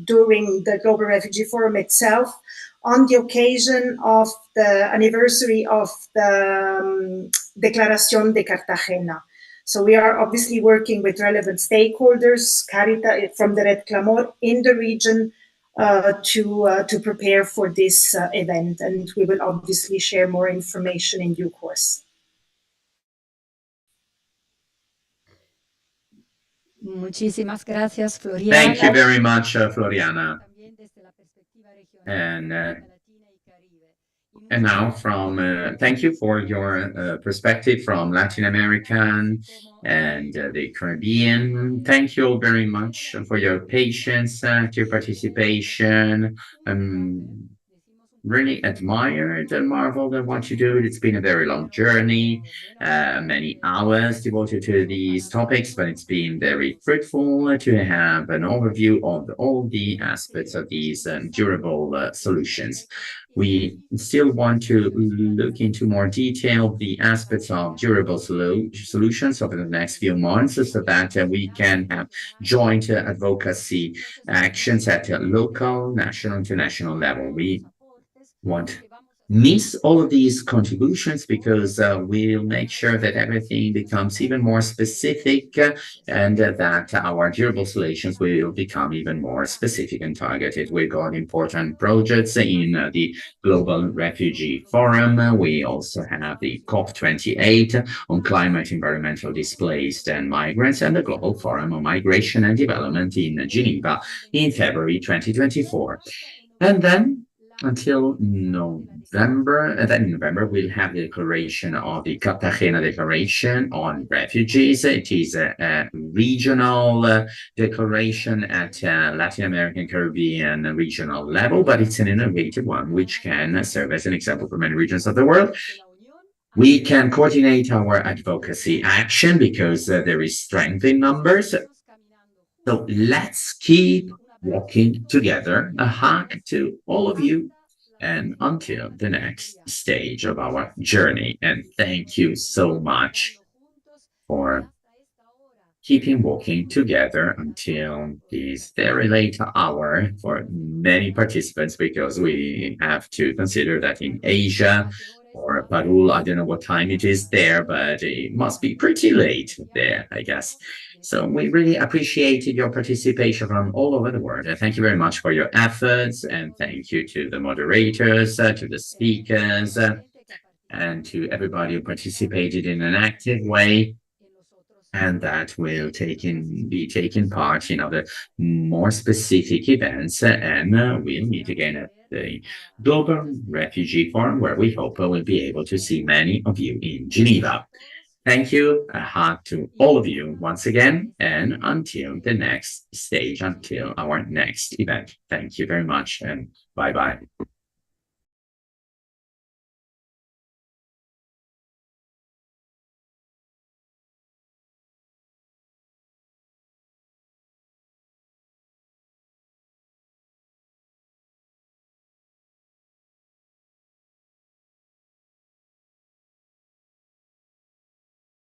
during the Global Refugee Forum itself, on the occasion of the anniversary of the Declaración de Cartagena. So we are obviously working with relevant stakeholders, Caritas from the Red Clamor in the region, to prepare for this event, and we will obviously share more information in due course. Muchísimas gracias, Floriana. Thank you very much, Floriana. And now thank you for your perspective from Latin American and the Caribbean. Thank you all very much for your patience, your participation. Really admired and marveled at what you do. It's been a very long journey, many hours devoted to these topics, but it's been very fruitful to have an overview of all the aspects of these durable solutions. We still want to look into more detail the aspects of durable solutions over the next few months, so that we can have joint advocacy actions at a local, national, international level. We won't miss all of these contributions, because we'll make sure that everything becomes even more specific, and that our durable solutions will become even more specific and targeted. We've got important projects in the Global Refugee Forum. We also have the COP28 on climate, environmental, displaced and migrants, and the Global Forum on Migration and Development in Geneva in February 2024. And then until November, and then in November, we'll have the declaration of the Cartagena Declaration on Refugees. It is a regional declaration at Latin American, Caribbean regional level, but it's an innovative one, which can serve as an example for many regions of the world. We can coordinate our advocacy action, because there is strength in numbers. So let's keep walking together. A hug to all of you, and until the next stage of our journey. And thank you so much for keeping walking together until this very late hour for many participants, because we have to consider that in Asia or Peru, I don't know what time it is there, but it must be pretty late there, I guess. So we really appreciated your participation from all over the world. And thank you very much for your efforts, and thank you to the moderators, to the speakers, and to everybody who participated in an active way and that will be taking part in other more specific events. And we'll meet again at the Global Refugee Forum, where we hope we'll be able to see many of you in Geneva. Thank you. A hug to all of you once again, and until the next stage, until our next event. Thank you very much, and bye-bye.